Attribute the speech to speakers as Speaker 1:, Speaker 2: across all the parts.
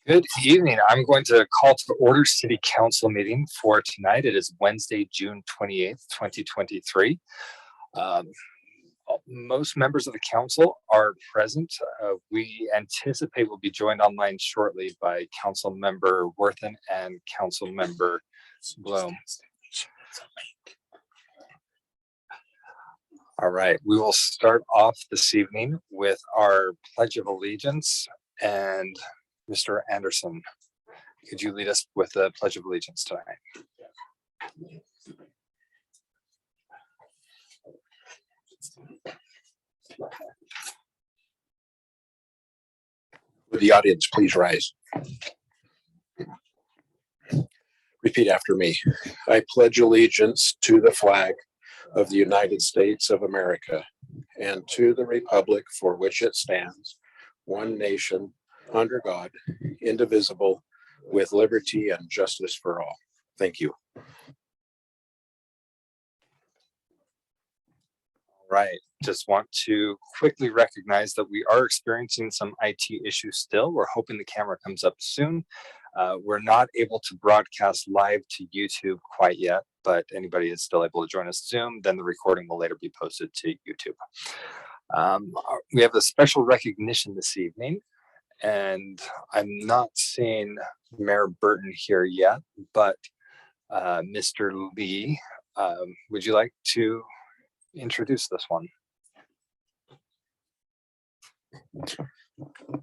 Speaker 1: Good evening. I'm going to call to order City Council meeting for tonight. It is Wednesday, June 28th, 2023. Most members of the council are present. We anticipate we'll be joined online shortly by Council Member Worthen and Council Member Bloom. All right, we will start off this evening with our Pledge of Allegiance. And Mr. Anderson, could you lead us with the Pledge of Allegiance tonight?
Speaker 2: Would the audience please rise? Repeat after me. I pledge allegiance to the flag of the United States of America and to the republic for which it stands, one nation, under God, indivisible, with liberty and justice for all. Thank you.
Speaker 1: All right, just want to quickly recognize that we are experiencing some IT issues still. We're hoping the camera comes up soon. We're not able to broadcast live to YouTube quite yet, but anybody is still able to join us Zoom, then the recording will later be posted to YouTube. We have a special recognition this evening. And I'm not seeing Mayor Burton here yet, but Mr. Lee, would you like to introduce this one?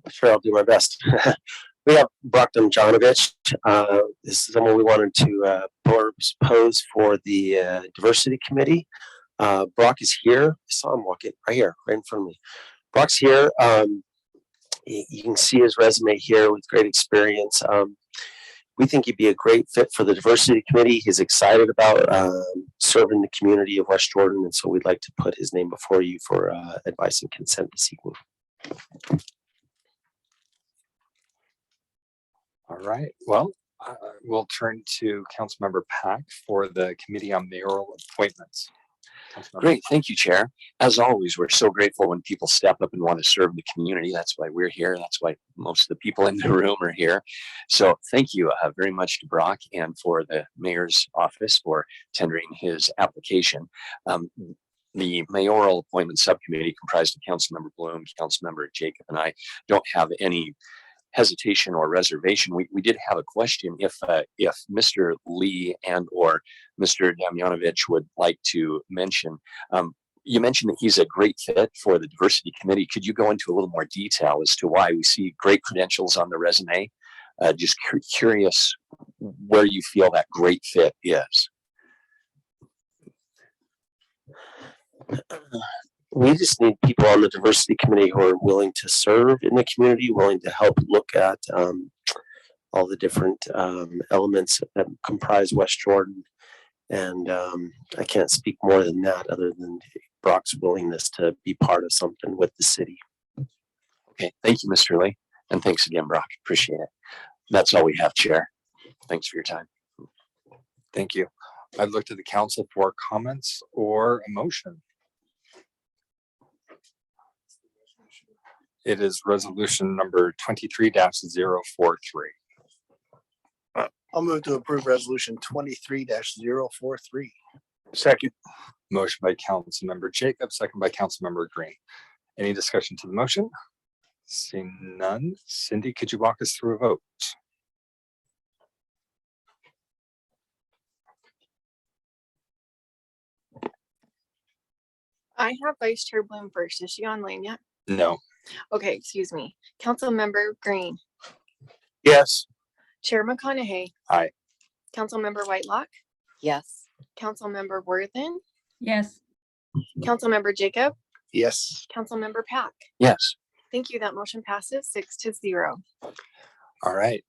Speaker 3: Sure, I'll do my best. We have Brock Domjanovich. This is someone we wanted to propose for the Diversity Committee. Brock is here. I saw him walking right here, right in front of me. Brock's here. You can see his resume here with great experience. We think he'd be a great fit for the Diversity Committee. He's excited about serving the community of West Jordan, and so we'd like to put his name before you for advice and consent this evening.
Speaker 1: All right, well, we'll turn to Councilmember Pack for the Committee on Mayoral Appointments.
Speaker 4: Great, thank you, Chair. As always, we're so grateful when people step up and want to serve the community. That's why we're here. That's why most of the people in the room are here. So thank you very much to Brock and for the mayor's office for tendering his application. The mayoral appointment subcommittee comprised of Councilmember Bloom, Councilmember Jacob, and I don't have any hesitation or reservation. We did have a question if Mr. Lee and or Mr. Damjanovich would like to mention. You mentioned that he's a great fit for the Diversity Committee. Could you go into a little more detail as to why? We see great credentials on the resume. Just curious where you feel that great fit is.
Speaker 3: We just need people on the Diversity Committee who are willing to serve in the community, willing to help look at all the different elements that comprise West Jordan. And I can't speak more than that other than Brock's willingness to be part of something with the city.
Speaker 4: Okay, thank you, Mr. Lee. And thanks again, Brock. Appreciate it. That's all we have, Chair. Thanks for your time.
Speaker 1: Thank you. I'd look to the council for comments or a motion. It is resolution number 23-043.
Speaker 5: I'll move to approve resolution 23-043.
Speaker 2: Second.
Speaker 1: Motion by Councilmember Jacob, second by Councilmember Green. Any discussion to the motion? Seeing none. Cindy, could you walk us through a vote?
Speaker 6: I have Vice Chair Bloom first. Is she online yet?
Speaker 1: No.
Speaker 6: Okay, excuse me. Councilmember Green.
Speaker 2: Yes.
Speaker 6: Chair McConaughey.
Speaker 1: Aye.
Speaker 6: Councilmember Whitelock.
Speaker 7: Yes.
Speaker 6: Councilmember Worthen.
Speaker 7: Yes.
Speaker 6: Councilmember Jacob.
Speaker 5: Yes.
Speaker 6: Councilmember Pack.
Speaker 4: Yes.
Speaker 6: Thank you. That motion passes 6-0.
Speaker 1: All right.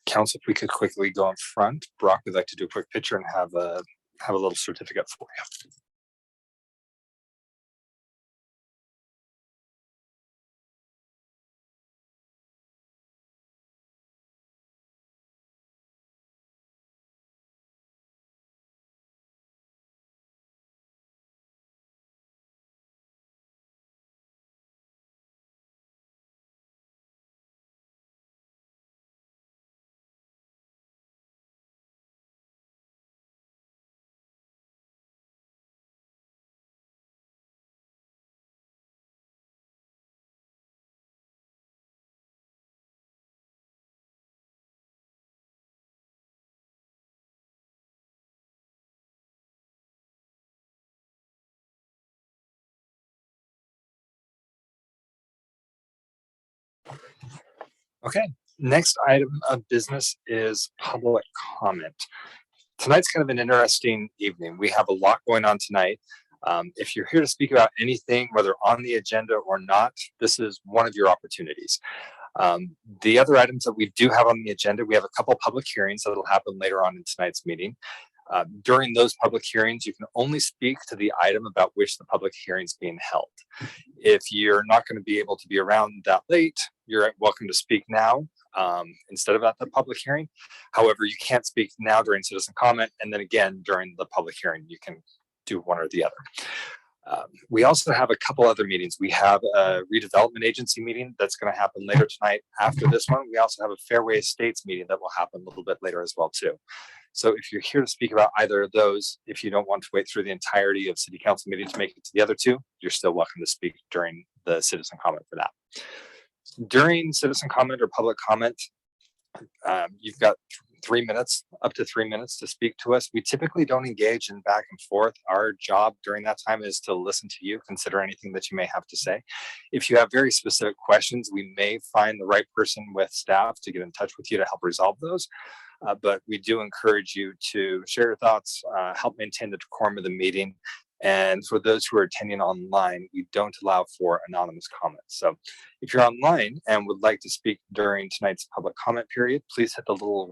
Speaker 1: Council, if we could quickly go in front. Brock would like to do a quick picture and have a little certificate for you. Okay, next item of business is public comment. Tonight's kind of an interesting evening. We have a lot going on tonight. If you're here to speak about anything, whether on the agenda or not, this is one of your opportunities. The other items that we do have on the agenda, we have a couple public hearings that will happen later on in tonight's meeting. During those public hearings, you can only speak to the item about which the public hearing is being held. If you're not going to be able to be around that late, you're welcome to speak now instead of at the public hearing. However, you can't speak now during citizen comment, and then again during the public hearing, you can do one or the other. We also have a couple other meetings. We have a redevelopment agency meeting that's going to happen later tonight. After this one, we also have a Fairway Estates meeting that will happen a little bit later as well too. So if you're here to speak about either of those, if you don't want to wait through the entirety of city council meeting to make it to the other two, you're still welcome to speak during the citizen comment for that. During citizen comment or public comment, you've got 3 minutes, up to 3 minutes to speak to us. We typically don't engage in back and forth. Our job during that time is to listen to you, consider anything that you may have to say. If you have very specific questions, we may find the right person with staff to get in touch with you to help resolve those. But we do encourage you to share your thoughts, help maintain the decorum of the meeting. And for those who are attending online, we don't allow for anonymous comments. So if you're online and would like to speak during tonight's public comment period, please hit the little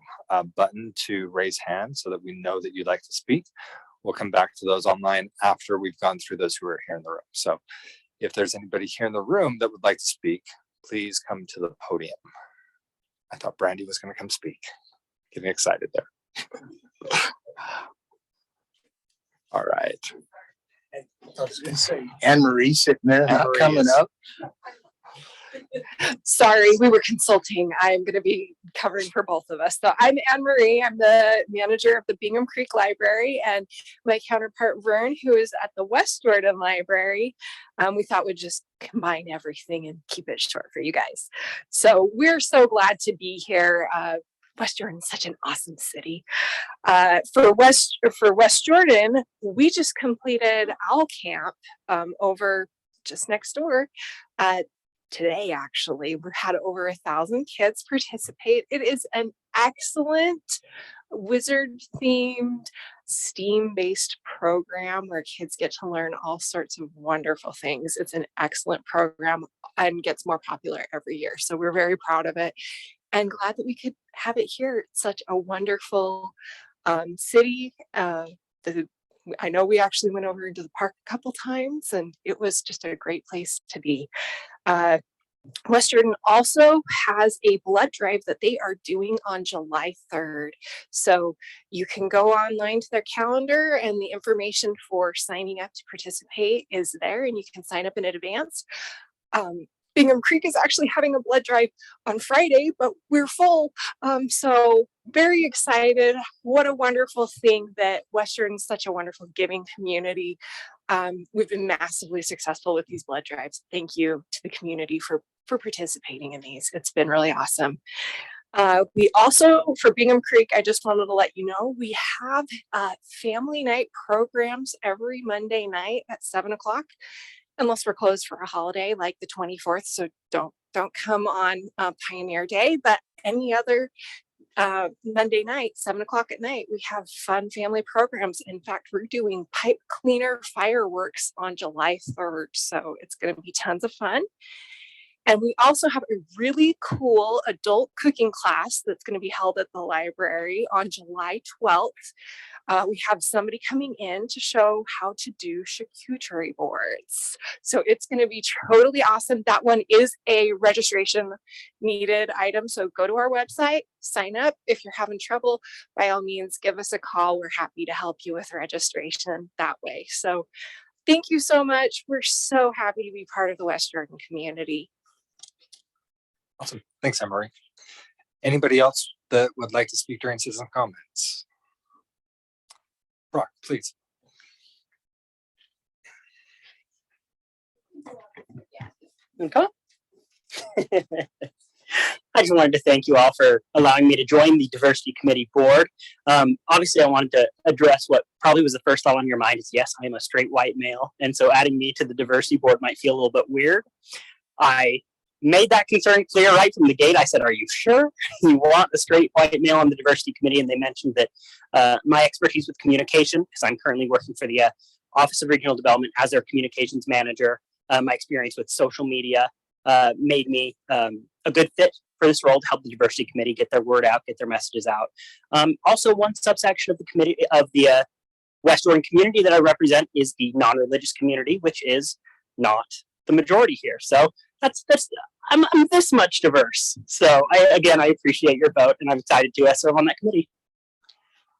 Speaker 1: button to raise hand so that we know that you'd like to speak. We'll come back to those online after we've gone through those who are here in the room. So if there's anybody here in the room that would like to speak, please come to the podium. I thought Brandy was going to come speak. Getting excited there. All right.
Speaker 5: I was gonna say Anne Marie sitting there, not
Speaker 1: Anne-Marie
Speaker 5: coming
Speaker 1: is-
Speaker 5: up.
Speaker 7: Sorry, we were consulting. I'm going to be covering for both of us. So I'm Anne Marie. I'm the manager of the Bingham Creek Library, and my counterpart Vern, who is at the Wastewater Library. We thought we'd just combine everything and keep it short for you guys. So we're so glad to be here. West Jordan is such an awesome city. For West Jordan, we just completed Owl Camp over just next door. Today, actually, we had over 1,000 kids participate. It is an excellent wizard-themed, STEAM-based program where kids get to learn all sorts of wonderful things. It's an excellent program and gets more popular every year. So we're very proud of it and glad that we could have it here. It's such a wonderful city. I know we actually went over into the park a couple times, and it was just a great place to be. West Jordan also has a blood drive that they are doing on July 3rd. So you can go online to their calendar, and the information for signing up to participate is there, and you can sign up in advance. Bingham Creek is actually having a blood drive on Friday, but we're full. So very excited. What a wonderful thing that West Jordan is such a wonderful giving community. We've been massively successful with these blood drives. Thank you to the community for participating in these. It's been really awesome. We also, for Bingham Creek, I just wanted to let you know, we have family night programs every Monday night at 7 o'clock. Unless we're closed for a holiday like the 24th. So don't come on Pioneer Day, but any other Monday night, 7 o'clock at night, we have fun family programs. In fact, we're doing pipe cleaner fireworks on July 3rd. So it's going to be tons of fun. And we also have a really cool adult cooking class that's going to be held at the library on July 12th. We have somebody coming in to show how to do charcuterie boards. So it's going to be totally awesome. That one is a registration needed item. So go to our website, sign up. If you're having trouble, by all means, give us a call. We're happy to help you with registration that way. So thank you so much. We're so happy to be part of the West Jordan community.
Speaker 1: Awesome. Thanks, Anne-Marie. Anybody else that would like to speak during citizen comments? Brock, please.
Speaker 8: Okay. I just wanted to thank you all for allowing me to join the diversity committee board. Obviously, I wanted to address what probably was the first thought on your mind is, yes, I am a straight white male. And so adding me to the diversity board might feel a little bit weird. I made that concern clear right from the gate. I said, are you sure you want a straight white male on the diversity committee? And they mentioned that my expertise with communication, because I'm currently working for the Office of Regional Development as their communications manager, my experience with social media made me a good fit for this role to help the diversity committee get their word out, get their messages out. Also, one subsection of the committee of the Western community that I represent is the non-religious community, which is not the majority here. So I'm this much diverse. So I appreciate your vote, and I'm excited to serve on that committee.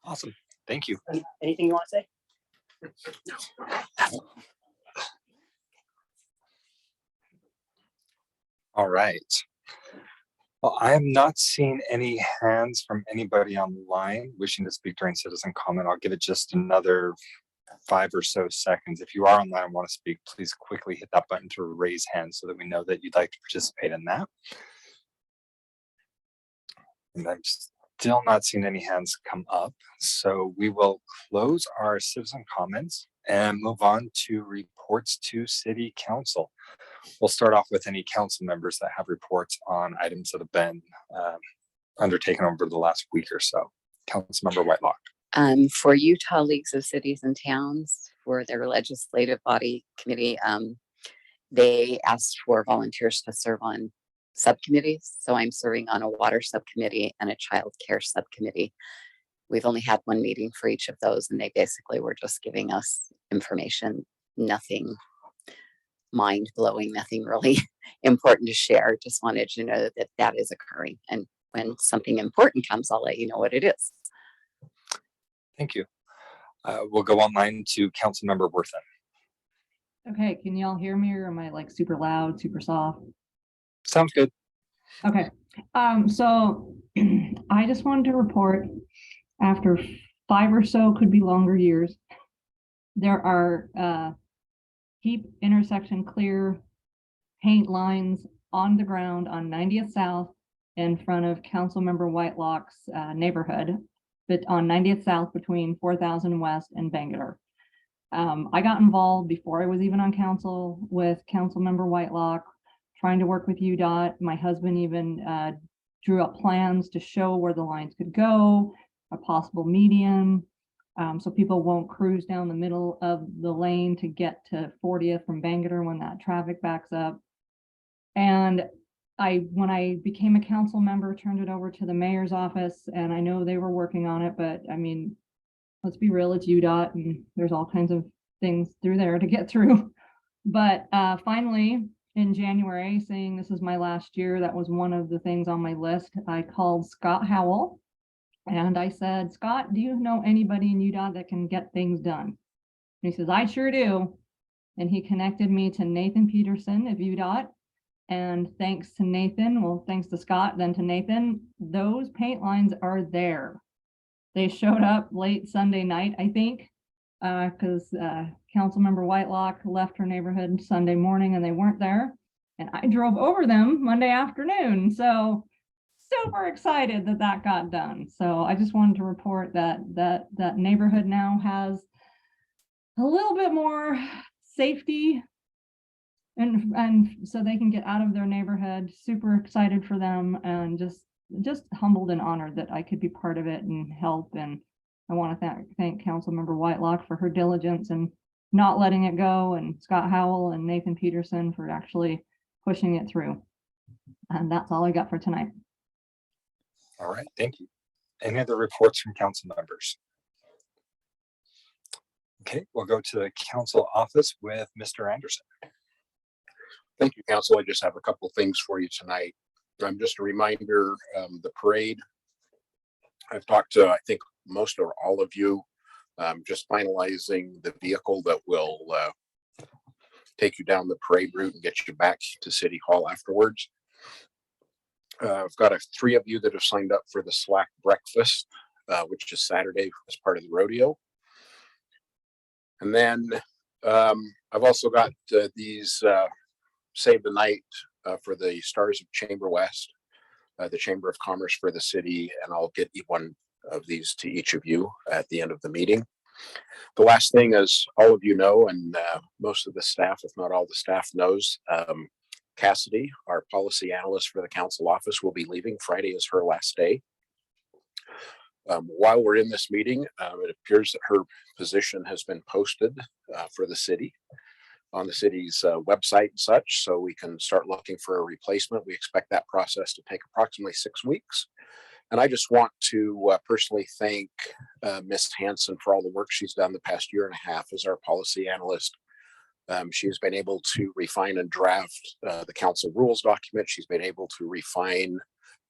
Speaker 1: Awesome. Thank you.
Speaker 8: Anything you want to say?
Speaker 1: All right. Well, I am not seeing any hands from anybody online wishing to speak during citizen comment. I'll give it just another 5 or so seconds. If you are online and want to speak, please quickly hit that button to raise hand so that we know that you'd like to participate in that. And I'm still not seeing any hands come up. So we will close our citizen comments and move on to reports to City Council. We'll start off with any council members that have reports on items that have been undertaken over the last week or so. Councilmember Whitelock.
Speaker 9: For Utah Leagues of Cities and Towns, for their legislative body committee, they asked for volunteers to serve on subcommittees. So I'm serving on a water subcommittee and a child care subcommittee. We've only had one meeting for each of those, and they basically were just giving us information, nothing mind-blowing, nothing really important to share. Just wanted to know that that is occurring. And when something important comes, I'll let you know what it is.
Speaker 1: Thank you. We'll go online to Councilmember Worthen.
Speaker 10: Okay, can y'all hear me, or am I like super loud, super soft?
Speaker 1: Sounds good.
Speaker 10: Okay, so I just wanted to report, after 5 or so, could be longer years, there are keep intersection clear paint lines on the ground on 90th South in front of Councilmember Whitelock's neighborhood, but on 90th South between 4000 West and Bangor. I got involved before I was even on council with Councilmember Whitelock, trying to work with UDOT. My husband even drew up plans to show where the lines could go, a possible median, so people won't cruise down the middle of the lane to get to 40th from Bangor when that traffic backs up. And when I became a council member, turned it over to the mayor's office, and I know they were working on it, but I mean, let's be real, it's UDOT, and there's all kinds of things through there to get through. But finally, in January, saying this is my last year, that was one of the things on my list. I called Scott Howell, and I said, Scott, do you know anybody in UDOT that can get things done? And he says, I sure do. And he connected me to Nathan Peterson of UDOT. And thanks to Nathan, well, thanks to Scott, then to Nathan, those paint lines are there. They showed up late Sunday night, I think, because Councilmember Whitelock left her neighborhood Sunday morning and they weren't there. And I drove over them Monday afternoon. So super excited that that got done. So I just wanted to report that that neighborhood now has a little bit more safety, and so they can get out of their neighborhood. Super excited for them, and just humbled and honored that I could be part of it and help. And I want to thank Councilmember Whitelock for her diligence and not letting it go, and Scott Howell and Nathan Peterson for actually pushing it through. And that's all I got for tonight.
Speaker 1: All right, thank you. Any other reports from council members? Okay, we'll go to the council office with Mr. Anderson.
Speaker 2: Thank you, Council. I just have a couple of things for you tonight. Just a reminder, the parade. I've talked to, I think, most or all of you, just finalizing the vehicle that will take you down the parade route and get you back to City Hall afterwards. I've got 3 of you that have signed up for the Slack breakfast, which is Saturday as part of the rodeo. And then I've also got these Save the Night for the Stars of Chamber West, the Chamber of Commerce for the city, and I'll get one of these to each of you at the end of the meeting. The last thing, as all of you know, and most of the staff, if not all the staff knows, Cassidy, our policy analyst for the council office, will be leaving. Friday is her last day. While we're in this meeting, it appears that her position has been posted for the city on the city's website and such, so we can start looking for a replacement. We expect that process to take approximately 6 weeks. And I just want to personally thank Ms. Hanson for all the work she's done the past year and a half as our policy analyst. She has been able to refine and draft the council rules document. She's been able to refine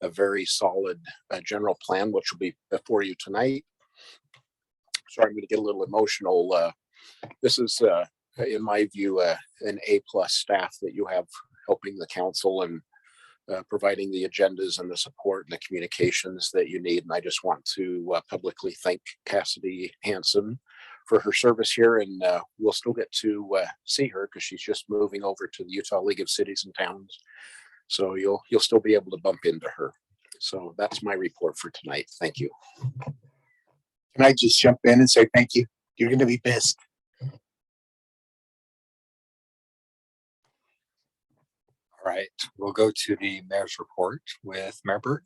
Speaker 2: a very solid general plan, which will be before you tonight. Sorry, I'm going to get a little emotional. This is, in my view, an A+ staff that you have helping the council and providing the agendas and the support and the communications that you need. And I just want to publicly thank Cassidy Hanson for her service here. And we'll still get to see her because she's just moving over to the Utah League of Cities and Towns. So you'll still be able to bump into her. So that's my report for tonight. Thank you.
Speaker 5: Can I just jump in and say thank you? You're going to be missed.
Speaker 1: All right, we'll go to the mayor's report with Mayor Burt.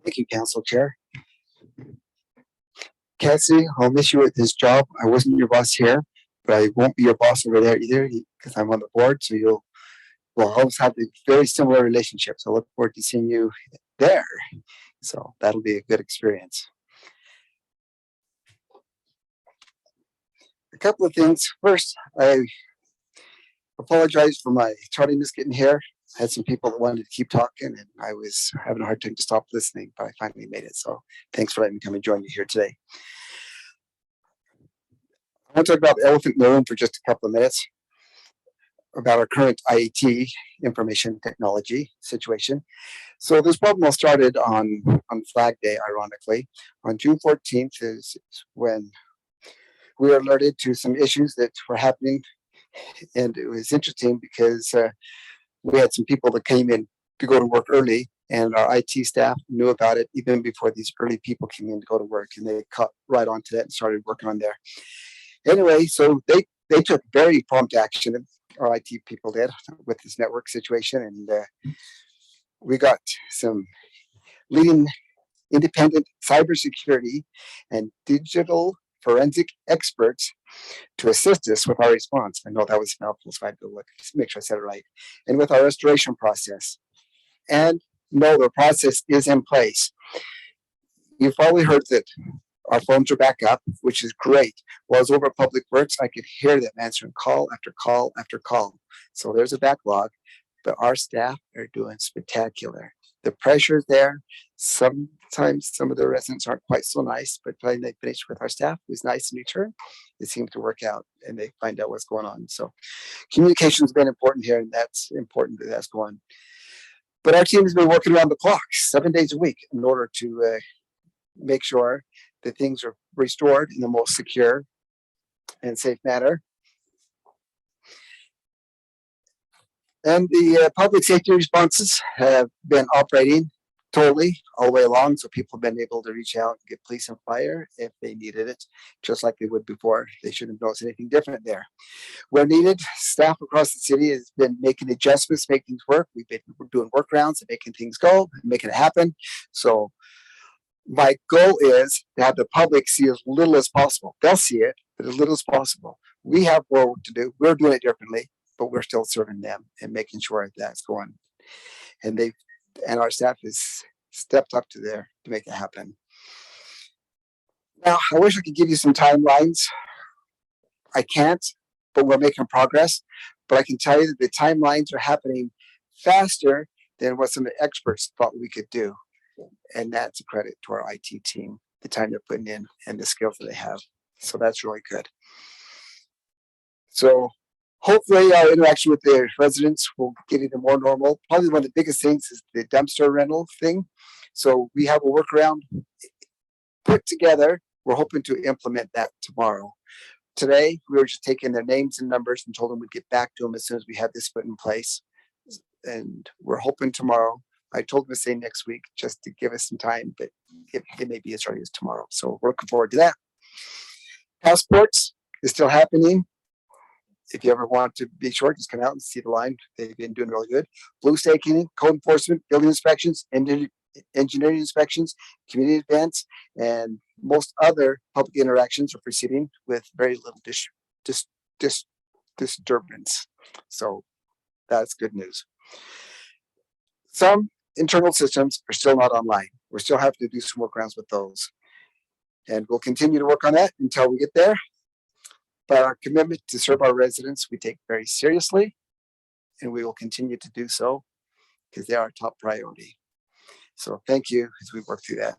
Speaker 11: Thank you, Council Chair. Cassidy, I'll miss you at this job. I wasn't your boss here, but I won't be your boss over there either because I'm on the board. So we'll always have a very similar relationship. So I look forward to seeing you there. So that'll be a good experience. A couple of things. First, I apologize for my tardiness getting here. I had some people that wanted to keep talking and I was having a hard time to stop listening, but I finally made it. So thanks for letting me come and join you here today. I want to talk about the elephant in the room for just a couple of minutes about our current IET, information technology situation. So this problem all started on Flag Day, ironically. On June 14th is when we were alerted to some issues that were happening. And it was interesting because we had some people that came in to go to work early and our IT staff knew about it even before these early people came in to go to work, and they caught right onto that and started working on there. Anyway, so they took very prompt action, our IT people did, with this network situation, and we got some leading independent cybersecurity and digital forensic experts to assist us with our response. I know that was a mouthful, so I had to look, make sure I said it right. And with our restoration process. And no, the process is in place. You've probably heard that our phones are back up, which is great. While I was over at Public Works, I could hear them answering call after call after call. So there's a backlog, but our staff are doing spectacular. The pressure's there. Sometimes some of the residents aren't quite so nice, but when they finish with our staff, who's nice in return, it seems to work out and they find out what's going on. So communication has been important here, and that's important that that's going. But our team has been working around the clock 7 days a week in order to make sure that things are restored in the most secure and safe manner. And the public safety responses have been operating totally all the way along. So people have been able to reach out and get police and fire if they needed it, just like they would before. They shouldn't notice anything different there. Where needed, staff across the city has been making adjustments, making things work. We're doing workarounds and making things go, and making it happen. So my goal is to have the public see as little as possible. They'll see it, but as little as possible. We have more work to do. We're doing it differently, but we're still serving them and making sure that's going. And our staff has stepped up to there to make it happen. Now, I wish I could give you some timelines. I can't, but we're making progress. But I can tell you that the timelines are happening faster than what some of the experts thought we could do. And that's a credit to our IT team, the time they're putting in and the skills that they have. So that's really good. So hopefully our interaction with the residents will get even more normal. Probably one of the biggest things is the dumpster rental thing. So we have a workaround put together. We're hoping to implement that tomorrow. Today, we were just taking their names and numbers and told them we'd get back to them as soon as we had this put in place. And we're hoping tomorrow. I told them to say next week just to give us some time, but it may be as early as tomorrow. So we're looking forward to that. Passports is still happening. if you ever want to be short, just come out and see the line. They've been doing really good. Blue staking, code enforcement, building inspections, engineering inspections, community events, and most other public interactions are proceeding with very little disturbance. So that's good news. Some internal systems are still not online. We're still having to do some workarounds with those. And we'll continue to work on that until we get there. But our commitment to serve our residents, we take very seriously, and we will continue to do so because they are our top priority. So thank you as we work through that.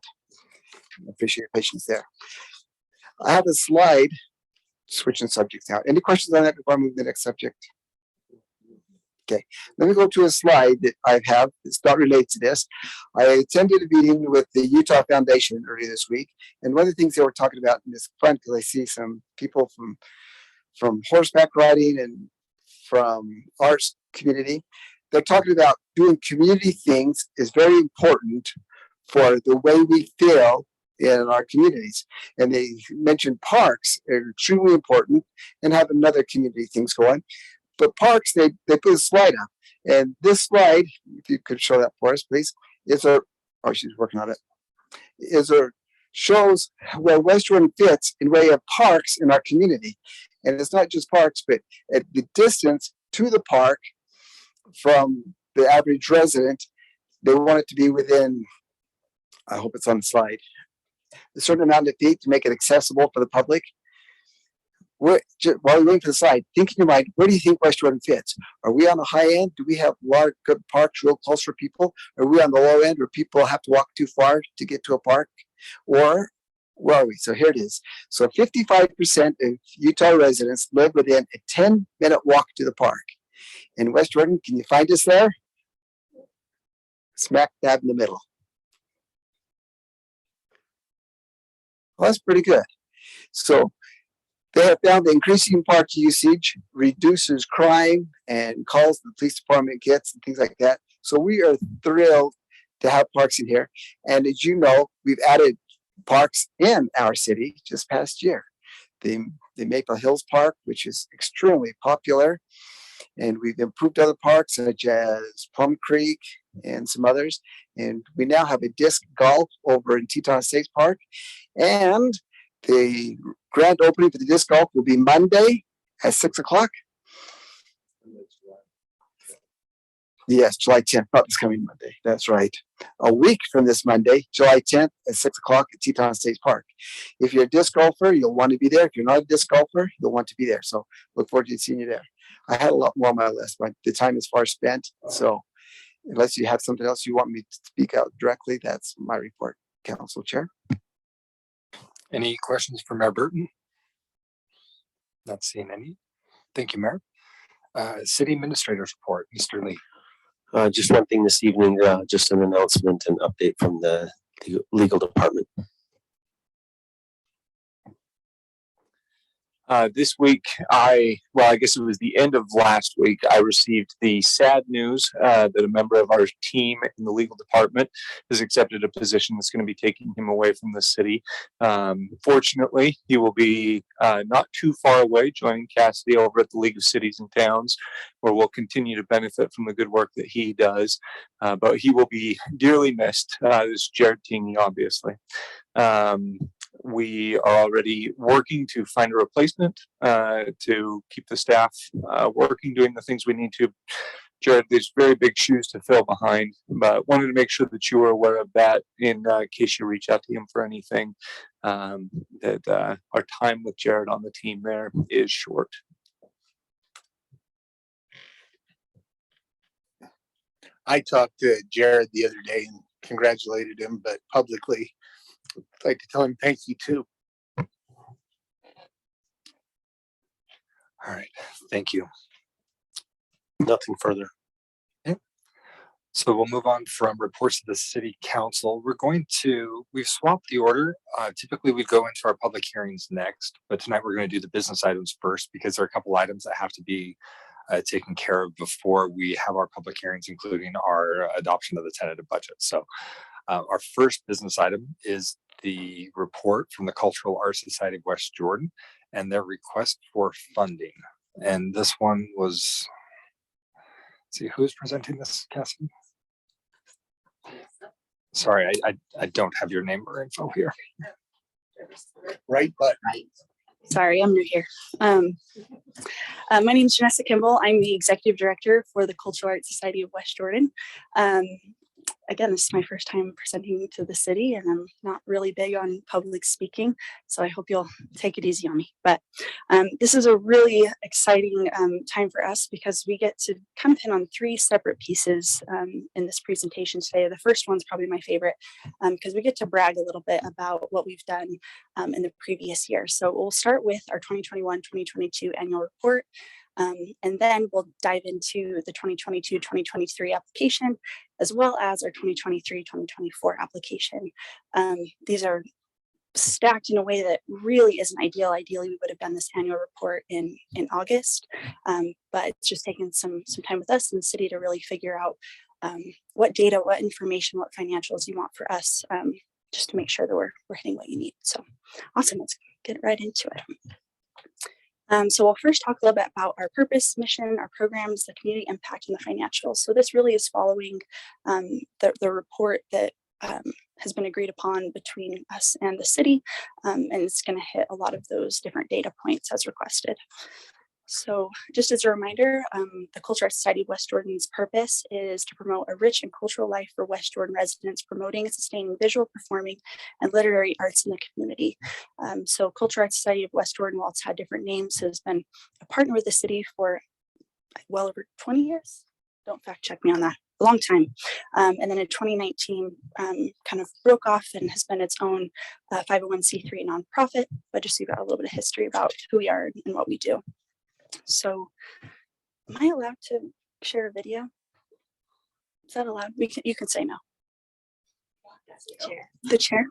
Speaker 11: I appreciate your patience there. I have a slide, switching subjects now. Any questions on that before I move to the next subject? Okay, let me go to a slide that I have. It's not related to this. I attended a meeting with the Utah Foundation earlier this week, and one of the things they were talking about, and it's fun because I see some people from horseback riding and from arts community. They're talking about doing community things is very important for the way we feel in our communities. And they mentioned parks are extremely important and have another community things going. But parks, they put a slide up. And this slide, if you could show that for us, please, she's working on it, shows where West Jordan fits in way of parks in our community. And it's not just parks, but at the distance to the park from the average resident, they want it to be within, I hope it's on the slide, a certain amount of feet to make it accessible for the public. While you're waiting for the slide, think in your mind, where do you think West Jordan fits? Are we on the high end? Do we have a lot of good parks real close for people? Are we on the low end where people have to walk too far to get to a park? Or where are we? So here it is. So 55% of Utah residents live within a 10-minute walk to the park. In West Jordan, can you find us there? Smack dab in the middle. Well, that's pretty good. So they have found that increasing park usage reduces crime and calls the police department gets and things like that. So we are thrilled to have parks in here. And as you know, we've added parks in our city just past year. The Maple Hills Park, which is extremely popular. And we've improved other parks such as Plum Creek and some others. And we now have a disc golf over in Teton Estates Park. And the grand opening for the disc golf will be Monday at 6 o'clock. Yes, July 10th, not this coming Monday. That's right. A week from this Monday, July 10th at 6 o'clock at Teton Estates Park. If you're a disc golfer, you'll want to be there. If you're not a disc golfer, you'll want to be there. So look forward to seeing you there. I had a lot more on my list, but the time is far spent. So unless you have something else you want me to speak out directly, that's my report, Council Chair.
Speaker 1: Any questions for Mayor Burton? Not seeing any. Thank you, Mayor. City Administrator's report, Mr. Lee.
Speaker 3: Just one thing this evening, just an announcement and update from the legal department.
Speaker 12: This week, I guess it was the end of last week, I received the sad news that a member of our team in the legal department has accepted a position that's going to be taking him away from the city. Fortunately, he will be not too far away, joining Cassidy over at the League of Cities and Towns, where we'll continue to benefit from the good work that he does. But he will be dearly missed. This is Jared Tingey, obviously. We are already working to find a replacement to keep the staff working, doing the things we need to. Jared, there's very big shoes to fill behind, but wanted to make sure that you were aware of that in case you reach out to him for anything. That our time with Jared on the team there is short.
Speaker 5: I talked to Jared the other day and congratulated him, but publicly, I'd like to tell him thank you too.
Speaker 1: All right, thank you.
Speaker 3: Nothing further.
Speaker 1: Okay. So we'll move on from reports to the City Council. We've swapped the order. Typically we'd go into our public hearings next, but tonight we're going to do the business items first because there are a couple items that have to be taken care of before we have our public hearings, including our adoption of the tentative budget. So our first business item is the report from the Cultural Arts Society of West Jordan and their request for funding. And this one was, let's see, who's presenting this, Cassie? Sorry, I don't have your name or info here.
Speaker 5: Right, but
Speaker 13: Sorry, I'm new here. My name is Janessa Kimball. I'm the Executive Director for the Cultural Arts Society of West Jordan. Again, this is my first time presenting to the city, and I'm not really big on public speaking, so I hope you'll take it easy on me. But this is a really exciting time for us because we get to kind of hit on three separate pieces in this presentation today. The first one's probably my favorite because we get to brag a little bit about what we've done in the previous year. So we'll start with our 2021-2022 annual report. And then we'll dive into the 2022-2023 application, as well as our 2023-2024 application. These are stacked in a way that really isn't ideal. Ideally, we would have done this annual report in August, but it's just taken some time with us in the city to really figure out what data, what information, what financials you want for us, just to make sure that we're hitting what you need. So awesome, let's get right into it. So we'll first talk a little bit about our purpose, mission, our programs, the community impact, and the financials. So this really is following the report that has been agreed upon between us and the city, and it's going to hit a lot of those different data points as requested. So just as a reminder, the Cultural Arts Society of West Jordan's purpose is to promote a rich and cultural life for West Jordan residents, promoting and sustaining visual, performing, and literary arts in the community. So Cultural Arts Society of West Jordan, while it's had different names, has been a partner with the city for well over 20 years. Don't fact check me on that. A long time. And then in 2019, kind of broke off and has been its own 501c3 nonprofit, but just so you got a little bit of history about who we are and what we do. So am I allowed to share a video? Is that allowed? You can say no. The chair.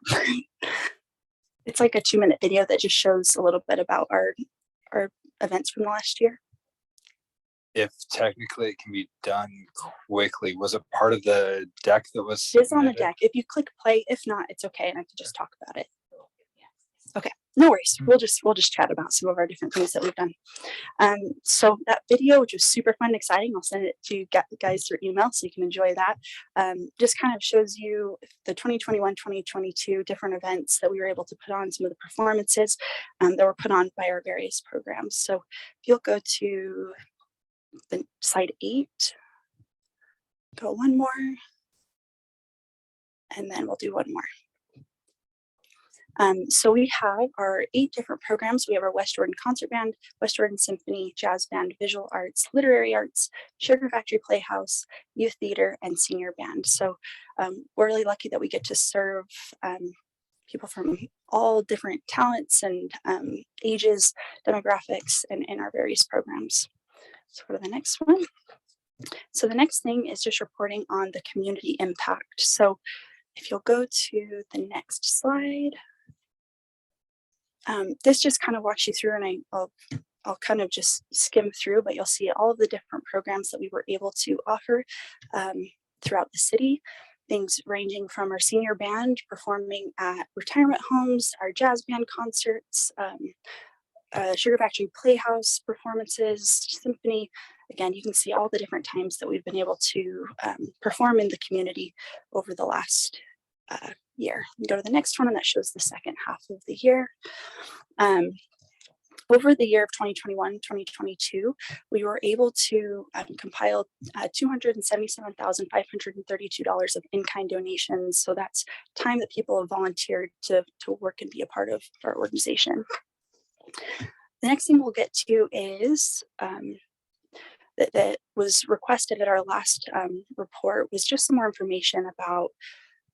Speaker 13: It's like a 2-minute video that just shows a little bit about our events from the last year.
Speaker 1: If technically it can be done quickly, was it part of the deck that was
Speaker 13: It is on the
Speaker 1: submitted?
Speaker 13: deck. If you click play, if not, it's okay, and I can just talk about it. Okay, no worries. We'll just chat about some of our different things that we've done. So that video, which was super fun and exciting, I'll send it to you guys through email so you can enjoy that. Just kind of shows you the 2021-2022 different events that we were able to put on, some of the performances that were put on by our various programs. So if you'll go to the slide 8, go one more, and then we'll do one more. So we have our 8 different programs. We have our West Jordan Concert Band, West Jordan Symphony, Jazz Band, Visual Arts, Literary Arts, Sugar Factory Playhouse, Youth Theater, and Senior Band. So we're really lucky that we get to serve people from all different talents and ages, demographics, and in our various programs. So go to the next one. So the next thing is just reporting on the community impact. So if you'll go to the next slide. This just kind of walks you through, and I'll kind of just skim through, but you'll see all of the different programs that we were able to offer throughout the city. Things ranging from our senior band performing at retirement homes, our jazz band concerts, Sugar Factory Playhouse performances, symphony. Again, you can see all the different times that we've been able to perform in the community over the last year. You go to the next one, and that shows the second half of the year. Over the year of 2021-2022, we were able to compile $277,532 of in-kind donations. So that's time that people have volunteered to work and be a part of our organization. The next thing we'll get to is that was requested at our last report was just some more information about,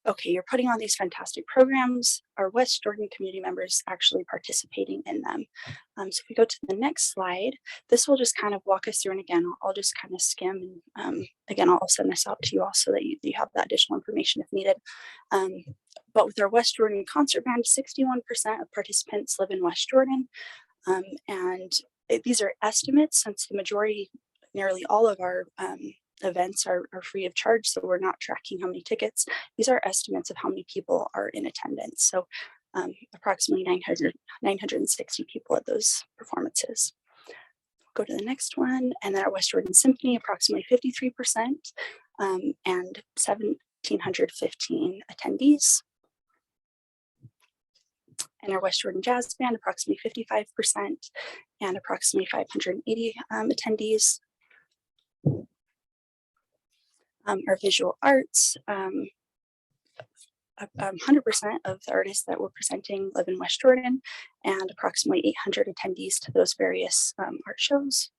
Speaker 13: okay, you're putting on these fantastic programs. Are West Jordan community members actually participating in them? So if we go to the next slide, this will just kind of walk us through. And again, I'll just kind of skim. And again, I'll send this out to you all so that you have that additional information if needed. But with our West Jordan Concert Band, 61% of participants live in West Jordan. And these are estimates, since the majority, nearly all of our events are free of charge, so we're not tracking how many tickets. These are estimates of how many people are in attendance. So approximately 960 people at those performances. Go to the next one, and then our West Jordan Symphony, approximately 53%, and 1,715 attendees. And our West Jordan Jazz Band, approximately 55%, and approximately 580 attendees. Our visual arts, 100% of the artists that were presenting live in West Jordan, and approximately 800 attendees to those various art shows.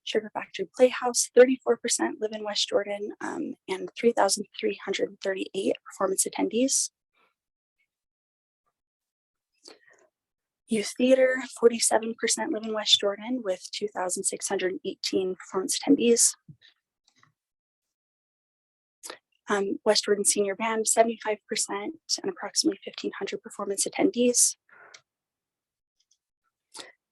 Speaker 13: Sugar Factory Playhouse, 34% live in West Jordan, and 3,338 performance attendees. Youth Theater, 47% live in West Jordan with 2,618 performance attendees. West Jordan Senior Band, 75% and approximately 1,500 performance attendees.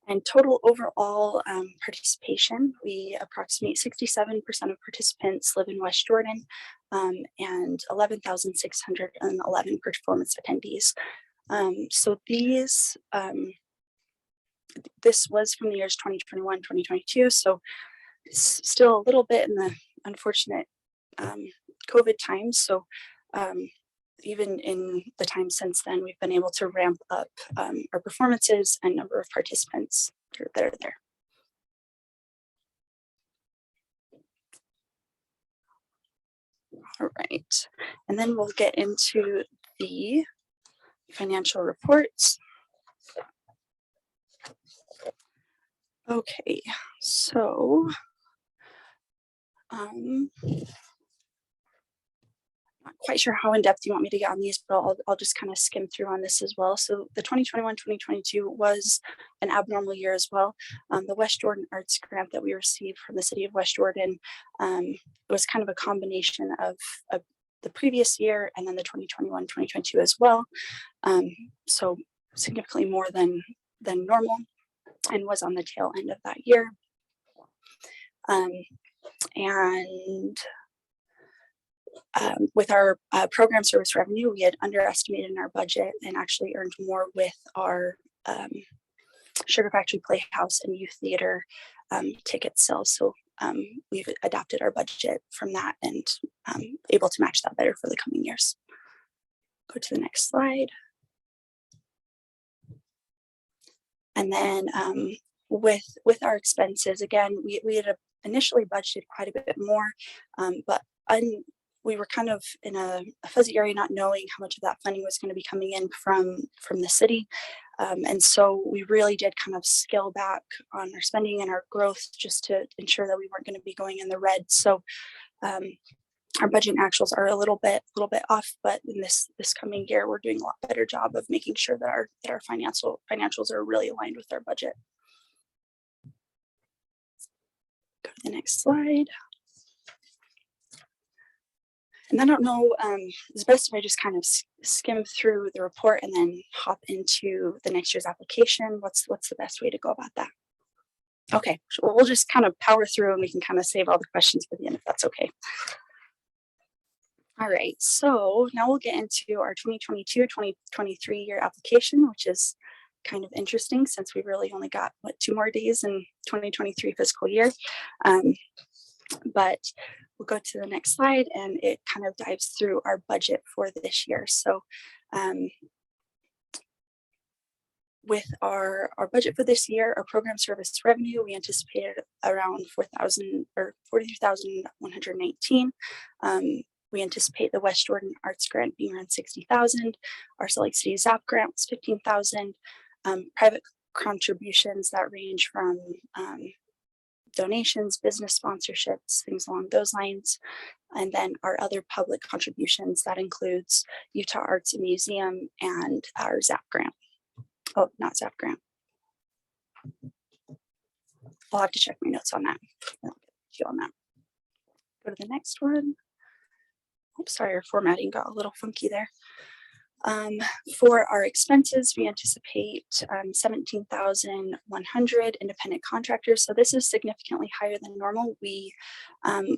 Speaker 13: And total overall participation, we approximate 67% of participants live in West Jordan, and 11,611 performance attendees. So these, this was from the years 2021, 2022. So it's still a little bit in the unfortunate COVID times. So even in the time since then, we've been able to ramp up our performances and number of participants that are there. All right, and then we'll get into the financial reports. Okay, so not quite sure how in depth you want me to get on these, but I'll just kind of skim through on this as well. So the 2021-2022 was an abnormal year as well. The West Jordan Arts Grant that we received from the city of West Jordan was kind of a combination of the previous year and then the 2021-2022 as well. So significantly more than normal, and was on the tail end of that year. With our program service revenue, we had underestimated in our budget and actually earned more with our Sugar Factory Playhouse and Youth Theater ticket sales. So we've adapted our budget from that and able to match that better for the coming years. Go to the next slide. And then with our expenses, again, we had initially budgeted quite a bit more, but we were kind of in a fuzzy area, not knowing how much of that funding was going to be coming in from the city. And so we really did kind of scale back on our spending and our growth just to ensure that we weren't going to be going in the red. So our budget and actuals are a little bit off, but in this coming year, we're doing a lot better job of making sure that our financials are really aligned with our budget. Go to the next slide. And I don't know, it's best if I just kind of skim through the report and then hop into the next year's application. What's the best way to go about that? Okay, so we'll just kind of power through and we can kind of save all the questions for the end if that's okay. All right, so now we'll get into our 2022-2023 year application, which is kind of interesting since we really only got 2 more days in 2023 fiscal year. But we'll go to the next slide and it kind of dives through our budget for this year. So with our budget for this year, our program service revenue, we anticipated around 43,119. We anticipate the West Jordan Arts Grant being around 60,000. Our Salt Lake City ZAP grant was 15,000. Private contributions that range from donations, business sponsorships, things along those lines. And then our other public contributions, that includes Utah Arts and Museum and our ZAP grant. Oh, not ZAP grant. I'll have to check my notes on that. I'll get you on that. Go to the next one. Oops, sorry, our formatting got a little funky there. For our expenses, we anticipate 17,100 independent contractors. So this is significantly higher than normal. We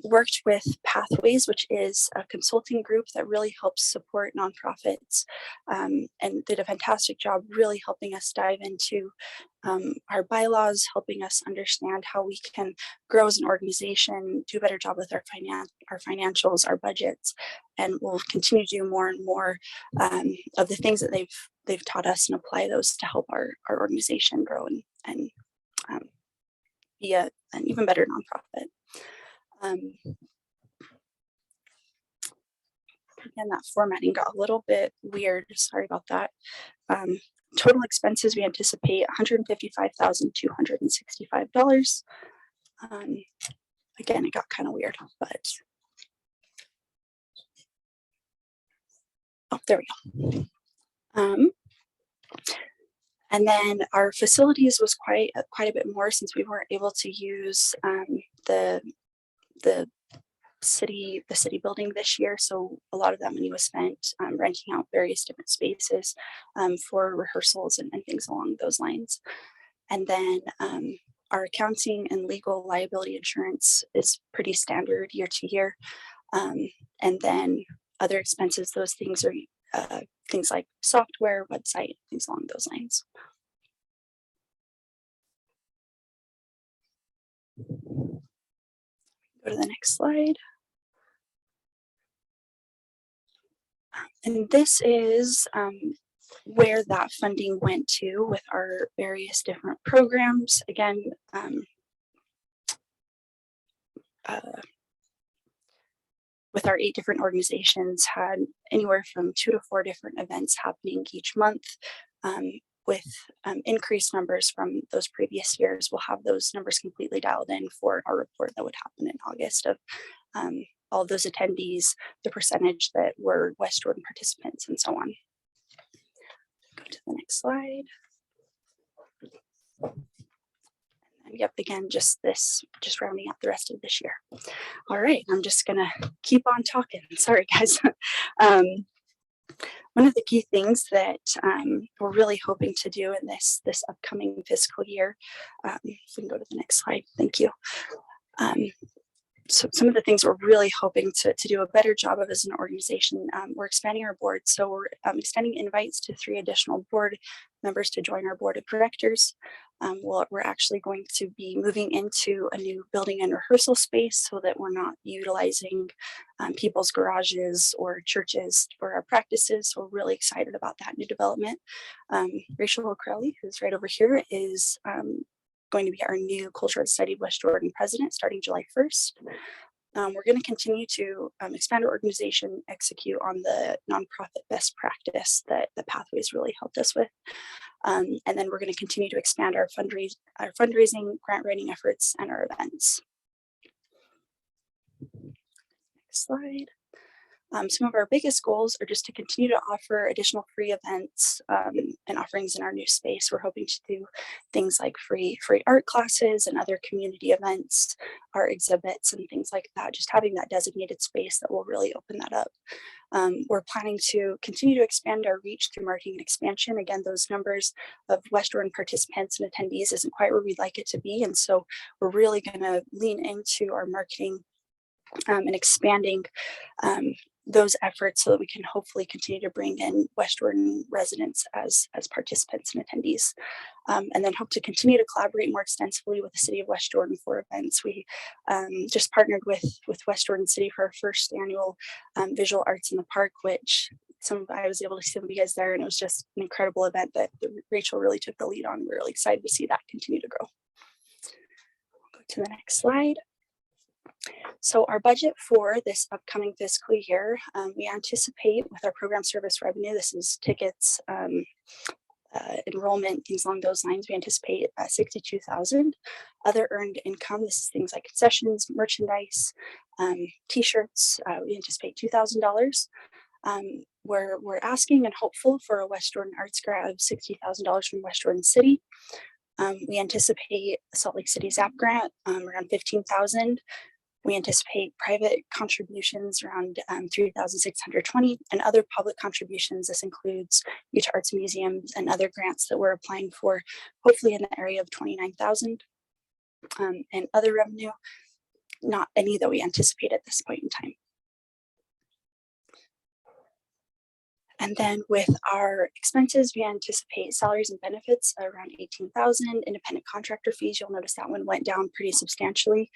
Speaker 13: worked with Pathways, which is a consulting group that really helps support nonprofits, and did a fantastic job really helping us dive into our bylaws, helping us understand how we can grow as an organization, do a better job with our financials, our budgets, and we'll continue to do more and more of the things that they've taught us and apply those to help our organization grow and be an even better nonprofit. Again, that formatting got a little bit weird. Sorry about that. Total expenses, we anticipate $155,265. Again, it got kind of weird, but oh, there we go. And then our facilities was quite a bit more since we weren't able to use the city building this year. So a lot of that money was spent renting out various different spaces for rehearsals and things along those lines. And then our accounting and legal liability insurance is pretty standard year to year. And then other expenses, those things are things like software, website, things along those lines. Go to the next slide. And this is where that funding went to with our various different programs. Again, with our 8 different organizations, had anywhere from 2 to 4 different events happening each month. With increased numbers from those previous years, we'll have those numbers completely dialed in for our report that would happen in August of all of those attendees, the percentage that were West Jordan participants, and so on. Go to the next slide. And yep, again, just rounding out the rest of this year. All right, I'm just gonna keep on talking. Sorry, guys. One of the key things that we're really hoping to do in this upcoming fiscal year, if we can go to the next slide, thank you. So some of the things we're really hoping to do a better job of as an organization, we're expanding our board. So we're extending invites to 3 additional board members to join our board of directors. We're actually going to be moving into a new building and rehearsal space so that we're not utilizing people's garages or churches for our practices. So we're really excited about that new development. Rachel O'Crowley, who's right over here, is going to be our new Cultural Society of West Jordan president starting July 1st. We're going to continue to expand our organization, execute on the nonprofit best practice that the Pathways really helped us with. And then we're going to continue to expand our fundraising, grant writing efforts, and our events. Next slide. Some of our biggest goals are just to continue to offer additional free events and offerings in our new space. We're hoping to do things like free art classes and other community events, art exhibits and things like that, just having that designated space that will really open that up. We're planning to continue to expand our reach through marketing and expansion. Again, those numbers of West Jordan participants and attendees isn't quite where we'd like it to be. And so we're really going to lean into our marketing and expanding those efforts so that we can hopefully continue to bring in West Jordan residents as participants and attendees. And then hope to continue to collaborate more extensively with the City of West Jordan for events. We just partnered with West Jordan City for our first annual Visual Arts in the Park, which I was able to see some of you guys there, and it was just an incredible event that Rachel really took the lead on. We're really excited to see that continue to grow. Go to the next slide. So our budget for this upcoming fiscal year, we anticipate with our program service revenue, this is tickets, enrollment, things along those lines, we anticipate $62,000. Other earned income, this is things like concessions, merchandise, t-shirts, we anticipate $2,000. We're asking and hopeful for a West Jordan Arts grant of $60,000 from West Jordan City. We anticipate a Salt Lake City ZAP grant around $15,000. We anticipate private contributions around $3,620 and other public contributions. This includes Utah Arts Museums and other grants that we're applying for, hopefully in the area of $29,000. And other revenue, not any that we anticipate at this point in time. And then with our expenses, we anticipate salaries and benefits around 18,000. Independent contractor fees, you'll notice that one went down pretty substantially.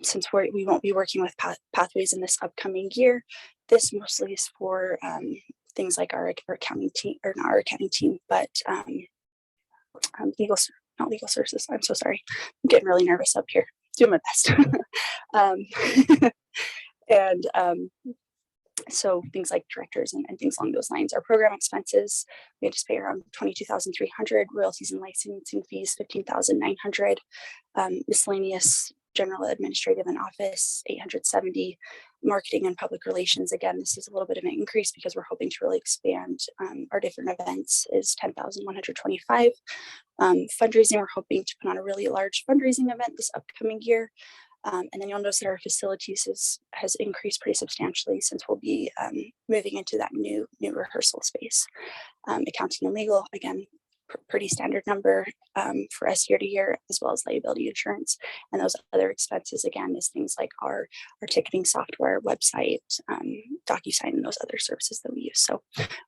Speaker 13: Since we won't be working with pathways in this upcoming year. This mostly is for things like our accounting team, or not our accounting team, but not legal services. I'm so sorry. I'm getting really nervous up here. Doing my best. So things like directors and things along those lines. Our program expenses, we anticipate around 22,300, royalties and licensing fees, 15,900, miscellaneous general administrative and office, 870, marketing and public relations. Again, this is a little bit of an increase because we're hoping to really expand our different events, is 10,125. Fundraising, we're hoping to put on a really large fundraising event this upcoming year. And then you'll notice that our facilities has increased pretty substantially since we'll be moving into that new rehearsal space. Accounting and legal, again, pretty standard number for us year to year, as well as liability insurance. And those other expenses, again, is things like our ticketing software, website, DocuSign, and those other services that we use. So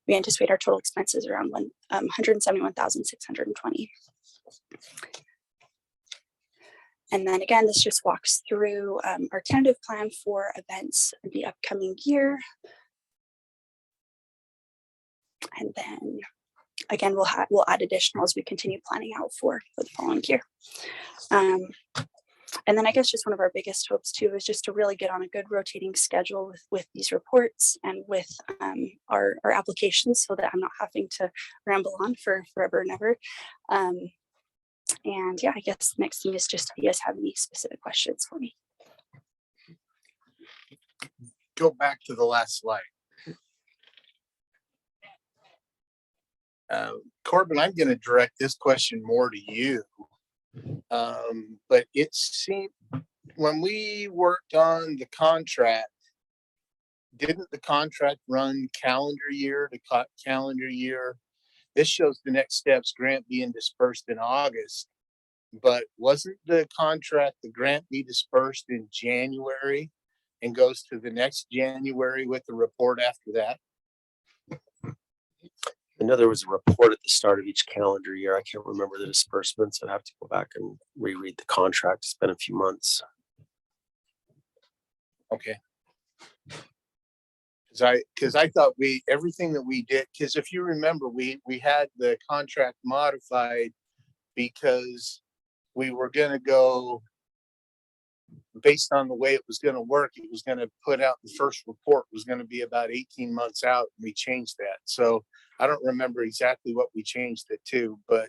Speaker 13: we anticipate our total expenses around 171,620. And then again, this just walks through our tentative plan for events in the upcoming year. And then again, we'll add additional as we continue planning out for the following year. And then I guess just one of our biggest hopes too is just to really get on a good rotating schedule with these reports and with our applications, so that I'm not having to ramble on for forever and ever. And yeah, I guess the next thing is just, if you guys have any specific questions for me.
Speaker 5: Go back to the last slide. Corbin, I'm going to direct this question more to you. But it seemed when we worked on the contract, didn't the contract run calendar year to calendar year? This shows the next steps grant being dispersed in August, but wasn't the contract, the grant be dispersed in January and goes to the next January with the report after that?
Speaker 3: I know there was a report at the start of each calendar year. I can't remember the disbursements. I'd have to go back and reread the contract. It's been a few months.
Speaker 5: Okay. Because I thought everything that we did, because if you remember, we had the contract modified because we were going to go based on the way it was going to work. It was going to put out, the first report was going to be about 18 months out, and we changed that. So I don't remember exactly what we changed it to, but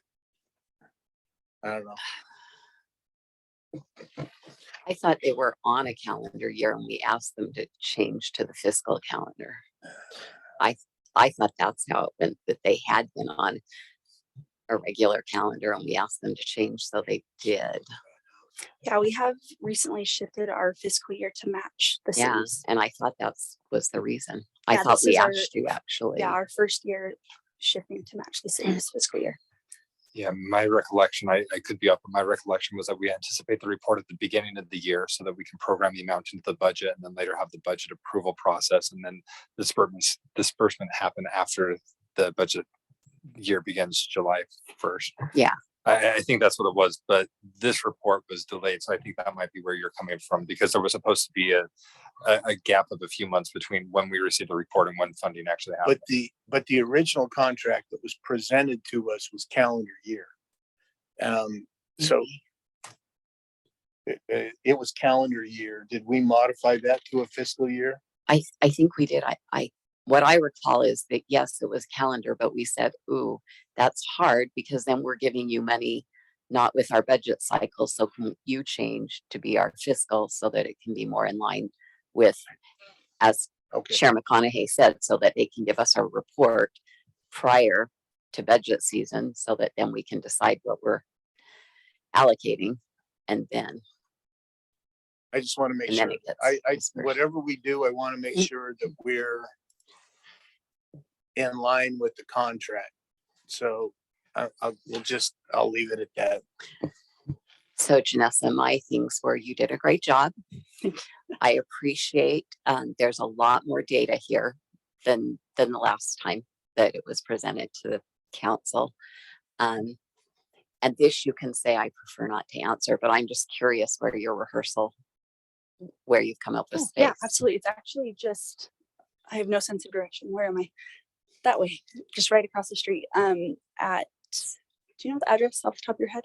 Speaker 5: I don't know.
Speaker 9: I thought they were on a calendar year and we asked them to change to the fiscal calendar. I thought that's how it went, that they had been on a regular calendar and we asked them to change, so they did.
Speaker 13: Yeah, we have recently shifted our fiscal year to match the
Speaker 9: Yeah,
Speaker 13: cities.
Speaker 9: and I thought that was the reason. I
Speaker 13: Yeah,
Speaker 9: thought
Speaker 13: this
Speaker 9: we
Speaker 13: is our-
Speaker 9: asked you actually.
Speaker 13: Yeah, our first year shifting to match the cities fiscal year.
Speaker 1: Yeah, my recollection, I could be up, but my recollection was that we anticipate the report at the beginning of the year so that we can program the amount into the budget and then later have the budget approval process, and then disbursement happen after the budget year begins July 1st.
Speaker 9: Yeah.
Speaker 1: I think that's what it was, but this report was delayed. So I think that might be where you're coming from, because there was supposed to be a gap of a few months between when we received the report and when funding actually happened.
Speaker 5: But the original contract that was presented to us was calendar year. So it was calendar year. Did we modify that to a fiscal year?
Speaker 9: I think we did. What I recall is that, yes, it was calendar, but we said, ooh, that's hard because then we're giving you money not with our budget cycle. So can you change to be our fiscal so that it can be more in line with, as Chair McConaughey said, so that they can give us a report prior to budget season so that then we can decide what we're allocating. And then
Speaker 5: I just want to make sure whatever we do, I want to make sure that we're in line with the contract. So I'll leave it at that.
Speaker 9: So Janessa, my things were, you did a great job. I appreciate, there's a lot more data here than the last time that it was presented to the council. And this you can say I prefer not to answer, but I'm just curious where your rehearsal, where you've come up with space.
Speaker 13: Yeah, absolutely. It's actually just, I have no sense of direction. Where am I? That way, just right across the street. At, do you know the address off the top of your head?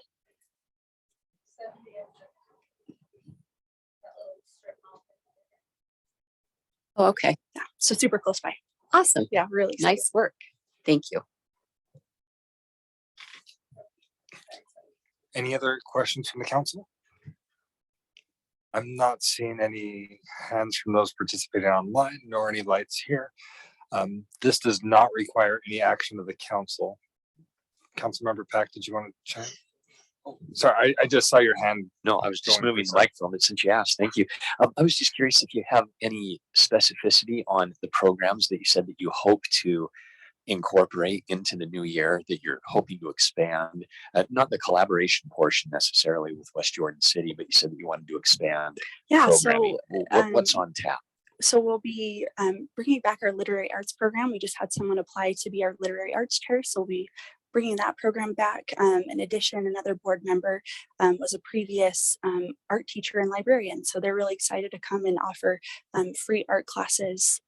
Speaker 9: Oh, okay.
Speaker 13: Yeah, so super close by.
Speaker 9: Awesome.
Speaker 13: Yeah, really
Speaker 9: Nice work. Thank you.
Speaker 1: Any other questions from the council? I'm not seeing any hands from those participating online, nor any lights here. This does not require any action of the council. Councilmember Pack, did you want to chime? Oh, sorry, I just saw your hand.
Speaker 4: No, I was just
Speaker 1: Going
Speaker 4: moving
Speaker 1: for
Speaker 4: the microphone, but since you asked, thank you. I was just curious if you have any specificity on the programs that you said that you hope to incorporate into the new year, that you're hoping to expand, not the collaboration portion necessarily with West Jordan City, but you said that you wanted to expand
Speaker 13: Yeah,
Speaker 4: programming.
Speaker 13: so
Speaker 4: What's on tap?
Speaker 13: So we'll be bringing back our literary arts program. We just had someone apply to be our literary arts chair, so we'll be bringing that program back. In addition, another board member was a previous art teacher and librarian, so they're really excited to come and offer free art classes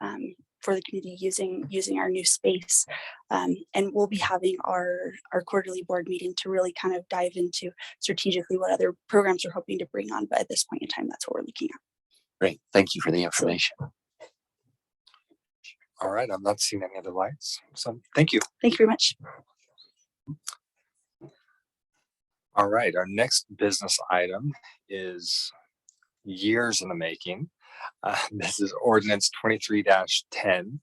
Speaker 13: for the community using our new space. And we'll be having our quarterly board meeting to really kind of dive into strategically what other programs we're hoping to bring on. But at this point in time, that's what we're looking at.
Speaker 4: Great. Thank you for the information.
Speaker 1: All right, I'm not seeing any other lights. So thank you.
Speaker 13: Thank you very much.
Speaker 1: All right, our next business item is years in the making. This is ordinance 23-10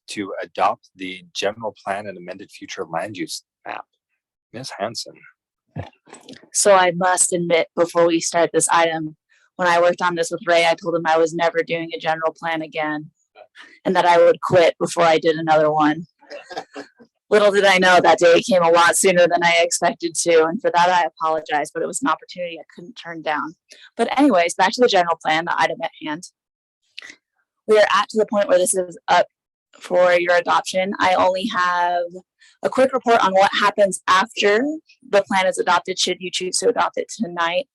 Speaker 1: to adopt the general plan and amended future land use map. Ms. Hanson.
Speaker 14: So I must admit, before we start this item, when I worked on this with Ray, I told him I was never doing a general plan again and that I would quit before I did another one. Little did I know that day came a lot sooner than I expected to, and for that I apologize, but it was an opportunity I couldn't turn down. But anyways, back to the general plan, the item at hand. We are to the point where this is up for your adoption. I only have a quick report on what happens after the plan is adopted, should you choose to adopt it tonight.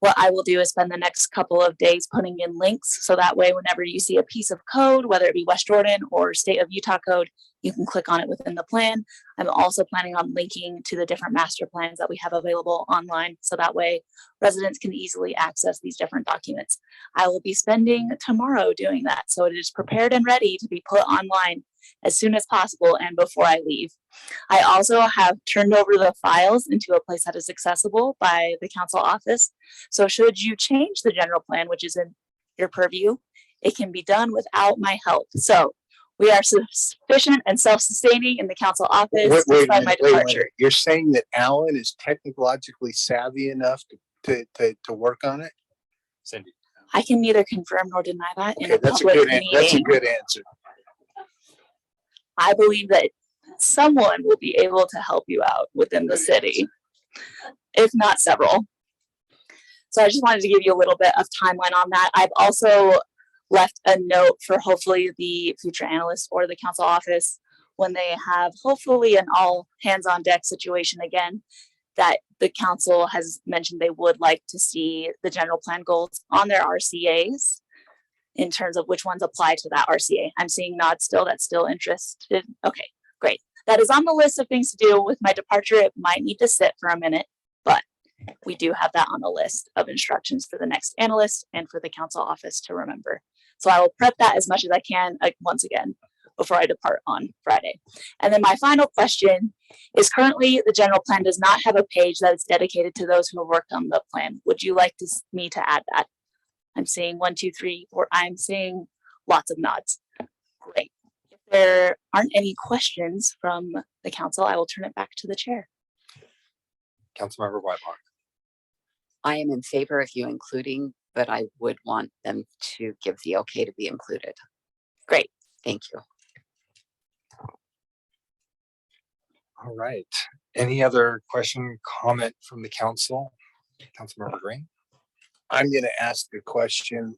Speaker 14: What I will do is spend the next couple of days putting in links, so that way whenever you see a piece of code, whether it be West Jordan or State of Utah code, you can click on it within the plan. I'm also planning on linking to the different master plans that we have available online, so that way residents can easily access these different documents. I will be spending tomorrow doing that, so it is prepared and ready to be put online as soon as possible and before I leave. I also have turned over the files into a place that is accessible by the council office. So should you change the general plan, which is in your purview, it can be done without my help. So we are sufficient and self-sustaining in the council office despite my departure.
Speaker 5: You're saying that Alan is technologically savvy enough to work on it?
Speaker 1: Cindy.
Speaker 14: I can neither confirm nor deny that.
Speaker 5: Okay, that's a good answer.
Speaker 14: I believe that someone will be able to help you out within the city, if not several. So I just wanted to give you a little bit of timeline on that. I've also left a note for hopefully the future analyst or the council office when they have hopefully an all hands on deck situation again, that the council has mentioned they would like to see the general plan goals on their RCAs in terms of which ones apply to that RCA. I'm seeing nods still, that's still interested. Okay, great. That is on the list of things to do. With my departure, it might need to sit for a minute, but we do have that on the list of instructions for the next analyst and for the council office to remember. So I will prep that as much as I can, once again, before I depart on Friday. And then my final question is, currently the general plan does not have a page that is dedicated to those who have worked on the plan. Would you like me to add that? I'm seeing 1, 2, 3, 4. I'm seeing lots of nods. Great. If there aren't any questions from the council, I will turn it back to the chair.
Speaker 1: Councilmember Whitelock.
Speaker 9: I am in favor of you including, but I would want them to give the okay to be included.
Speaker 14: Great.
Speaker 9: Thank you.
Speaker 1: All right. Any other question, comment from the council? Councilmember Green.
Speaker 5: I'm going to ask a question.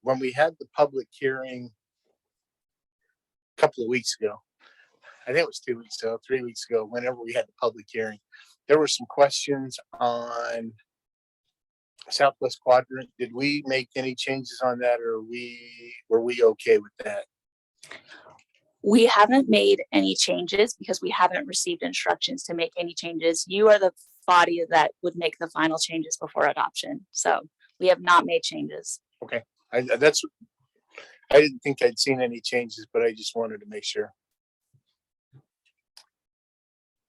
Speaker 5: When we had the public hearing couple of weeks ago. I think it was 2 weeks ago, 3 weeks ago, whenever we had the public hearing. There were some questions on Southwest Quadrant. Did we make any changes on that, or were we okay with that?
Speaker 14: We haven't made any changes because we haven't received instructions to make any changes. You are the body that would make the final changes before adoption. So we have not made changes.
Speaker 5: Okay, I didn't think I'd seen any changes, but I just wanted to make sure.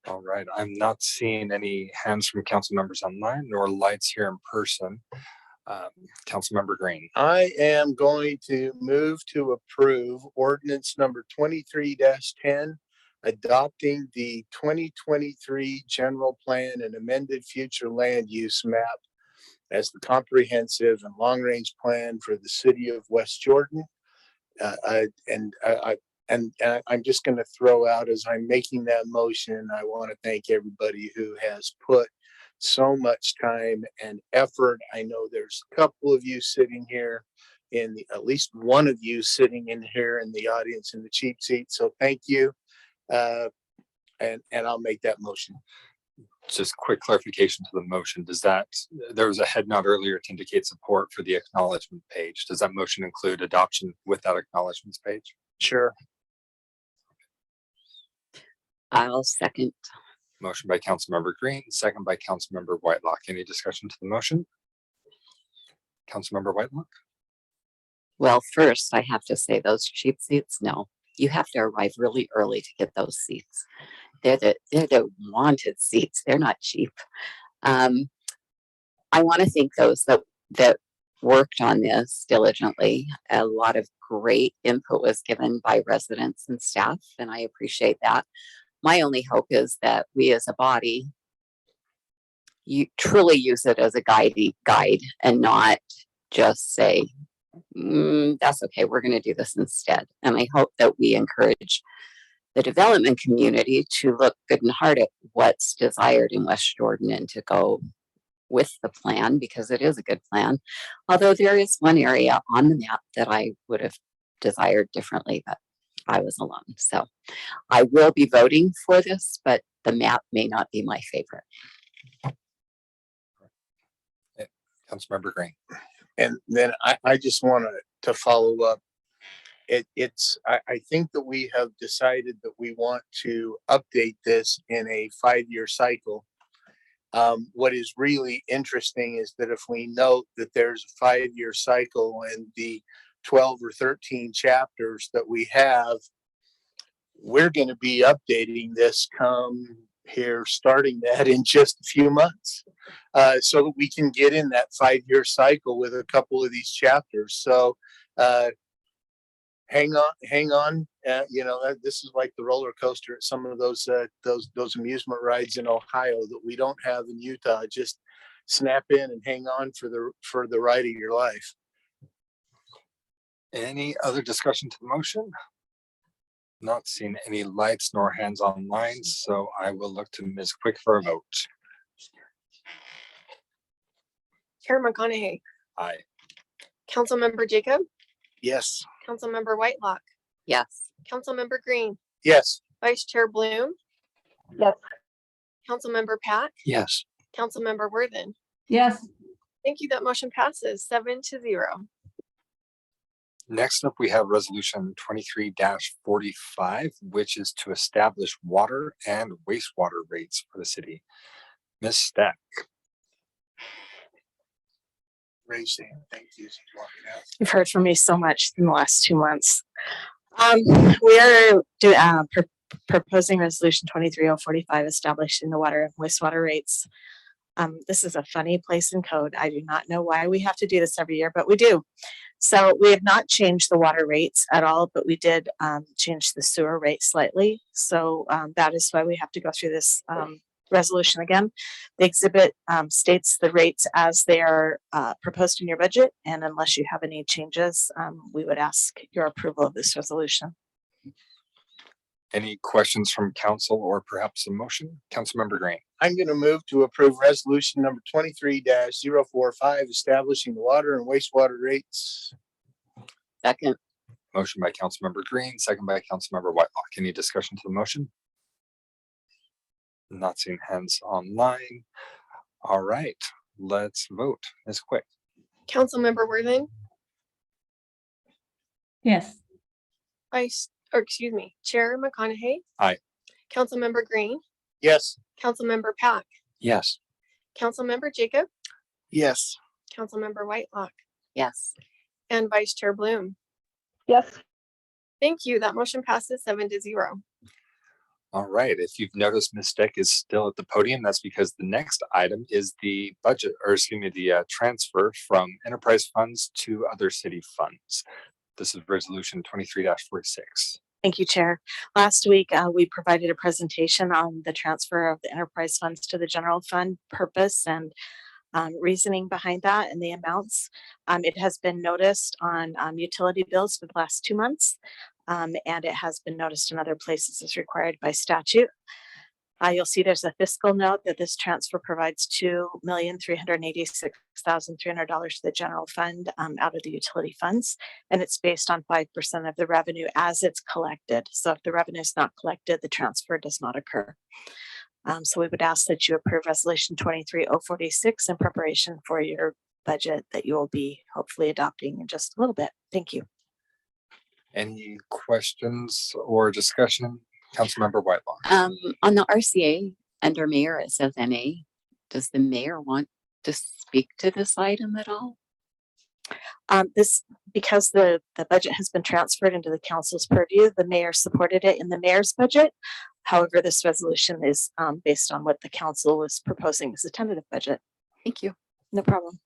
Speaker 1: All right, I'm not seeing any hands from council members online nor lights here in person. Councilmember Green.
Speaker 5: I am going to move to approve ordinance number 23-10, adopting the 2023 general plan and amended future land use map as the comprehensive and long-range plan for the city of West Jordan. And I'm just going to throw out, as I'm making that motion, I want to thank everybody who has put so much time and effort. I know there's a couple of you sitting here at least one of you sitting in here in the audience in the cheap seat. So thank you. And I'll make that motion.
Speaker 1: Just quick clarification to the motion. There was a head nod earlier to indicate support for the acknowledgement page. Does that motion include adoption with that acknowledgements page?
Speaker 5: Sure.
Speaker 9: I'll second.
Speaker 1: Motion by Councilmember Green, second by Councilmember Whitelock. Any discussion to the motion? Councilmember Whitelock?
Speaker 9: Well, first I have to say those cheap seats, no, you have to arrive really early to get those seats. They're the wanted seats. They're not cheap. I want to thank those that worked on this diligently. A lot of great input was given by residents and staff, and I appreciate that. My only hope is that we as a body, you truly use it as a guide and not just say, that's okay, we're going to do this instead. And I hope that we encourage the development community to look good and hard at what's desired in West Jordan and to go with the plan, because it is a good plan. Although there is one area on the map that I would have desired differently, but I was alone. So I will be voting for this, but the map may not be my favorite.
Speaker 1: Councilmember Green.
Speaker 5: And then I just want to follow up. I think that we have decided that we want to update this in a 5-year cycle. What is really interesting is that if we note that there's a 5-year cycle and the 12 or 13 chapters that we have, we're going to be updating this starting that in just a few months, so that we can get in that 5-year cycle with a couple of these chapters. So hang on. This is like the roller coaster at some of those amusement rides in Ohio that we don't have in Utah. Just snap in and hang on for the ride of your life.
Speaker 1: Any other discussion to the motion? Not seeing any lights nor hands online, so I will look to Ms. Quick for a vote.
Speaker 6: Chair McConaughey,
Speaker 1: Aye.
Speaker 6: Councilmember Jacob,
Speaker 5: Yes.
Speaker 6: Councilmember Whitelock,
Speaker 9: Yes.
Speaker 6: Councilmember Green,
Speaker 5: Yes.
Speaker 6: Vice Chair Bloom.
Speaker 14: Yes.
Speaker 6: Councilmember Pat,
Speaker 4: Yes.
Speaker 6: Councilmember Worthen.
Speaker 10: Yes.
Speaker 6: Thank you. That motion passes 7-0.
Speaker 1: Next up, we have resolution 23-45, which is to establish water and wastewater rates for the city. Ms. Stack.
Speaker 5: Raise your hand. Thank you.
Speaker 7: You've heard from me so much in the last 2 months. We are proposing resolution 23045, establishing the water and wastewater rates. This is a funny place in code. I do not know why we have to do this every year, but we do. So we have not changed the water rates at all, but we did change the sewer rate slightly. So that is why we have to go through this resolution again. The exhibit states the rates as they are proposed in your budget, and unless you have any changes, we would ask your approval of this resolution.
Speaker 1: Any questions from council or perhaps a motion? Councilmember Green.
Speaker 5: I'm going to move to approve resolution number 23-045, establishing the water and wastewater rates.
Speaker 9: Second.
Speaker 1: Motion by Councilmember Green, second by Councilmember Whitelock. Any discussion to the motion? Not seeing hands online. All right, let's vote. Ms. Quick.
Speaker 6: Councilmember Worthing,
Speaker 10: Yes.
Speaker 6: Chair McConaughey.
Speaker 1: Aye.
Speaker 6: Councilmember Green,
Speaker 5: Yes.
Speaker 6: Councilmember Pack,
Speaker 4: Yes.
Speaker 6: Councilmember Jacob,
Speaker 5: Yes.
Speaker 6: Councilmember Whitelock,
Speaker 9: Yes.
Speaker 6: and Vice Chair Bloom.
Speaker 10: Yes.
Speaker 6: Thank you. That motion passes 7-0.
Speaker 1: All right, if you've noticed Ms. Steck is still at the podium, that's because the next item is the budget, or excuse me, the transfer from enterprise funds to other city funds. This is resolution 23-46.
Speaker 15: Thank you, Chair. Last week, we provided a presentation on the transfer of the enterprise funds to the general fund purpose and reasoning behind that and the amounts. It has been noticed on utility bills for the last 2 months, and it has been noticed in other places as required by statute. You'll see there's a fiscal note that this transfer provides $2,386,300 to the general fund out of the utility funds, and it's based on 5% of the revenue as it's collected. So if the revenue is not collected, the transfer does not occur. So we would ask that you approve Resolution 23046 in preparation for your budget that you will be hopefully adopting in just a little bit. Thank you.
Speaker 1: Any questions or discussion? Councilmember Whitelock.
Speaker 9: On the RCA under mayor, it says NA. Does the mayor want to speak to this item at all?
Speaker 15: Because the budget has been transferred into the council's purview, the mayor supported it in the mayor's budget. However, this resolution is based on what the council was proposing as a tentative budget.
Speaker 9: Thank you.
Speaker 15: No problem.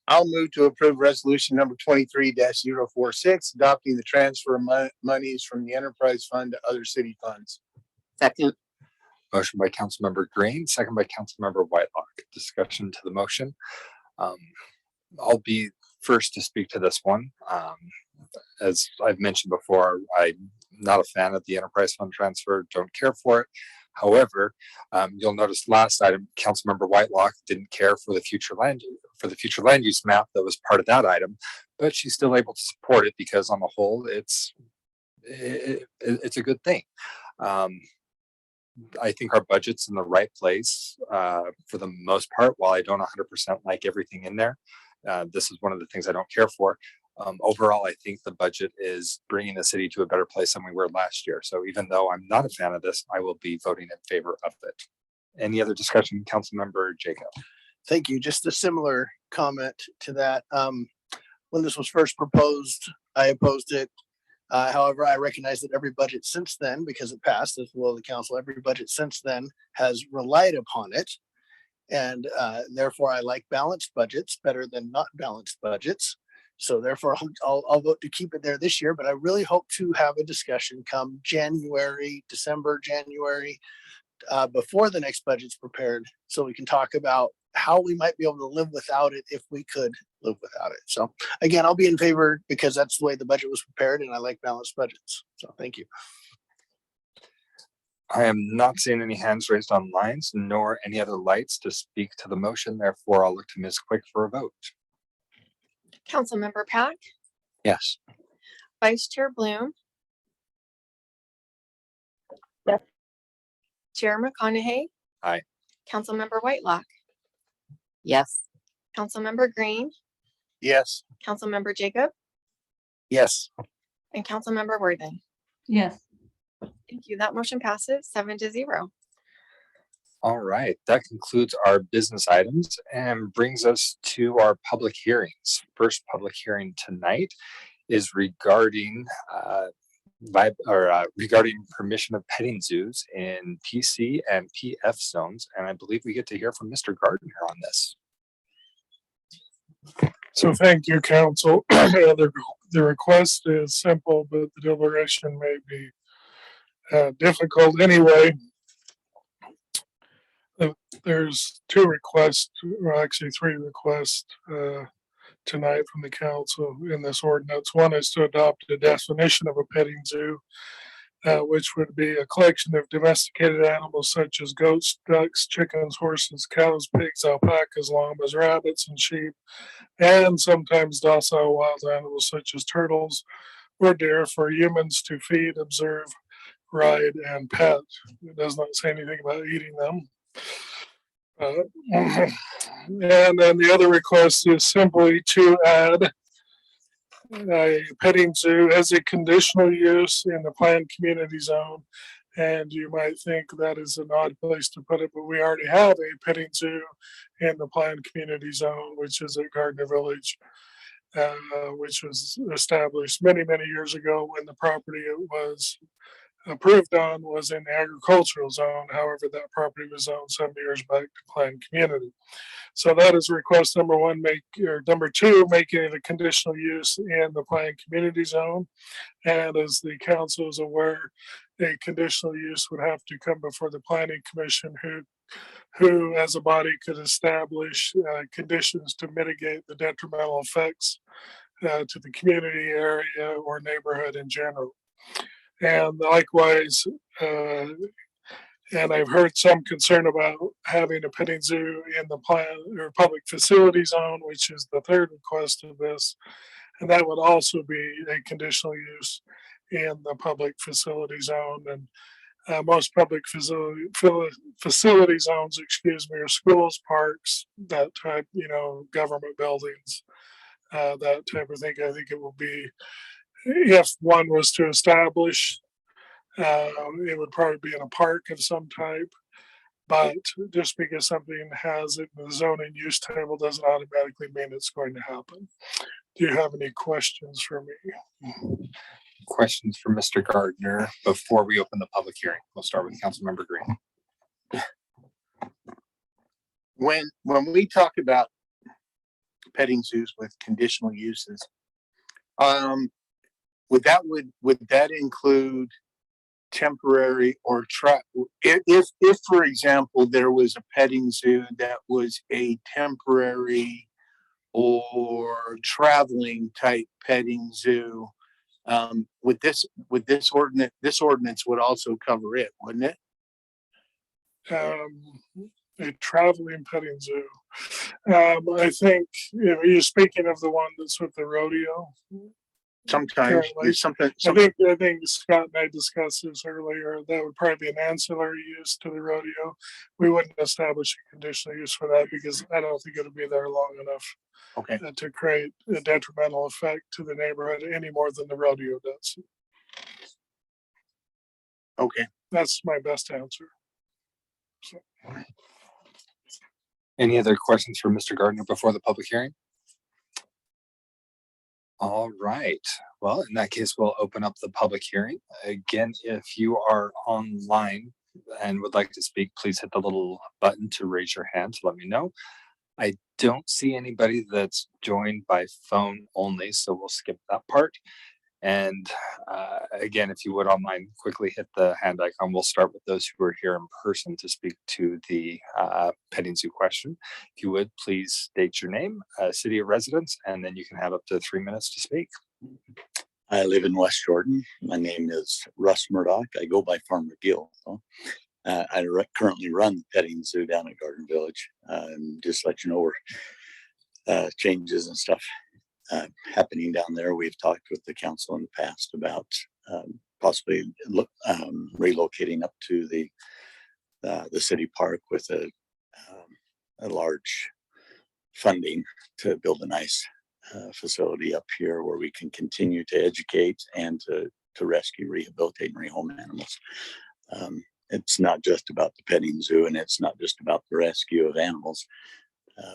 Speaker 5: I'll move to approve resolution number 23-046, adopting the transfer of monies from the enterprise fund to other city funds.
Speaker 9: Second.
Speaker 1: Motion by Councilmember Green, second by Councilmember Whitelock. Discussion to the motion. I'll be first to speak to this one. As I've mentioned before, I'm not a fan of the enterprise fund transfer, don't care for it. However, you'll notice last item, Councilmember Whitelock didn't care for the future land use map that was part of that item, but she's still able to support it because on the whole, it's a good thing. I think our budget's in the right place for the most part. While I don't 100% like everything in there, this is one of the things I don't care for. Overall, I think the budget is bringing the city to a better place than we were last year. So even though I'm not a fan of this, I will be voting in favor of it. Any other discussion, Councilmember Jacob?
Speaker 5: Thank you. Just a similar comment to that. When this was first proposed, I opposed it. However, I recognize that every budget since then, because it passed as well as the council, every budget since then has relied upon it. And therefore, I like balanced budgets better than not balanced budgets. So therefore, I'll vote to keep it there this year, but I really hope to have a discussion come December, January, before the next budget's prepared, so we can talk about how we might be able to live without it if we could live without it. So again, I'll be in favor because that's the way the budget was prepared and I like balanced budgets. So thank you.
Speaker 1: I am not seeing any hands raised on lines, nor any other lights to speak to the motion. Therefore, I'll look to Ms. Quick for a vote.
Speaker 6: Councilmember Pack,
Speaker 4: Yes.
Speaker 6: Vice Chair Bloom.
Speaker 10: Yes.
Speaker 6: Chair McConaughey.
Speaker 1: Aye.
Speaker 6: Councilmember Whitelock,
Speaker 9: Yes.
Speaker 6: Councilmember Green,
Speaker 5: Yes.
Speaker 6: Councilmember Jacob,
Speaker 2: Yes.
Speaker 6: and Councilmember Worthing.
Speaker 10: Yes.
Speaker 6: Thank you. That motion passes 7-0.
Speaker 1: All right, that concludes our business items and brings us to our public hearings. First public hearing tonight is regarding regarding permission of petting zoos in PC and PF zones. And I believe we get to hear from Mr. Gardner on this.
Speaker 16: So thank you, council. The request is simple, but the deliberation may be difficult anyway. There's two requests, or actually three requests tonight from the council in this ordinance. One is to adopt a definition of a petting zoo which would be a collection of domesticated animals such as goats, ducks, chickens, horses, cows, pigs, alpacas, llamas, rabbits, and sheep, and sometimes docile wild animals such as turtles or deer for humans to feed, observe, ride, and pet. It does not say anything about eating them. And then the other request is simply to add a petting zoo as a conditional use in the planned community zone. And you might think that is an odd place to put it, but we already have a petting zoo in the planned community zone, which is at Gardner Village, which was established many, many years ago when the property it was approved on was in the agricultural zone. However, that property was owned some years back to planned community. So that is request number one, number two, making it a conditional use in the planned community zone. And as the council is aware, a conditional use would have to come before the planning commission who as a body could establish conditions to mitigate the detrimental effects to the community area or neighborhood in general. And likewise, and I've heard some concern about having a petting zoo in the plan or public facility zone, which is the third request of this. And that would also be a conditional use in the public facility zone. And most public facility zones, are schools, parks, that type, government buildings, that type of thing. I think it will be, if one was to establish, it would probably be in a park of some type. But just because something has it in the zoning use table doesn't automatically mean it's going to happen. Do you have any questions for me?
Speaker 1: Questions for Mr. Gardner before we open the public hearing? We'll start with Councilmember Green.
Speaker 5: When we talk about petting zoos with conditional uses, would that include temporary or if for example there was a petting zoo that was a temporary or traveling type petting zoo, would this ordinance would also cover it, wouldn't it?
Speaker 16: A traveling petting zoo. I think, you're speaking of the one that's with the rodeo.
Speaker 5: Sometimes
Speaker 16: I think Scott and I discussed this earlier. That would probably be an ancillary use to the rodeo. We wouldn't establish a conditional use for that because I don't think it'll be there long enough to create a detrimental effect to the neighborhood any more than the rodeo does.
Speaker 5: Okay.
Speaker 16: That's my best answer. So.
Speaker 1: Any other questions for Mr. Gardner before the public hearing? All right. Well, in that case, we'll open up the public hearing. Again, if you are online and would like to speak, please hit the little button to raise your hand to let me know. I don't see anybody that's joined by phone only, so we'll skip that part. And again, if you would online, quickly hit the hand icon. We'll start with those who are here in person to speak to the petting zoo question. If you would, please state your name, city of residence, and then you can have up to 3 minutes to speak.
Speaker 17: I live in West Jordan. My name is Russ Murdoch. I go by Farmer Gill. I currently run the petting zoo down at Garden Village. Just let you know where changes and stuff happening down there. We've talked with the council in the past about possibly relocating up to the city park with a large funding to build a nice facility up here where we can continue to educate and to rescue, rehabilitate, and rehome animals. It's not just about the petting zoo, and it's not just about the rescue of animals.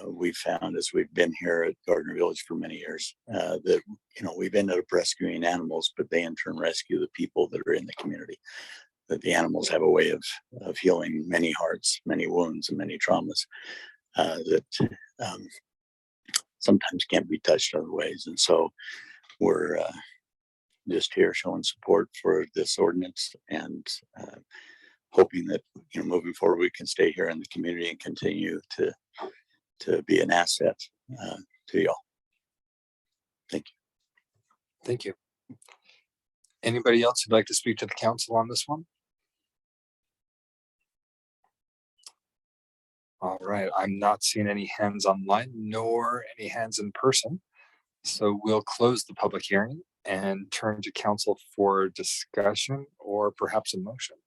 Speaker 17: We've found as we've been here at Gardner Village for many years that we've ended up rescuing animals, but they in turn rescue the people that are in the community. That the animals have a way of healing many hearts, many wounds, and many traumas that sometimes can't be touched other ways. And so we're just here showing support for this ordinance and hoping that moving forward we can stay here in the community and continue to be an asset to y'all. Thank you.
Speaker 1: Thank you. Anybody else who'd like to speak to the council on this one? All right, I'm not seeing any hands online nor any hands in person. So we'll close the public hearing and turn to council for discussion or perhaps a motion.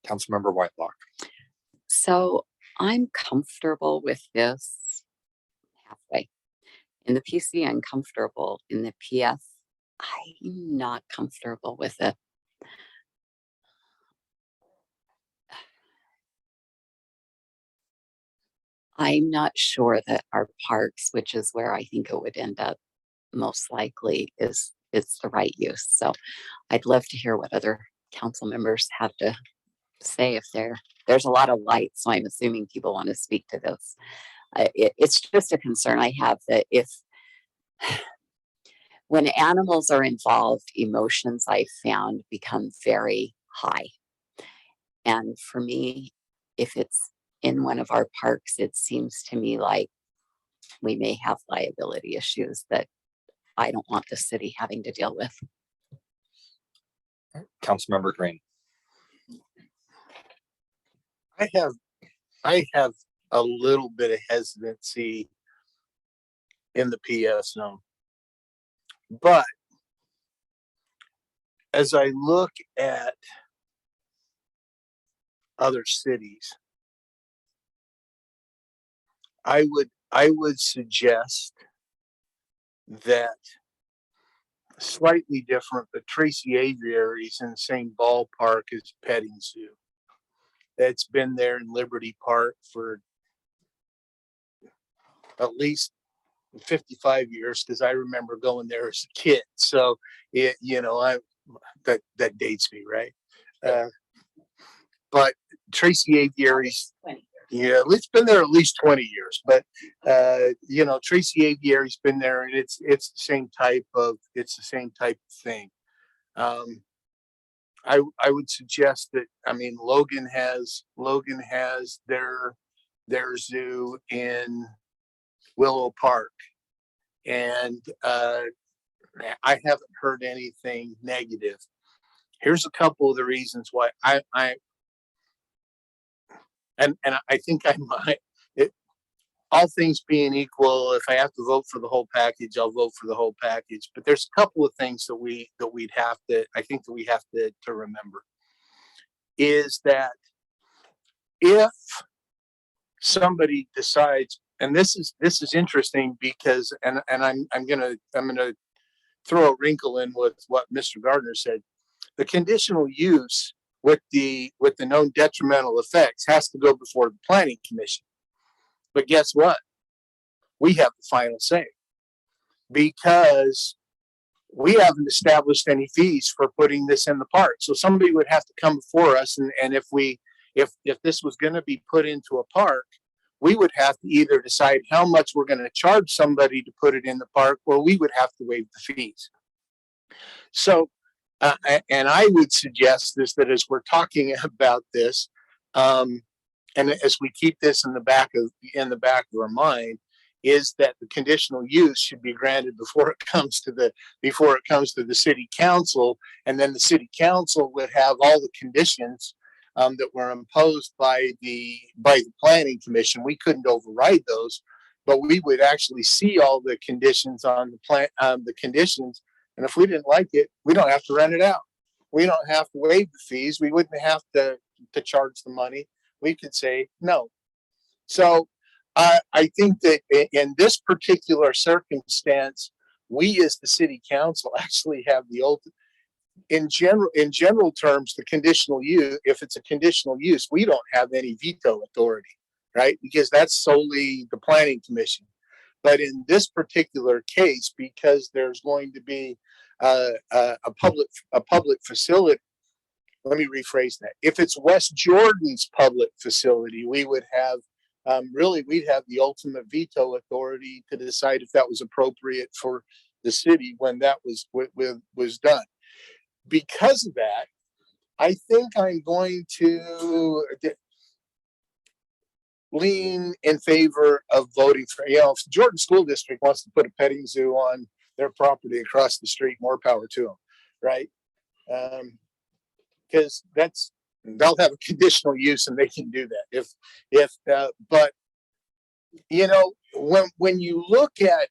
Speaker 1: Councilmember Whitelock.
Speaker 9: So I'm comfortable with this halfway. In the PC, I'm comfortable. In the PS, I'm not comfortable with it. I'm not sure that our parks, which is where I think it would end up most likely, is the right use. So I'd love to hear what other council members have to say. If there's a lot of light, so I'm assuming people want to speak to this. It's just a concern I have that if when animals are involved, emotions I've found become very high. And for me, if it's in one of our parks, it seems to me like we may have liability issues that I don't want the city having to deal with.
Speaker 1: Councilmember Green.
Speaker 5: I have a little bit of hesitancy in the PS zone. But as I look at other cities, I would suggest that slightly different, but Tracy Aviary's in the same ballpark as Petting Zoo. That's been there in Liberty Park for at least 55 years, because I remember going there as a kid. So it, that dates me, right? But Tracy Aviary's, it's been there at least 20 years. But Tracy Aviary's been there, and it's the same type of thing. I would suggest that, Logan has their zoo in Willow Park, and I haven't heard anything negative. Here's a couple of the reasons why I think I might. All things being equal, if I have to vote for the whole package, I'll vote for the whole package. But there's a couple of things that we have to remember is that if somebody decides, and this is interesting because, and I'm gonna throw a wrinkle in with what Mr. Gardner said. The conditional use with the known detrimental effects has to go before the planning commission. But guess what? We have the final say because we haven't established any fees for putting this in the park. So somebody would have to come before us, and if this was going to be put into a park, we would have to either decide how much we're going to charge somebody to put it in the park, or we would have to waive the fees. So, and I would suggest that as we're talking about this, and as we keep this in the back of our mind, is that the conditional use should be granted before it comes to the city council, and then the city council would have all the conditions that were imposed by the planning commission. We couldn't override those, but we would actually see all the conditions on the plan, the conditions, and if we didn't like it, we don't have to rent it out. We don't have to waive the fees. We wouldn't have to charge the money. We could say no. So I think that in this particular circumstance, we as the city council actually have the ultimate. In general terms, the conditional use, if it's a conditional use, we don't have any veto authority, right? Because that's solely the planning commission. But in this particular case, because there's going to be a public facility, let me rephrase that. If it's West Jordan's public facility, we would have we'd have the ultimate veto authority to decide if that was appropriate for the city when that was done. Because of that, I think I'm going to lean in favor of voting for, if the Jordan School District wants to put a petting zoo on their property across the street, more power to them, right? Because they'll have a conditional use and they can do that. But you know, when you look at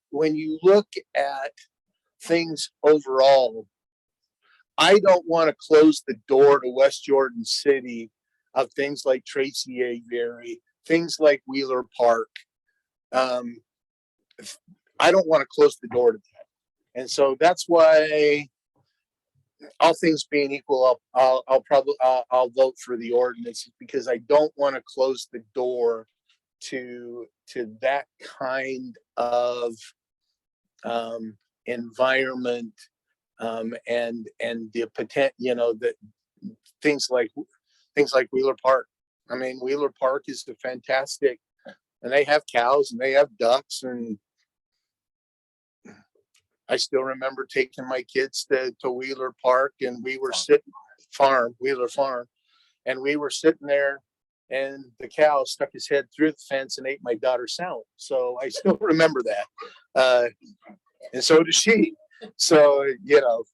Speaker 5: things overall, I don't want to close the door to West Jordan City of things like Tracy Aviary, things like Wheeler Park. I don't want to close the door to that. And so that's why, all things being equal, I'll probably vote for the ordinance, because I don't want to close the door to that kind of environment, and the potential, you know, that things like Wheeler Park. I mean, Wheeler Park is a fantastic, and they have cows and they have ducks, and I still remember taking my kids to Wheeler Park, and we were Wheeler Farm, and we were sitting there, and the cow stuck his head through the fence and ate my daughter's salad. So I still remember that, and so does she. So, you know,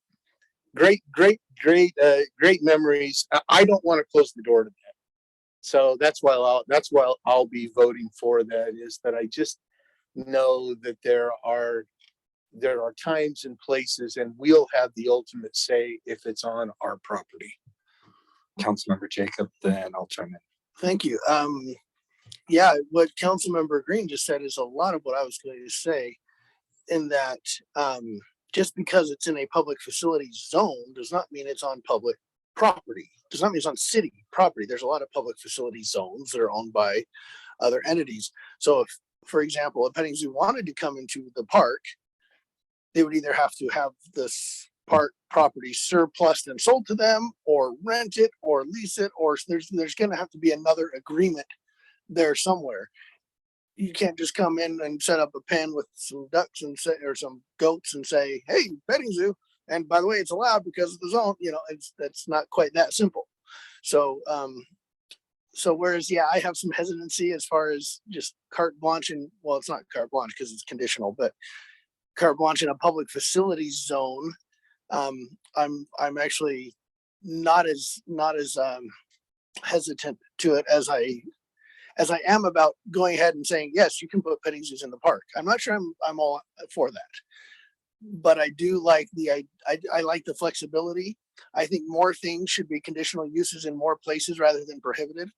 Speaker 5: great memories. I don't want to close the door to that. So that's why I'll be voting for that. Is that I just know that there are times and places, and we'll have the ultimate say if it's on our property.
Speaker 1: Councilmember Jacob, then I'll chime in.
Speaker 18: Thank you. Yeah, what Councilmember Green just said is a lot of what I was going to say, in that just because it's in a public facility zone does not mean it's on public property. Does not mean it's on city property. There's a lot of public facility zones that are owned by other entities. So if, for example, a petting zoo wanted to come into the park, they would either have to have this park property surplus and sold to them, or rent it, or lease it, or there's going to have to be another agreement there somewhere. You can't just come in and set up a pen with some ducks and say, or some goats, and say, "Hey, petting zoo," and by the way, it's allowed because of the zone. You know, that's not quite that simple. So, whereas, yeah, I have some hesitancy as far as just carte blanche, and well, it's not carte blanche because it's conditional, but carte blanche in a public facilities zone. I'm actually not as hesitant to it as I am about going ahead and saying, yes, you can put petting zoos in the park. I'm not sure I'm all for that, but I do like I like the flexibility. I think more things should be conditional uses in more places rather than prohibited.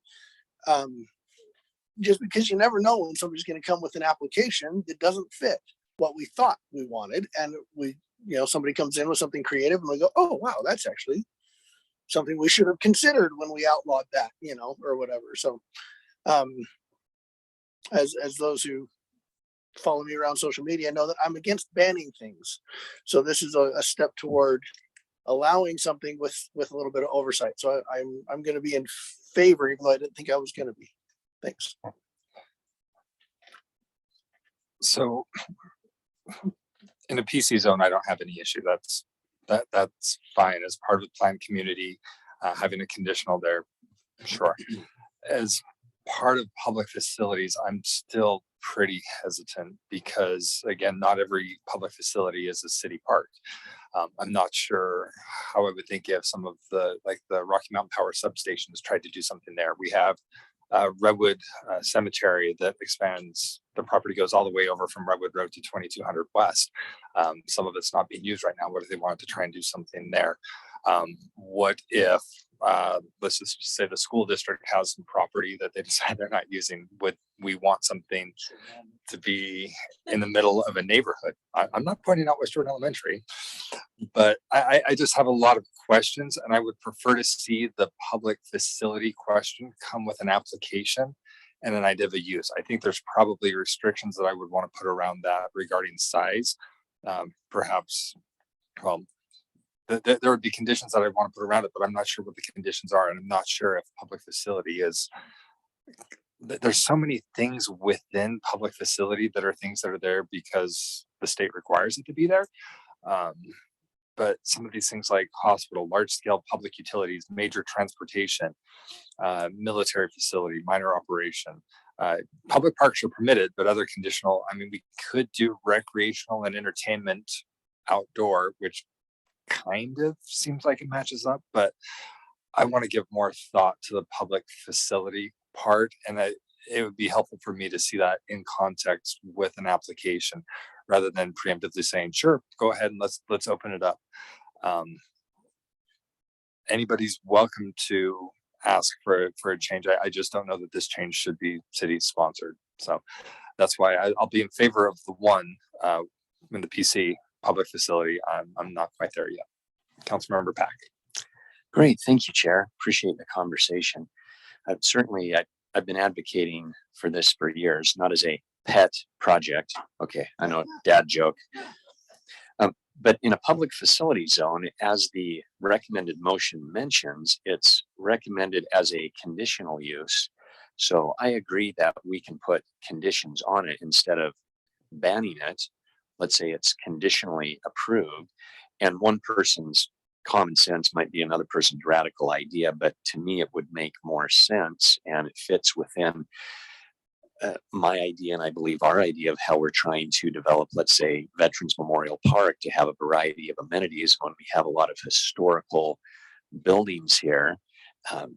Speaker 18: Just because you never know when somebody's going to come with an application that doesn't fit what we thought we wanted, and somebody comes in with something creative, and we go, oh wow, that's actually something we should have considered when we outlawed that, or whatever. So as those who follow me around social media know that I'm against banning things. So this is a step toward allowing something with a little bit of oversight. So I'm going to be in favor, even though I didn't think I was going to be. Thanks.
Speaker 1: So in a PC zone, I don't have any issue. That's fine as part of the planned community, having a conditional there. Sure. As part of public facilities, I'm still pretty hesitant because, again, not every public facility is a city park. I'm not sure how I would think if some of the Rocky Mountain Power substations tried to do something there. We have Redwood Cemetery that expands. The property goes all the way over from Redwood Road to 2200 West. Some of it's not being used right now. What if they wanted to try and do something there? What if, let's just say the school district has some property that they decide they're not using? Would we want something to be in the middle of a neighborhood? I'm not pointing out West Jordan Elementary, but I just have a lot of questions, and I would prefer to see the public facility question come with an application and an idea of a use. I think there's probably restrictions that I would want to put around that regarding size. Perhaps, well, there would be conditions that I want to put around it, but I'm not sure what the conditions are. And I'm not sure if public facility is, there's so many things within public facility that are things that are there because the state requires it to be there. But some of these things like hospital, large scale public utilities, major transportation, military facility, minor operation, public parks are permitted, but other conditional. I mean, we could do recreational and entertainment outdoor, which kind of seems like it matches up, but I want to give more thought to the public facility part, and it would be helpful for me to see that in context with an application rather than preemptively saying, sure, go ahead and let's open it up. Anybody's welcome to ask for a change. I just don't know that this change should be city sponsored. So that's why I'll be in favor of the one in the PC public facility. I'm not quite there yet. Councilmember Pack.
Speaker 4: Great, thank you, Chair. Appreciate the conversation. I've been advocating for this for years, not as a pet project. Okay, I know, dad joke. But in a public facility zone, as the recommended motion mentions, it's recommended as a conditional use. So I agree that we can put conditions on it instead of banning it. Let's say it's conditionally approved, and one person's common sense might be another person's radical idea, but to me it would make more sense, and it fits within my idea, and I believe our idea of how we're trying to develop, let's say, Veterans Memorial Park, to have a variety of amenities when we have a lot of historical buildings here,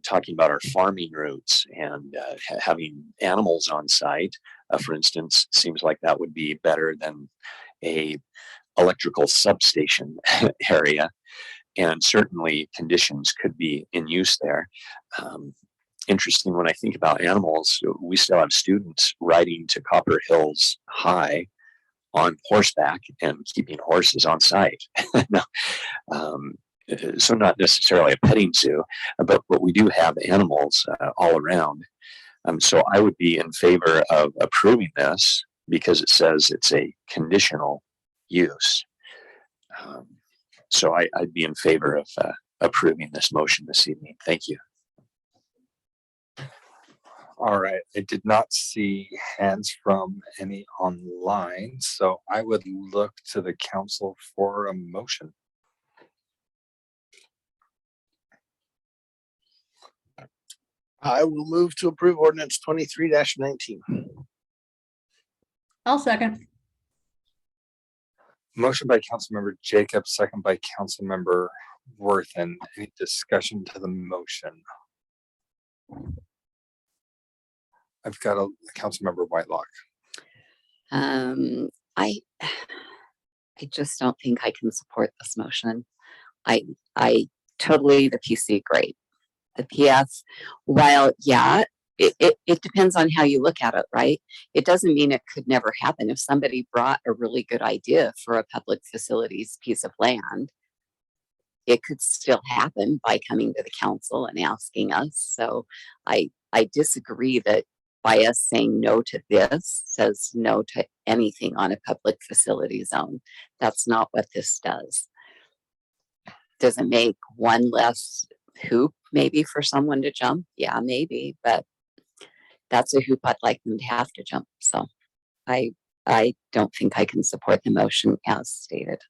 Speaker 4: talking about our farming roots and having animals on site, for instance, seems like that would be better than a electrical substation area. And certainly conditions could be in use there. Interesting, when I think about animals, we still have students riding to Copper Hills High on horseback and keeping horses on site. So not necessarily a petting zoo, but we do have animals all around. So I would be in favor of approving this because it says it's a conditional use. So I'd be in favor of approving this motion this evening. Thank you.
Speaker 1: All right, I did not see hands from any online, so I would look to the council for a motion.
Speaker 18: I will move to approve ordinance 23-19.
Speaker 10: I'll second.
Speaker 1: Motion by Councilmember Jacob, second by Councilmember Worthen. Any discussion to the motion? I've got a Councilmember Whitelock.
Speaker 9: I just don't think I can support this motion. I totally, the PC, great. The PS, while it depends on how you look at it, right? It doesn't mean it could never happen. If somebody brought a really good idea for a public facilities piece of land, it could still happen by coming to the council and asking us. So I disagree that by us saying no to this says no to anything on a public facility zone. That's not what this does. Does it make one less hoop maybe for someone to jump? Yeah, maybe, but that's a hoop I'd like them to have to jump. So I don't think I can support the motion as stated.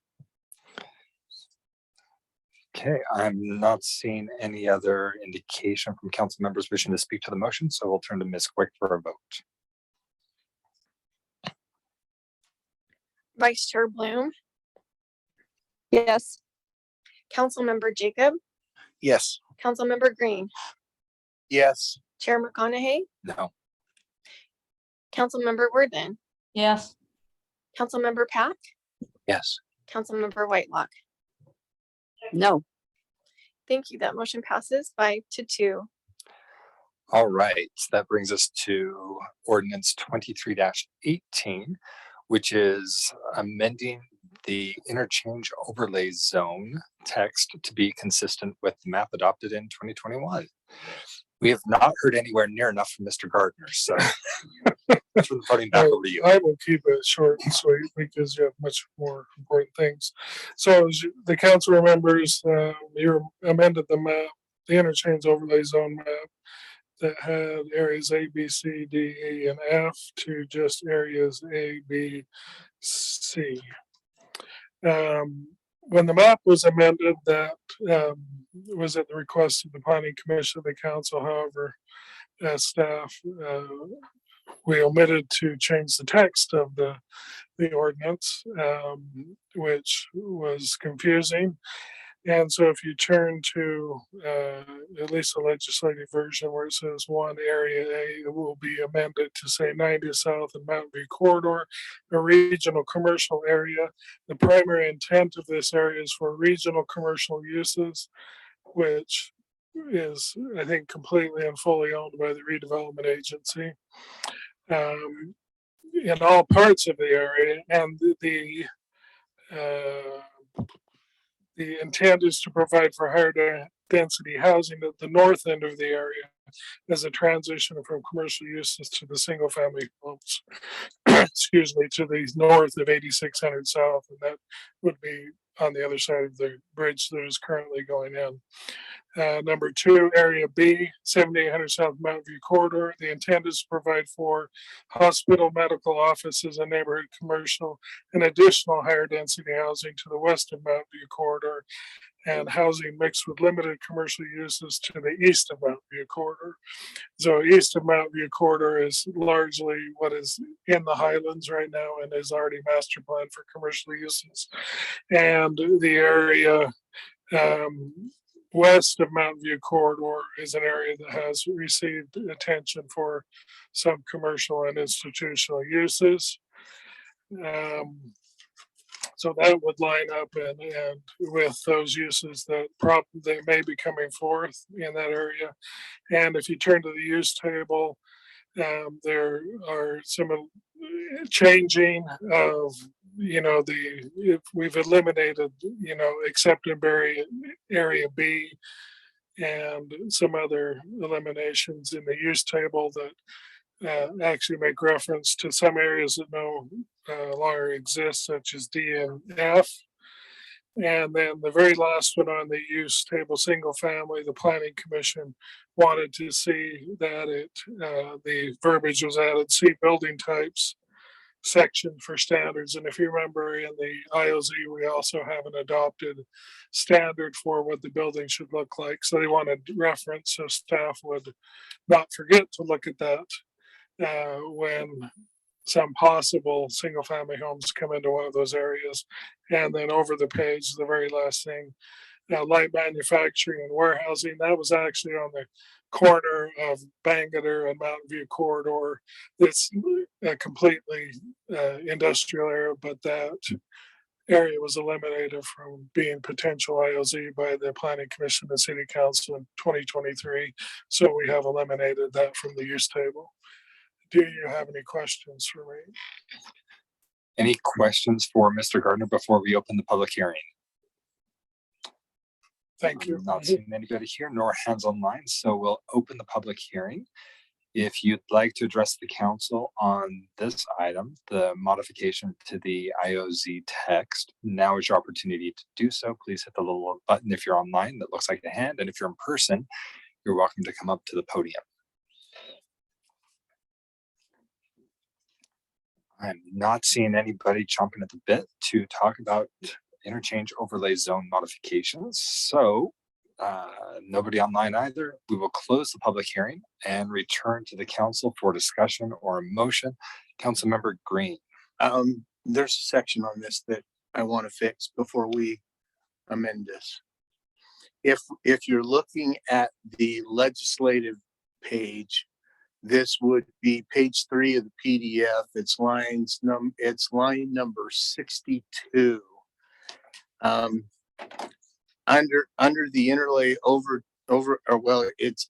Speaker 1: Okay, I'm not seeing any other indication from council members wishing to speak to the motion, so we'll turn to Ms. Quick for a vote.
Speaker 6: Vice Chair Bloom,
Speaker 7: Yes.
Speaker 6: Councilmember Jacob,
Speaker 18: Yes.
Speaker 6: Councilmember Green,
Speaker 5: Yes.
Speaker 6: Chair McConaughey,
Speaker 1: No.
Speaker 6: Councilmember Worthen,
Speaker 10: Yes.
Speaker 6: Councilmember Pack,
Speaker 4: Yes.
Speaker 6: Councilmember Whitelock.
Speaker 9: No.
Speaker 6: Thank you. That motion passes 5-2.
Speaker 1: All right, that brings us to ordinance 23-18, which is amending the interchange overlay zone text to be consistent with the map adopted in 2021. We have not heard anywhere near enough from Mr. Gardner, so putting back over to you.
Speaker 16: I will keep it short and sweet because you have much more important things. So as the council remembers, you amended the map, the interchange overlay zone map that had areas A, B, C, D, E, and F to just areas A, B, C. When the map was amended, that was at the request of the planning commission of the council. However, as staff we omitted to change the text of the ordinance, which was confusing. And so if you turn to at least the legislative version where it says one area A, it will be amended to say 90 South and Mountain View Corridor, a regional commercial area. The primary intent of this area is for regional commercial uses, which is, I think, completely and fully owned by the redevelopment agency. In all parts of the area, and the intent is to provide for higher density housing at the north end of the area as a transition from commercial uses to the single family homes, excuse me, to the north of 8600 South, and that would be on the other side of the bridge that is currently going in. Number two, Area B, 7800 South Mountain View Corridor. The intent is to provide for hospital, medical offices, and neighborhood commercial and additional higher density housing to the west of Mountain View Corridor, and housing mixed with limited commercial uses to the east of Mountain View Corridor. So east of Mountain View Corridor is largely what is in the Highlands right now and is already master planned for commercial uses. And the area west of Mountain View Corridor is an area that has received attention for some commercial and institutional uses. So that would line up and with those uses that may be coming forth in that area. And if you turn to the use table, there are some changing of, if we've eliminated, accepted area B and some other eliminations in the use table that actually make reference to some areas that no longer exist, such as D and F. And then the very last one on the use table, single family, the Planning Commission wanted to see that the verbiage was added, see building types section for standards. And if you remember in the IOZ, we also have an adopted standard for what the building should look like. So they wanted reference so staff would not forget to look at that when some possible single family homes come into one of those areas. And then over the page, the very last thing, light manufacturing and warehousing, that was actually on the corner of Bangerter and Mountain View Corridor. It's a completely industrial area, but that area was eliminated from being potential IOZ by the Planning Commission and City Council in 2023. So we have eliminated that from the use table. Do you have any questions for me?
Speaker 1: Any questions for Mr. Gardner before we open the public hearing?
Speaker 16: Thank you.
Speaker 1: I'm not seeing anybody here, nor hands online, so we'll open the public hearing. If you'd like to address the council on this item, the modification to the IOZ text, now is your opportunity to do so. Please hit the little button if you're online that looks like a hand, and if you're in person, you're welcome to come up to the podium. I'm not seeing anybody chomping at the bit to talk about interchange overlay zone modifications. So nobody online either. We will close the public hearing and return to the council for discussion or a motion. Councilmember Green.
Speaker 5: There's a section on this that I want to fix before we amend this. If you're looking at the legislative page, this would be page 3 of the PDF. It's line number 62. Under the interlay it's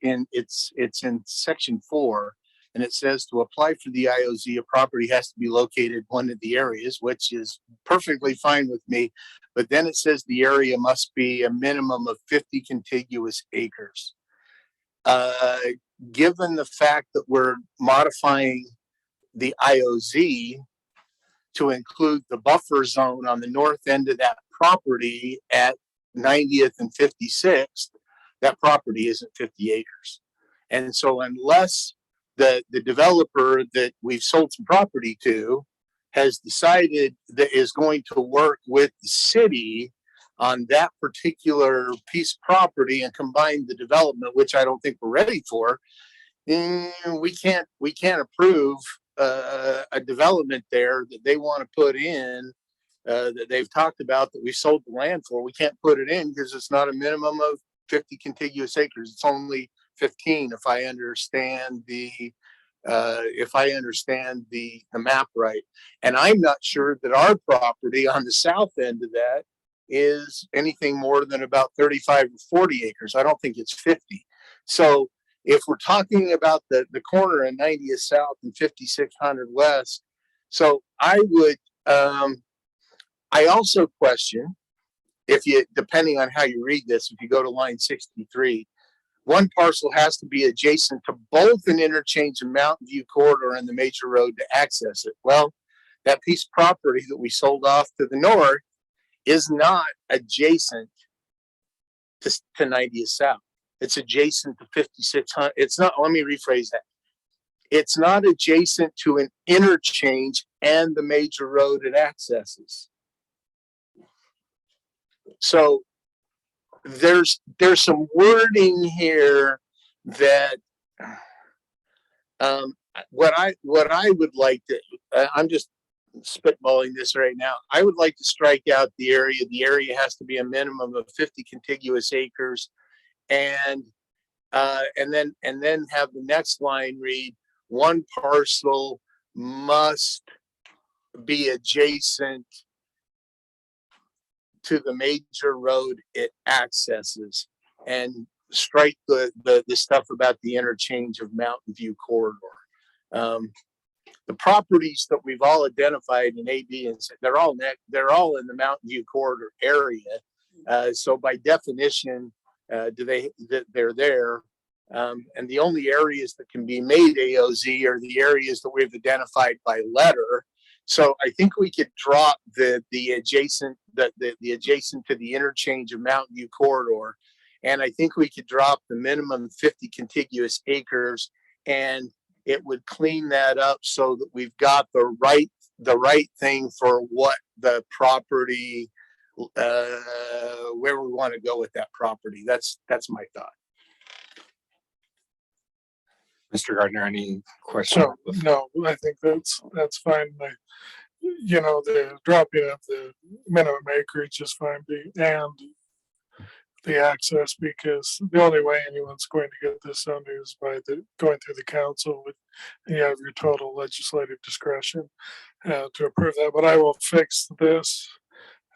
Speaker 5: in section 4, and it says to apply for the IOZ, a property has to be located in one of the areas, which is perfectly fine with me. But then it says the area must be a minimum of 50 contiguous acres. Given the fact that we're modifying the IOZ to include the buffer zone on the north end of that property at 90th and 56th, that property isn't 50 acres. And so unless the developer that we've sold some property to has decided that is going to work with the city on that particular piece of property and combine the development, which I don't think we're ready for, we can't approve a development there that they want to put in, that they've talked about, that we sold the land for. We can't put it in because it's not a minimum of 50 contiguous acres. It's only 15 if I understand the map right. And I'm not sure that our property on the south end of that is anything more than about 35 or 40 acres. I don't think it's 50. So if we're talking about the corner of 90th South and 5600 West, so I would, I also question, if you, depending on how you read this, if you go to line 63, one parcel has to be adjacent to both an interchange and Mountain View corridor and the major road to access it. Well, that piece of property that we sold off to the north is not adjacent to 90th South. It's adjacent to 5600. It's not, let me rephrase that. It's not adjacent to an interchange and the major road it accesses. So there's some wording here that what I would like to, I'm just spitballing this right now. I would like to strike out the area. The area has to be a minimum of 50 contiguous acres, and then have the next line read, one parcel must be adjacent to the major road it accesses, and strike the stuff about the interchange of Mountain View corridor. The properties that we've all identified in A, B, and C, they're all in the Mountain View corridor area. So by definition, they're there. And the only areas that can be made AOZ are the areas that we've identified by letter. So I think we could drop the adjacent to the interchange of Mountain View corridor, and I think we could drop the minimum 50 contiguous acres, and it would clean that up so that we've got the right thing for what the property, where we want to go with that property. That's my thought.
Speaker 1: Mr. Gardner, any questions?
Speaker 16: So, no, I think that's fine. The dropping of the minimum acreage is fine, and the access, because the only way anyone's going to get this done is by going through the council, and you have your total legislative discretion to approve that. But I will fix this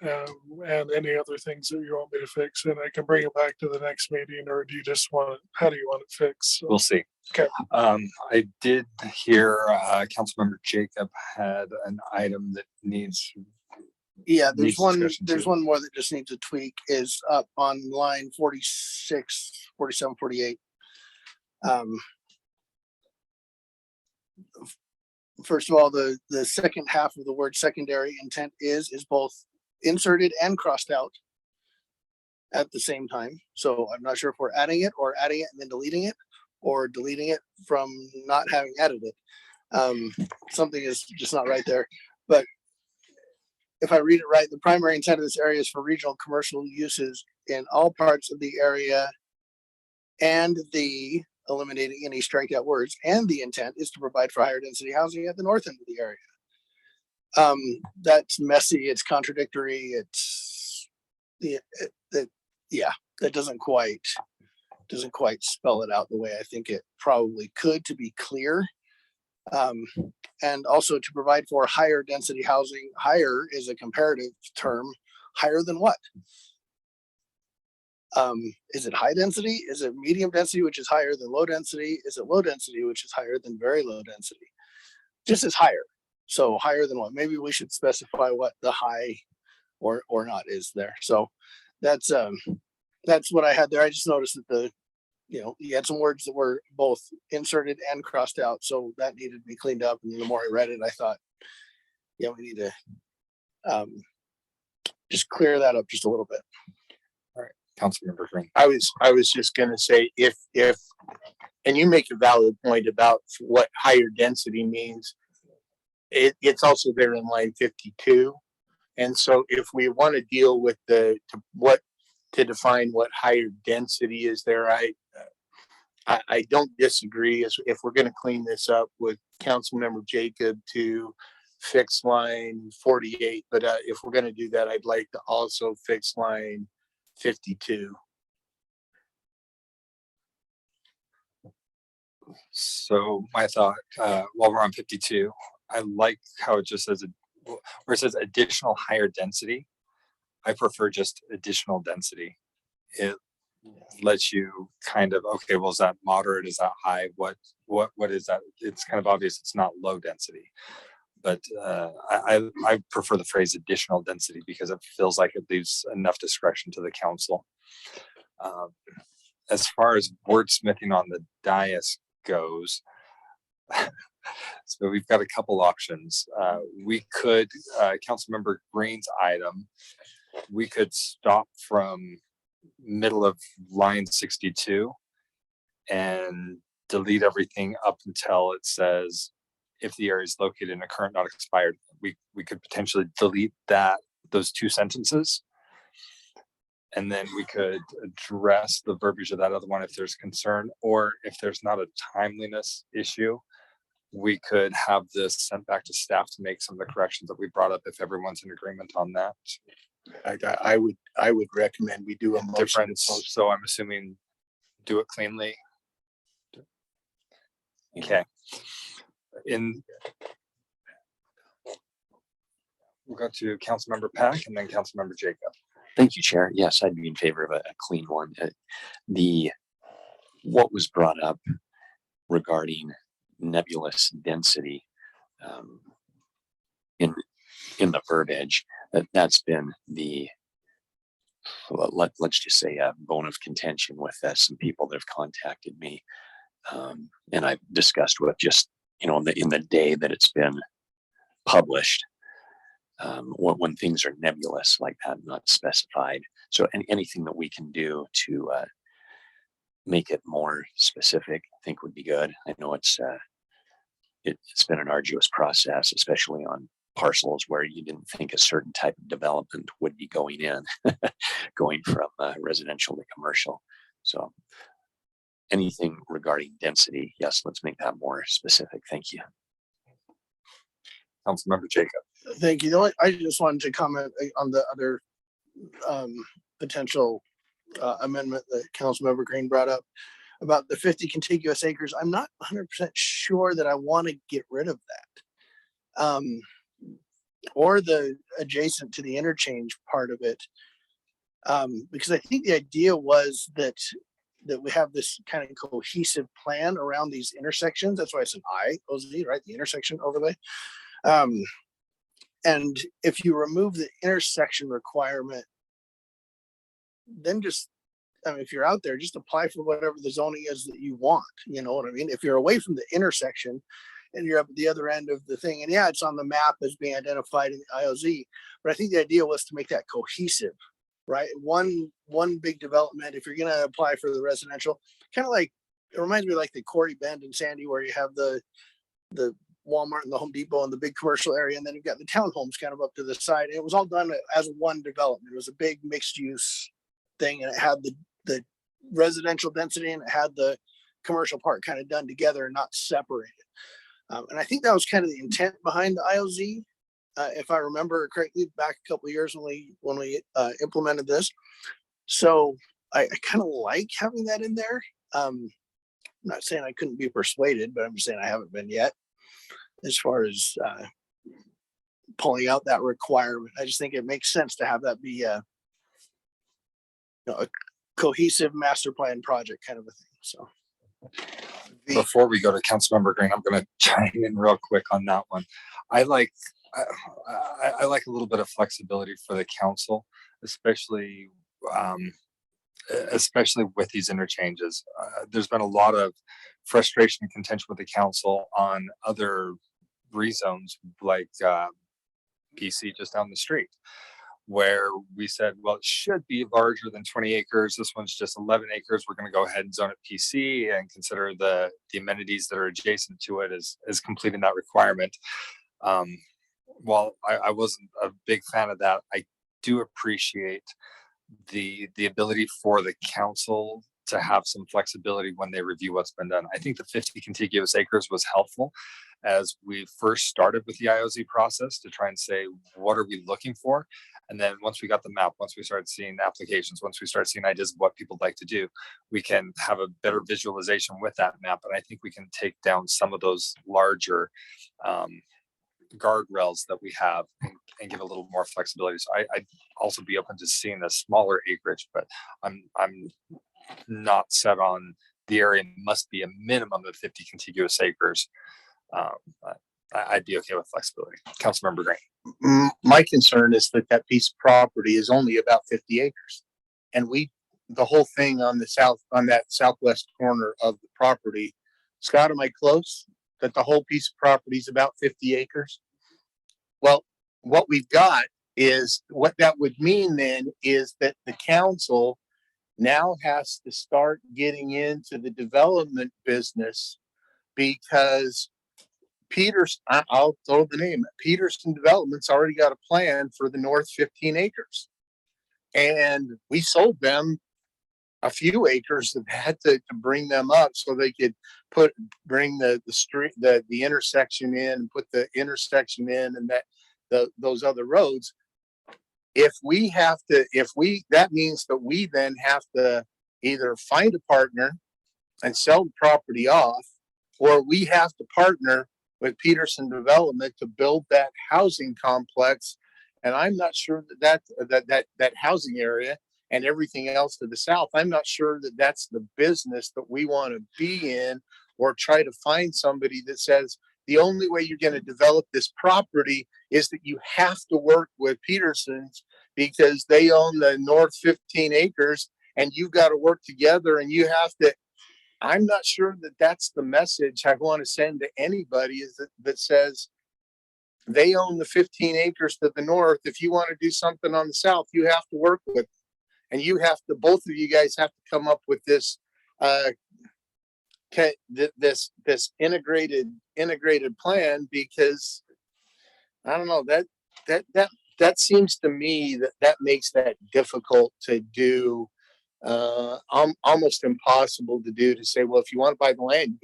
Speaker 16: and any other things that you want me to fix, and I can bring it back to the next meeting, or do you just want it, how do you want it fixed? So,
Speaker 1: we'll see.
Speaker 16: okay.
Speaker 1: I did hear Councilmember Jacob had an item that needs.
Speaker 18: Yeah, there's one more that just needs a tweak, is up on line 46, 47, 48. First of all, the second half of the word secondary intent is both inserted and crossed out at the same time. So I'm not sure if we're adding it and then deleting it, or deleting it from not having added it. Something is just not right there. But if I read it right, the primary intent of this area is for regional commercial uses in all parts of the area, and the eliminating any striked out words, and the intent is to provide for higher density housing at the north end of the area. That's messy, it's contradictory, that doesn't quite spell it out the way I think it probably could, to be clear. And also to provide for higher density housing. Higher is a comparative term. Higher than what? Is it high density? Is it medium density, which is higher than low density? Is it low density, which is higher than very low density? Just as higher. So higher than what? Maybe we should specify what the high or not is there. So that's what I had there. I just noticed that you had some words that were both inserted and crossed out, so that needed to be cleaned up. And the more I read it, I thought, we need to just clear that up just a little bit.
Speaker 1: All right, Councilmember Green.
Speaker 5: I was just going to say, if and you make a valid point about what higher density means, it's also there in line 52. And so if we want to deal with to define what higher density is there, I don't disagree if we're gonna clean this up with Councilmember Jacob to fix line 48, but if we're gonna do that, I'd like to also fix line 52.
Speaker 1: So my thought, while we're on 52, I like how it just says, where it says additional higher density. I prefer just additional density. It lets you kind of, okay, well, is that moderate? Is that high? What is that? It's kind of obvious it's not low density. But I prefer the phrase additional density because it feels like it leaves enough discretion to the council. As far as wordsmithing on the dais goes, so we've got a couple options. We could, Councilmember Green's item, we could stop from middle of line 62 and delete everything up until it says, if the area is located in a current not expired. We could potentially delete those two sentences. And then we could address the verbiage of that other one if there's concern, or if there's not a timeliness issue, we could have this sent back to staff to make some of the corrections that we brought up if everyone's in agreement on that.
Speaker 5: I would recommend we do a motion.
Speaker 1: Difference. So I'm assuming do it cleanly. Okay. We'll go to Councilmember Pack and then Councilmember Jacob.
Speaker 4: Thank you, Chair. Yes, I'd be in favor of a clean one. What was brought up regarding nebulous density in the verbiage, that's been let's just say a bone of contention with some people that have contacted me, and I've discussed with just in the day that it's been published. When things are nebulous like that, not specified. So anything that we can do to make it more specific, I think would be good. I know it's been an arduous process, especially on parcels where you didn't think a certain type of development would be going in, going from residential to commercial. So anything regarding density, yes, let's make that more specific. Thank you.
Speaker 1: Councilmember Jacob.
Speaker 18: Thank you. I just wanted to comment on the other potential amendment that Councilmember Green brought up about the 50 contiguous acres. I'm not 100% sure that I want to get rid of that. Or the adjacent to the interchange part of it. Because I think the idea was that we have this kind of cohesive plan around these intersections. That's why it's an IOZ, right? The intersection overlay. And if you remove the intersection requirement, then if you're out there, just apply for whatever the zoning is that you want. You know what I mean? If you're away from the intersection and you're up at the other end of the thing, and yeah, it's on the map as being identified in the IOZ, but I think the idea was to make that cohesive, right? One big development, if you're going to apply for the residential, kind of like, it reminds me of like the Corey Bend and Sandy, where you have the Walmart and the Home Depot and the big commercial area, and then you've got the townhomes kind of up to the side. And it was all done as one development. It was a big mixed use thing, and it had the residential density and it had the commercial part kind of done together and not separated. And I think that was kind of the intent behind the IOZ, if I remember correctly, back a couple of years when we implemented this. So I kind of like having that in there. I'm not saying I couldn't be persuaded, but I'm just saying I haven't been yet. As far as pulling out that requirement, I just think it makes sense to have that be a cohesive master plan project kind of a thing. So
Speaker 1: before we go to Councilmember Green, I'm going to chime in real quick on that one. I like a little bit of flexibility for the council, especially with these interchanges. There's been a lot of frustration and contention with the council on other rezones like PC just down the street, where we said, well, it should be larger than 20 acres. This one's just 11 acres. We're going to go ahead and zone it PC and consider the amenities that are adjacent to it as completing that requirement. While I wasn't a big fan of that, I do appreciate the ability for the council have some flexibility when they review what's been done. I think the 50 contiguous acres was helpful as we first started with the IOZ process to try and say, what are we looking for? And then once we got the map, once we started seeing applications, once we start seeing ideas of what people like to do, we can have a better visualization with that map. And I think we can take down some of those larger guardrails that we have and give a little more flexibility. So I'd also be open to seeing the smaller acreage, but I'm not set on the area must be a minimum of 50 contiguous acres. But I'd be okay with flexibility. Councilmember Green.
Speaker 5: My concern is that that piece of property is only about 50 acres. And the whole thing on that southwest corner of the property, Scott, am I close? That the whole piece of property is about 50 acres? Well, what we've got is, what that would mean then is that the council now has to start getting into the development business, because I'll throw the name, Peterson Development's already got a plan for the north 15 acres. And we sold them a few acres of that to bring them up so they could bring the street, the intersection in, put the intersection in, and those other roads. That means that we then have to either find a partner and sell the property off, or we have to partner with Peterson Development to build that housing complex. And I'm not sure that housing area and everything else to the south, I'm not sure that that's the business that we want to be in, or try to find somebody that says the only way you're going to develop this property is that you have to work with Peterson's because they own the north 15 acres and you've got to work together and you have to. I'm not sure that that's the message I want to send to anybody, is that says they own the 15 acres to the north. If you want to do something on the south, you have to work with them. And you have to, both of you guys have to come up with this this integrated plan, because I don't know, that seems to me that makes that difficult to do, almost impossible to do, to say, well, if you want to buy the land,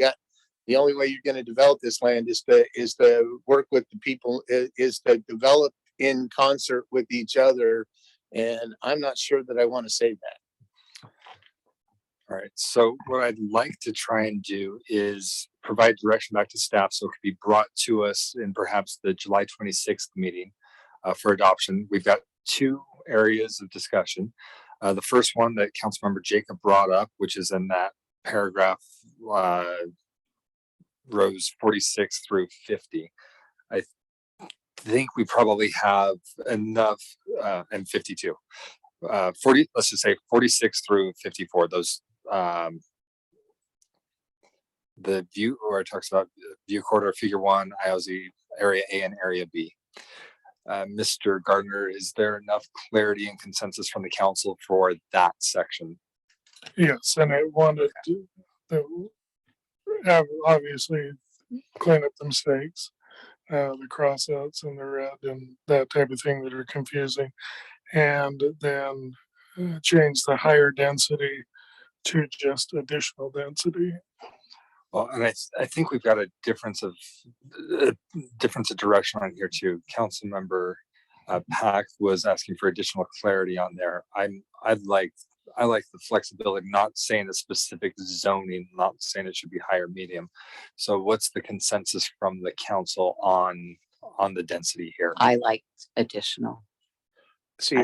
Speaker 5: the only way you're going to develop this land is to work with the people, is to develop in concert with each other. And I'm not sure that I want to say that.
Speaker 1: All right. So what I'd like to try and do is provide direction back to staff so it could be brought to us in perhaps the July 26th meeting for adoption. We've got two areas of discussion. The first one that Councilmember Jacob brought up, which is in that paragraph, rows 46 through 50. I think we probably have enough, and 52. 40, let's just say 46 through 54. Those, the view, where it talks about view corridor figure 1, IOZ area A and area B. Mr. Gardner, is there enough clarity and consensus from the council for that section?
Speaker 16: Yes, and I wanted to have, obviously, clean up the mistakes, the crossouts and the red and that type of thing that are confusing, and then change the higher density to just additional density.
Speaker 1: Well, and I think we've got a difference of direction on here too. Councilmember Pack was asking for additional clarity on there. I like the flexibility, not saying a specific zoning, not saying it should be higher medium. So what's the consensus from the council on the density here?
Speaker 9: I like additional.
Speaker 5: See,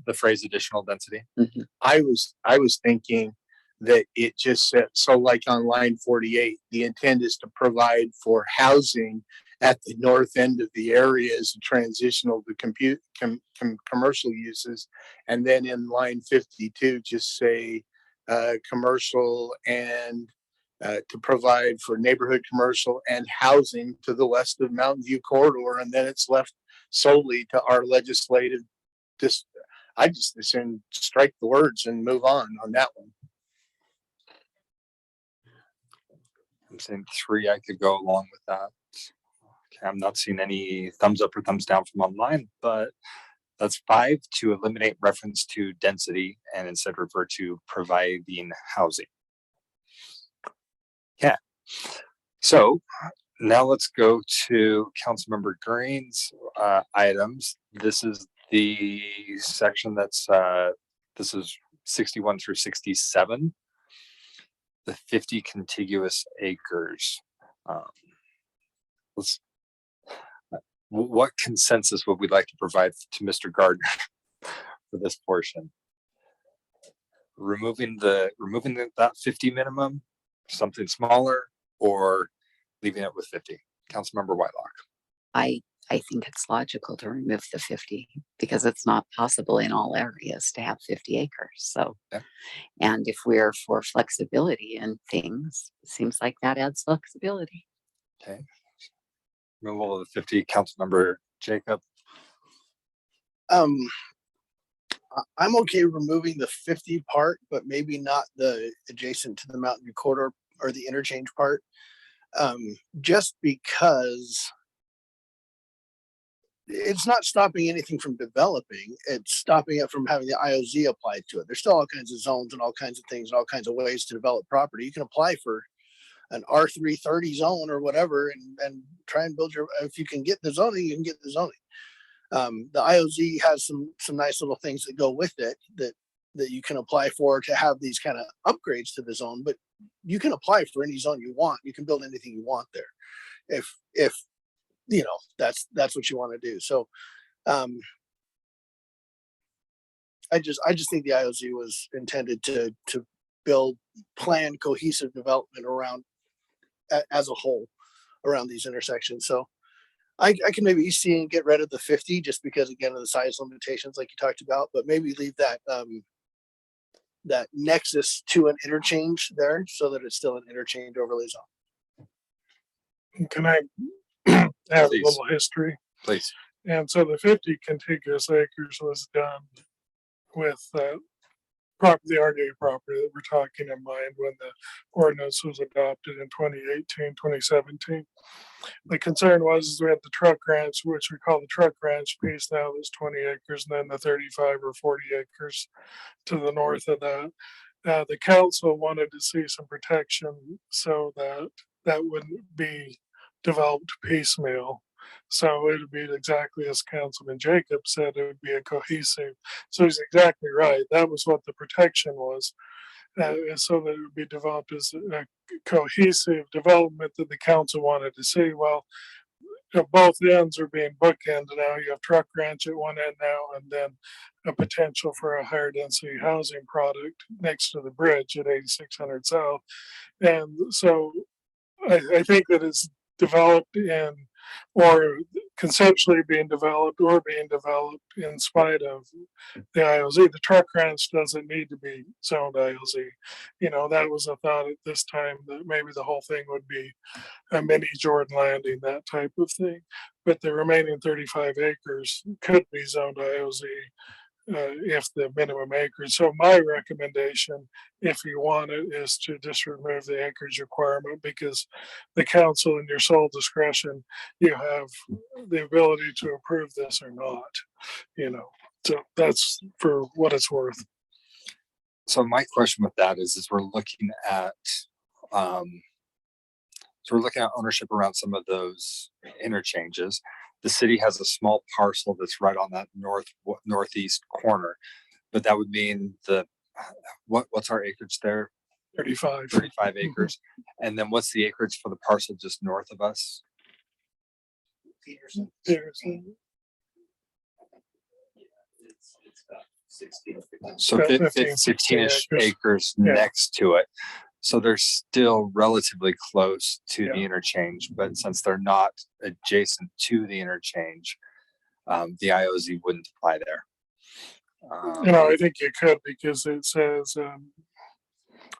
Speaker 1: the phrase additional density.
Speaker 9: Mm-hmm.
Speaker 5: I was thinking that it just said, so like on line 48, the intent is to provide for housing at the north end of the area as a transitional to commercial uses. And then in line 52, just say commercial and to provide for neighborhood commercial and housing to the west of Mountain View corridor. And then it's left solely to our legislative. I just assume strike the words and move on that one.
Speaker 1: I'm saying 3, I could go along with that. Okay, I'm not seeing any thumbs up or thumbs down from online, but That's 5 to eliminate reference to density and instead refer to providing housing. Yeah. So now let's go to Councilmember Green's items. This is the section that's this is 61 through 67. The 50 contiguous acres. What consensus would we like to provide to Mr. Gardner for this portion? Removing that 50 minimum, something smaller, or leaving it with 50? Councilmember Whitelock.
Speaker 9: I think it's logical to remove the 50 because it's not possible in all areas to have 50 acres. So,
Speaker 1: yeah.
Speaker 9: And if we're for flexibility in things, it seems like that adds flexibility.
Speaker 1: Okay. Removal of the 50, Councilmember Jacob.
Speaker 18: I'm okay removing the 50 part, but maybe not the adjacent to the Mountain View corridor or the interchange part. Just because it's not stopping anything from developing, it's stopping it from having the IOZ applied to it. There's still all kinds of zones and all kinds of things and all kinds of ways to develop property. You can apply for an R330 zone or whatever and try and build your, if you can get the zoning, you can get the zoning. The IOZ has some nice little things that go with it that you can apply for to have these kind of upgrades to the zone, but you can apply for any zone you want. You can build anything you want there. If you know, that's what you want to do. So I just think the IOZ was intended to build planned cohesive development around as a whole around these intersections. So I can maybe see and get rid of the 50 just because again of the size limitations like you talked about, but maybe leave that that nexus to an interchange there so that it's still an interchange overlay zone.
Speaker 16: Can I have
Speaker 1: Please.
Speaker 16: a little history?
Speaker 1: Please.
Speaker 16: And so the 50 contiguous acres was done with the RDA property that we're talking in mind when the ordinance was adopted in 2018, 2017. The concern was we had the truck ranch, which we call the truck ranch piece now, that's 20 acres, and then the 35 or 40 acres to the north of that. The council wanted to see some protection so that wouldn't be developed piecemeal. So it would be exactly as Councilman Jacob said, it would be a cohesive. So he's exactly right. That was what the protection was. So that it would be developed as a cohesive development that the council wanted to see. Well, both ends are being bookended now. You have truck ranch at one end now, and then a potential for a higher density housing product next to the bridge at 8600 South. And so I think that it's developed in, or conceptually being developed in spite of the IOZ. The truck ranch doesn't need to be zoned IOZ. You know, that was a thought at this time that maybe the whole thing would be a mini Jordan Landing, that type of thing. But the remaining 35 acres could be zoned IOZ if the minimum acreage. So my recommendation, if you want it, is to just remove the acreage requirement, because the council in your sole discretion, you have the ability to approve this or not, you know. So that's for what it's worth.
Speaker 1: So my question with that is we're looking at ownership around some of those interchanges. The city has a small parcel that's right on that northeast corner, but that would mean what's our acreage there?
Speaker 16: 35
Speaker 1: acres. And then what's the acreage for the parcel just north of us?
Speaker 16: Peterson.
Speaker 1: So 15-ish acres next to it. So they're still relatively close to the interchange, but since they're not adjacent to the interchange, the IOZ wouldn't apply there.
Speaker 16: You know, I think you could, because it says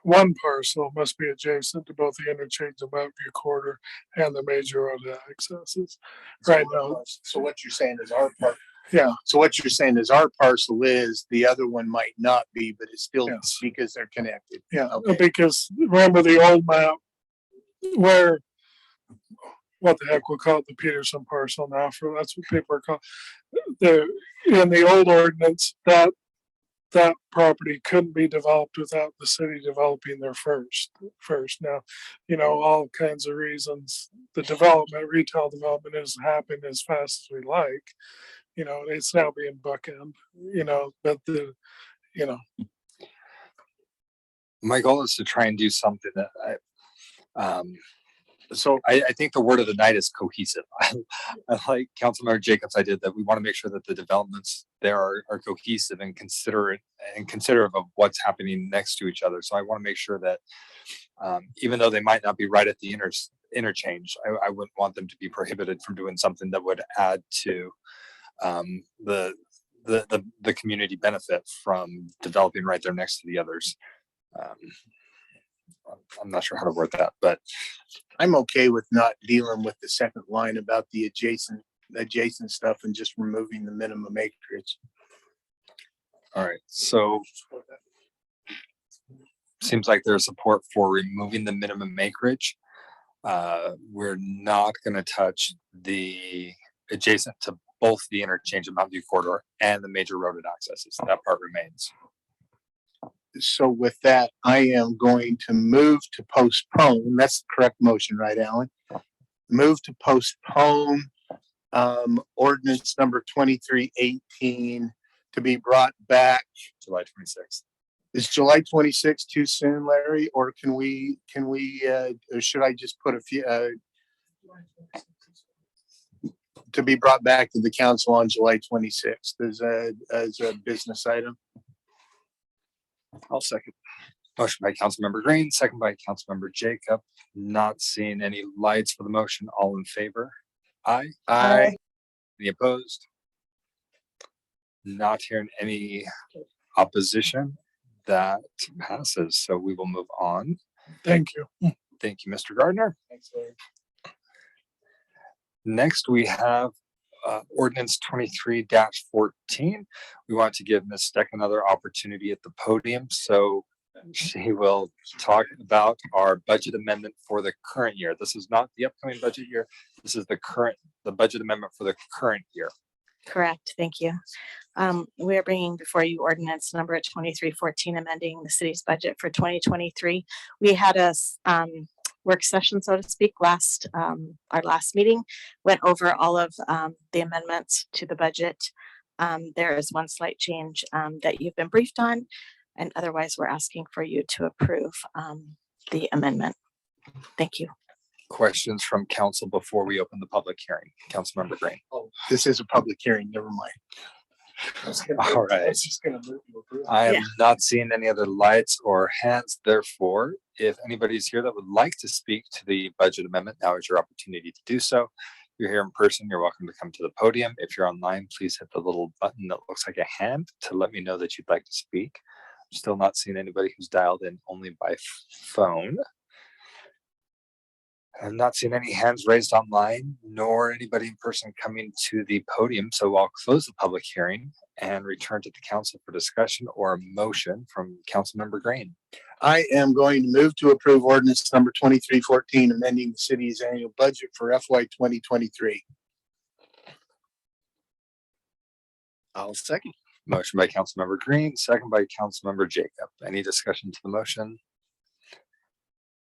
Speaker 16: one parcel must be adjacent to both the interchange of Mountain View corridor and the major road accesses. Right now.
Speaker 5: So what you're saying is our part.
Speaker 16: Yeah.
Speaker 5: So what you're saying is our parcel is, the other one might not be, but it's still because they're connected.
Speaker 16: Yeah.
Speaker 5: Okay.
Speaker 16: Because remember the old map where what the heck we'll call it, the Peterson parcel now, for that's what people are called. In the old ordinance, that property couldn't be developed without the city developing their first. Now, all kinds of reasons, the retail development isn't happening as fast as we like. It's now being bookend, but
Speaker 1: my goal is to try and do something that I think the word of the night is cohesive. I like Councilmember Jacobs idea that we want to make sure that the developments there are cohesive and considerate and considerate of what's happening next to each other. So I want to make sure that even though they might not be right at the interchange, I wouldn't want them to be prohibited from doing something that would add to the community benefit from developing right there next to the others. I'm not sure how to word that, but
Speaker 5: I'm okay with not dealing with the second line about the adjacent stuff and just removing the minimum acreage.
Speaker 1: All right, so seems like there's support for removing the minimum acreage. We're not going to touch the adjacent to both the interchange of Mountain View corridor and the major roaded accesses. That part remains.
Speaker 5: So with that, I am going to move to postpone. That's the correct motion, right, Alan? Move to postpone ordinance number 2318 to be brought back
Speaker 1: July 26th.
Speaker 5: Is July 26th too soon, Larry? Or can we or should I just put a few to be brought back to the council on July 26th as a business item?
Speaker 1: I'll second. Motion by Councilmember Green, second by Councilmember Jacob. Not seeing any lights for the motion. All in favor? Aye.
Speaker 5: Aye.
Speaker 1: Any opposed? Not hearing any opposition. That passes. So we will move on.
Speaker 16: thank you.
Speaker 1: Thank you, Mr. Gardner.
Speaker 5: Thanks, Larry.
Speaker 1: Next, we have ordinance 23-14. We want to give Ms. Steck another opportunity at the podium. So she will talk about our budget amendment for the current year. This is not the upcoming budget year. This is the budget amendment for the current year.
Speaker 15: Correct. Thank you. We are bringing before you ordinance number 2314, amending the city's budget for 2023. We had a work session, so to speak, our last meeting, went over all of the amendments to the budget. There is one slight change that you've been briefed on, and otherwise we're asking for you to approve the amendment. Thank you.
Speaker 1: Questions from council before we open the public hearing? Councilmember Green.
Speaker 5: Oh, this is a public hearing. Never mind.
Speaker 1: All right. I am not seeing any other lights or hands. Therefore, if anybody's here that would like to speak to the budget amendment, now is your opportunity to do so. If you're here in person, you're welcome to come to the podium. If you're online, please hit the little button that looks like a hand to let me know that you'd like to speak. I'm still not seeing anybody who's dialed in only by phone. I'm not seeing any hands raised online, nor anybody in person coming to the podium. So I'll close the public hearing and return to the council for discussion or a motion from Councilmember Green.
Speaker 5: I am going to move to approve ordinance number 2314, amending the city's annual budget for FY 2023. I'll second.
Speaker 1: Motion by Councilmember Green, second by Councilmember Jacob. Any discussion to the motion?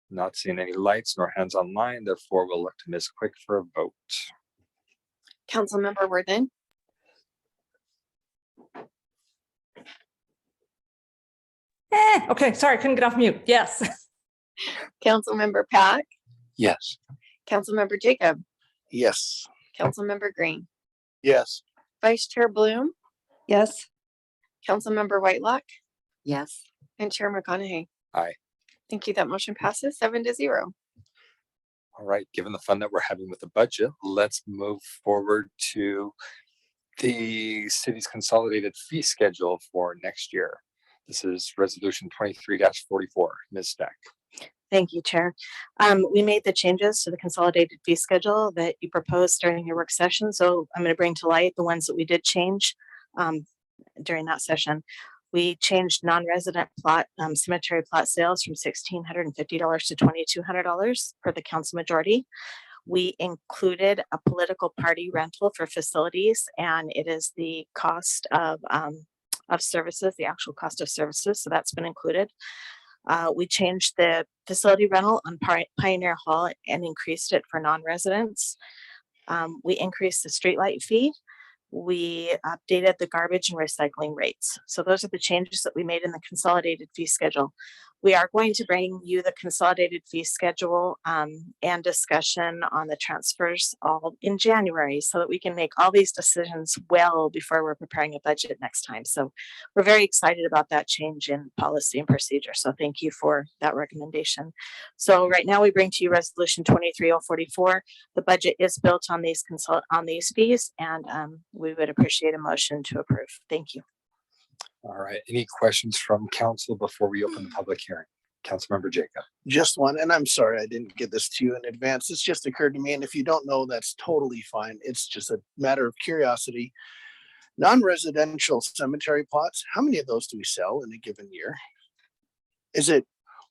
Speaker 1: Not seeing any lights nor hands online, therefore we'll look to Ms. Quick for a vote.
Speaker 7: Councilmember Worthen.
Speaker 10: Okay, sorry, couldn't get off mute. Yes.
Speaker 7: Councilmember Pack.
Speaker 1: Yes.
Speaker 7: Councilmember Jacob.
Speaker 5: Yes.
Speaker 7: Councilmember Green.
Speaker 5: Yes.
Speaker 7: Vice Chair Bloom.
Speaker 10: Yes.
Speaker 7: Councilmember Whitelock.
Speaker 9: Yes.
Speaker 7: And Chair McConaughey.
Speaker 1: Aye.
Speaker 7: Thank you. That motion passes 7-0.
Speaker 1: All right, given the fun that we're having with the budget, let's move forward to the city's consolidated fee schedule for next year. This is resolution 23-44. Ms. Stack.
Speaker 15: Thank you, Chair. We made the changes to the consolidated fee schedule that you proposed during your work session. So I'm going to bring to light the ones that we did change during that session. We changed non-resident plot cemetery plot sales from $1,650 to $2,200 per the council majority. we included a political party rental for facilities, and it is the cost of services, the actual cost of services. So that's been included. We changed the facility rental on Pioneer Hall and increased it for non-residents. We increased the streetlight fee. We updated the garbage and recycling rates. So those are the changes that we made in the consolidated fee schedule. We are going to bring you the consolidated fee schedule and discussion on the transfers all in January so that we can make all these decisions well before we're preparing a budget next time. So we're very excited about that change in policy and procedure. So thank you for that recommendation. So right now we bring to you resolution 23044. The budget is built on these fees, and we would appreciate a motion to approve. Thank you.
Speaker 1: All right. Any questions from council before we open the public hearing? Councilmember Jacob.
Speaker 18: Just one, and I'm sorry I didn't get this to you in advance. This just occurred to me, and if you don't know, that's totally fine. It's just a matter of curiosity. Non-residential cemetery plots, how many of those do we sell in a given year? Is it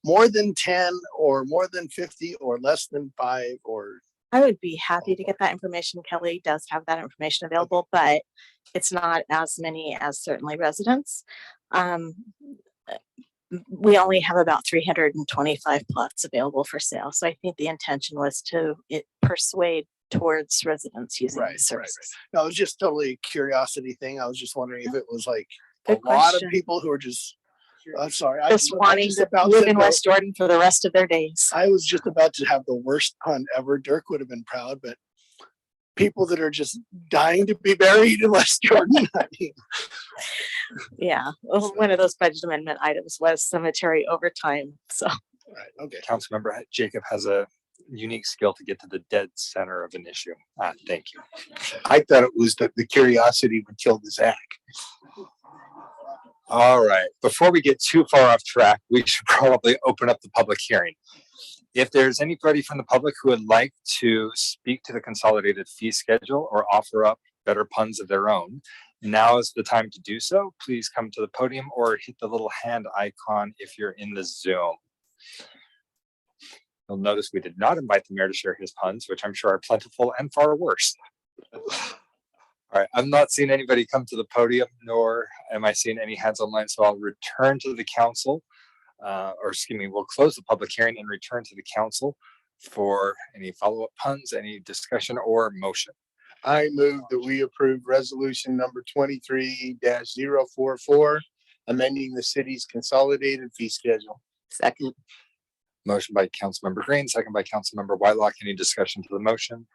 Speaker 18: more than 10 or more than 50 or less than 5 or?
Speaker 15: I would be happy to get that information. Kelly does have that information available, but it's not as many as certainly residents. We only have about 325 plots available for sale. So I think the intention was to persuade towards residents using these services.
Speaker 18: No, it was just totally a curiosity thing. I was just wondering if it was like
Speaker 15: Good
Speaker 18: a lot
Speaker 15: question.
Speaker 18: of people who are just, I'm sorry.
Speaker 15: Just wanting to live in West Jordan for the rest of their days.
Speaker 18: I was just about to have the worst pun ever. Dirk would have been proud, but people that are just dying to be buried in West Jordan. I mean,
Speaker 15: yeah, well, one of those budget amendment items was cemetery overtime. So,
Speaker 18: right, okay.
Speaker 1: Councilmember Jacob has a unique skill to get to the dead center of an issue. Thank you.
Speaker 5: I thought it was that the curiosity would kill the Zach.
Speaker 1: All right. Before we get too far off track, we should probably open up the public hearing. If there's anybody from the public who would like to speak to the consolidated fee schedule or offer up better puns of their own, now is the time to do so. Please come to the podium or hit the little hand icon if you're in the Zoom. You'll notice we did not invite the mayor to share his puns, which I'm sure are plentiful and far worse. All right, I'm not seeing anybody come to the podium, nor am I seeing any hands online, so I'll return to the council, or excuse me, we'll close the public hearing and return to the council for any follow-up puns, any discussion or motion.
Speaker 5: I move that we approve resolution number 23-044, amending the city's consolidated fee schedule.
Speaker 9: Second.
Speaker 1: Motion by Councilmember Green, second by Councilmember Whitelock. Any discussion to the motion?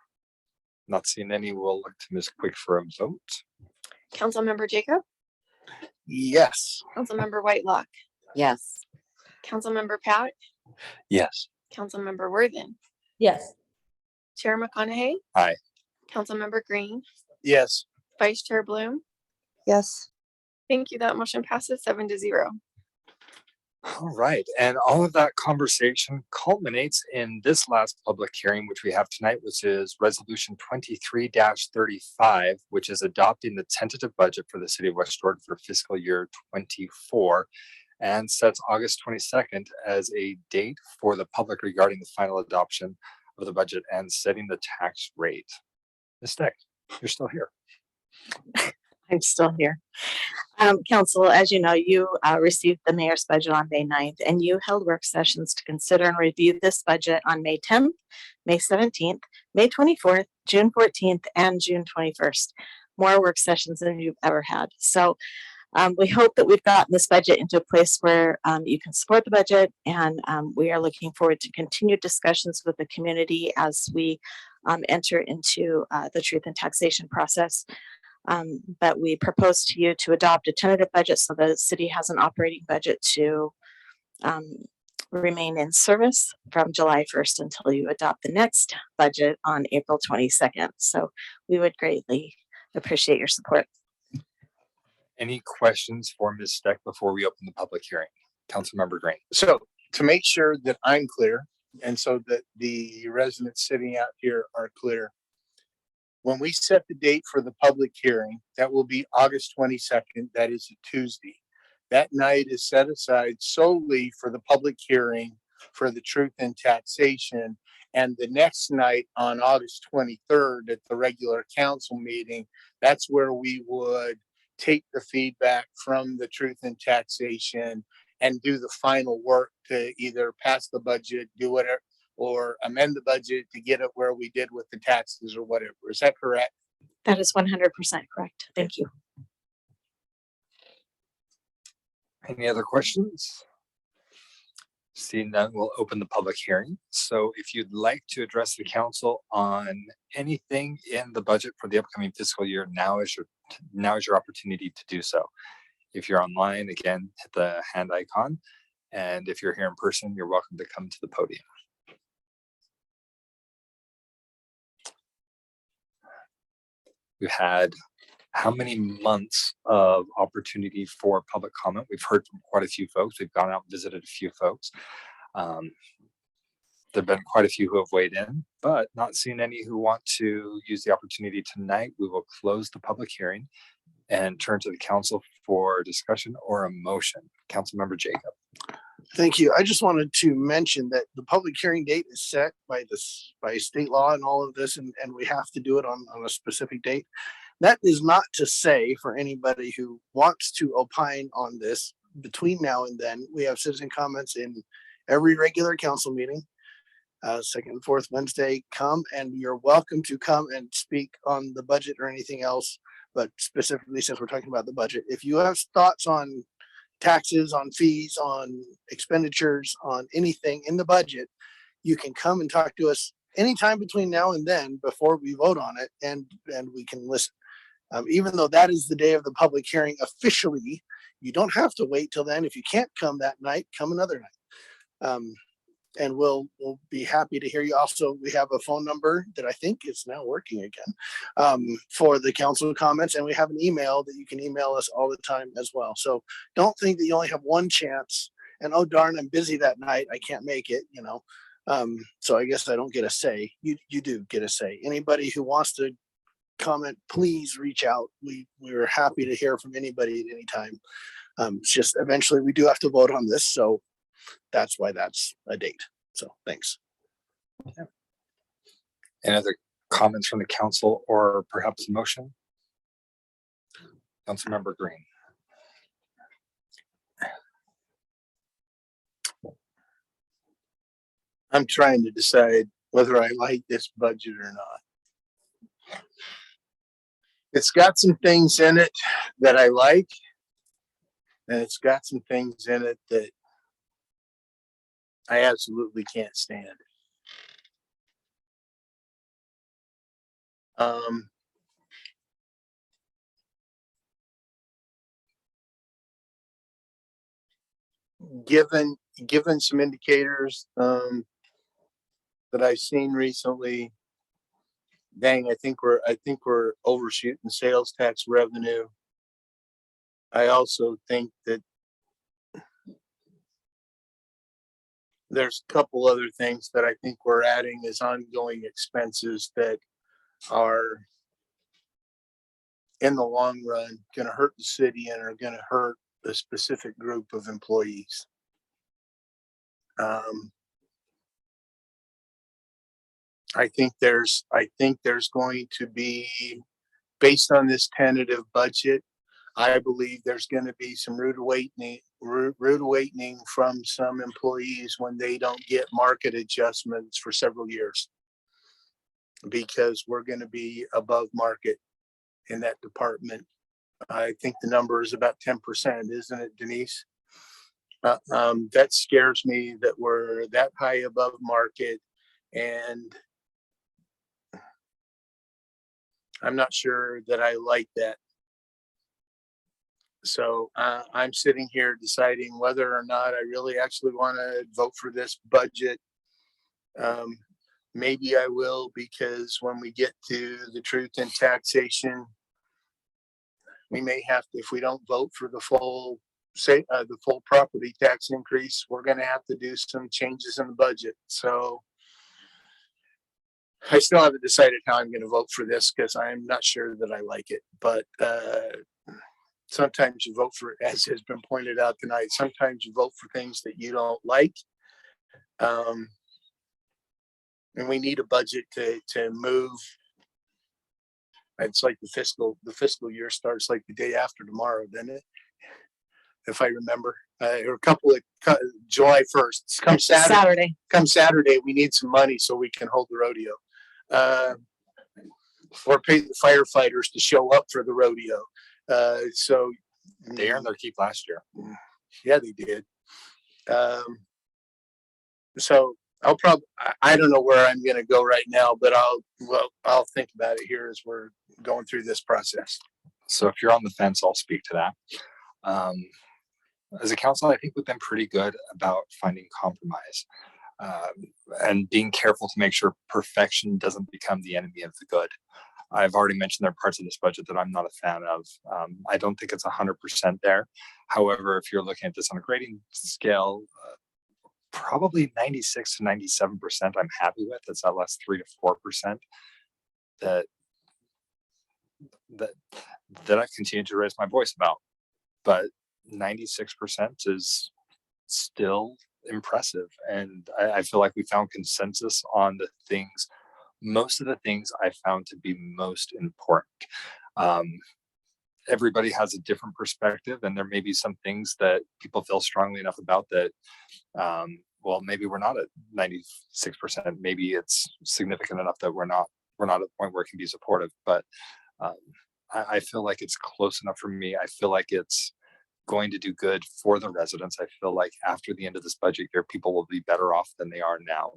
Speaker 1: Not seeing any. We'll look to Ms. Quick for a vote.
Speaker 6: Councilmember Jacob,
Speaker 18: Yes.
Speaker 6: Councilmember Whitelock,
Speaker 9: Yes.
Speaker 6: Councilmember Pat,
Speaker 4: Yes.
Speaker 6: Councilmember Worthen,
Speaker 14: Yes.
Speaker 6: Chair McConaughey.
Speaker 1: Aye.
Speaker 6: Councilmember Green,
Speaker 5: Yes.
Speaker 6: Vice Chair Bloom.
Speaker 7: Yes.
Speaker 6: Thank you. That motion passes 7-0.
Speaker 1: All right, and all of that conversation culminates in this last public hearing, which we have tonight, which is resolution 23-35, which is adopting the tentative budget for the city of West Jordan for fiscal year 24 and sets August 22nd as a date for the public regarding the final adoption of the budget and setting the tax rate. Ms. Steck, you're still here.
Speaker 15: I'm still here. Council, as you know, you received the mayor's budget on May 9th, and you held work sessions to consider and review this budget on May 10th, May 17th, May 24th, June 14th, and June 21st. More work sessions than you've ever had. So we hope that we've gotten this budget into a place where you can support the budget, and we are looking forward to continued discussions with the community as we enter into the truth and taxation process. But we propose to you to adopt a tentative budget so the city has an operating budget to remain in service from July 1st until you adopt the next budget on April 22nd. So we would greatly appreciate your support.
Speaker 1: Any questions for Ms. Steck before we open the public hearing? Councilmember Green.
Speaker 5: So to make sure that I'm clear, and so that the residents sitting out here are clear, when we set the date for the public hearing, that will be August 22nd. That is a Tuesday. That night is set aside solely for the public hearing for the truth in taxation. And the next night on August 23rd at the regular council meeting, that's where we would take the feedback from the truth in taxation and do the final work to either pass the budget, do whatever, or amend the budget to get it where we did with the taxes or whatever. Is that correct?
Speaker 15: That is 100% correct. Thank you.
Speaker 1: Any other questions? Seeing none, we'll open the public hearing. So if you'd like to address the council on anything in the budget for the upcoming fiscal year, now is your opportunity to do so. If you're online, again, hit the hand icon. And if you're here in person, you're welcome to come to the podium. We've had how many months of opportunity for public comment? We've heard from quite a few folks. We've gone out and visited a few folks. There have been quite a few who have weighed in, but not seen any who want to use the opportunity tonight. We will close the public hearing and turn to the council for discussion or a motion. Councilmember Jacob.
Speaker 18: Thank you. I just wanted to mention that the public hearing date is set by state law and all of this, and we have to do it on a specific date. That is not to say for anybody who wants to opine on this between now and then. We have citizen comments in every regular council meeting, second and fourth Wednesday. Come, and you're welcome to come and speak on the budget or anything else, but specifically since we're talking about the budget. If you have thoughts on taxes, on fees, on expenditures, on anything in the budget, you can come and talk to us anytime between now and then before we vote on it, and we can listen. Even though that is the day of the public hearing officially, you don't have to wait till then. If you can't come that night, come another night. And we'll be happy to hear you. Also, we have a phone number that I think is now working again for the council comments, and we have an email that you can email us all the time as well. So don't think that you only have one chance and, oh darn, I'm busy that night, I can't make it, you know. So I guess I don't get a say. You do get a say. Anybody who wants to comment, please reach out. We're happy to hear from anybody at any time. It's just eventually we do have to vote on this, so that's why that's a date. So thanks.
Speaker 1: Yeah. Any other comments from the council or perhaps a motion? Councilmember Green.
Speaker 5: I'm trying to decide whether I like this budget or not. It's got some things in it that I like, and it's got some things in it that I absolutely can't stand. Given some indicators that I've seen recently, dang, I think we're overshooting sales tax revenue. I also think that there's a couple other things that I think we're adding as ongoing expenses that are in the long run going to hurt the city and are going to hurt a specific group of employees. I think there's going to be, based on this tentative budget, I believe there's going to be some rude awakening from some employees when they don't get market adjustments for several years, because we're going to be above market in that department. I think the number is about 10%, isn't it, Denise? That scares me that we're that high above market, and I'm not sure that I like that. So I'm sitting here deciding whether or not I really actually want to vote for this budget. Maybe I will, because when we get to the truth in taxation, we may have to, if we don't vote for the full property tax increase, we're going to have to do some changes in the budget. So I still haven't decided how I'm going to vote for this, because I'm not sure that I like it. But sometimes you vote for, as has been pointed out tonight, sometimes you vote for things that you don't like. And we need a budget to move. It's like the fiscal year starts like the day after tomorrow, doesn't it? If I remember, or a couple of July 1st. Come Saturday. Come Saturday, we need some money so we can hold the rodeo. Or pay the firefighters to show up for the rodeo. So
Speaker 1: they earned their keep last year.
Speaker 5: Yeah, they did. So I don't know where I'm going to go right now, but I'll think about it here as we're going through this process.
Speaker 1: So if you're on the fence, I'll speak to that. As a council, I think we've been pretty good about finding compromise and being careful to make sure perfection doesn't become the enemy of the good. I've already mentioned there are parts of this budget that I'm not a fan of. I don't think it's 100% there. However, if you're looking at this on a grading scale, probably 96 to 97% I'm happy with. That's that last 3 to 4% that I've continued to raise my voice about. But 96% is still impressive. And I feel like we found consensus on the things, most of the things I found to be most important. Everybody has a different perspective, and there may be some things that people feel strongly enough about that, well, maybe we're not at 96%. Maybe it's significant enough that we're not at the point where it can be supportive. But I feel like it's close enough for me. I feel like it's going to do good for the residents. I feel like after the end of this budget year, people will be better off than they are now.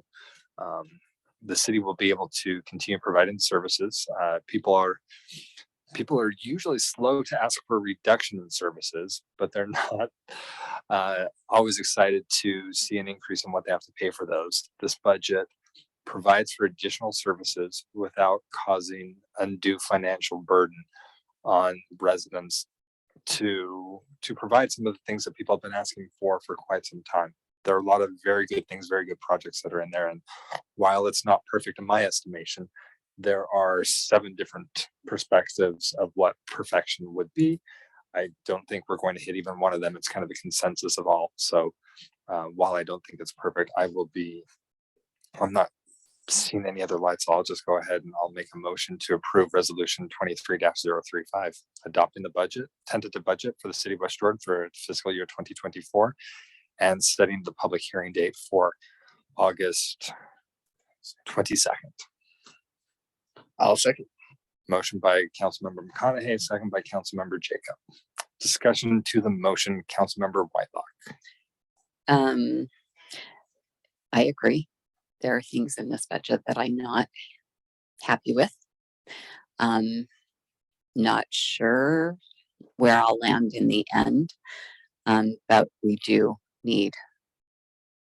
Speaker 1: The city will be able to continue providing services. People are usually slow to ask for a reduction in services, but they're not always excited to see an increase in what they have to pay for those. This budget provides for additional services without causing undue financial burden on residents to provide some of the things that people have been asking for quite some time. There are a lot of very good things, very good projects that are in there. And while it's not perfect in my estimation, there are 7 different perspectives of what perfection would be. I don't think we're going to hit even one of them. It's kind of a consensus of all. So while I don't think it's perfect, I'm not seeing any other lights. So I'll just go ahead and I'll make a motion to approve resolution 23-035, adopting the budget, tentative budget for the city of West Jordan for fiscal year 2024, and setting the public hearing date for August 22nd.
Speaker 5: I'll second.
Speaker 1: Motion by Councilmember McConaughey, second by Councilmember Jacob. Discussion to the motion, Councilmember Whitelock.
Speaker 9: I agree. There are things in this budget that I'm not happy with. Not sure where I'll land in the end, but we do need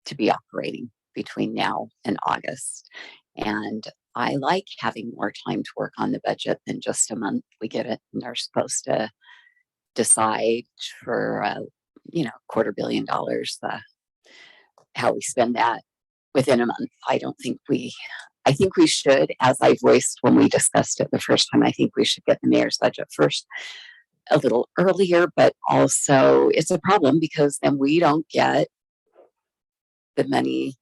Speaker 9: to be operating between now and August. And I like having more time to work on the budget than just a month. We get it, and they're supposed to decide for $250 million how we spend that within a month. I think we should, as I voiced when we discussed it the first time, I think we should get the mayor's budget first a little earlier, but also it's a problem because then we don't get the money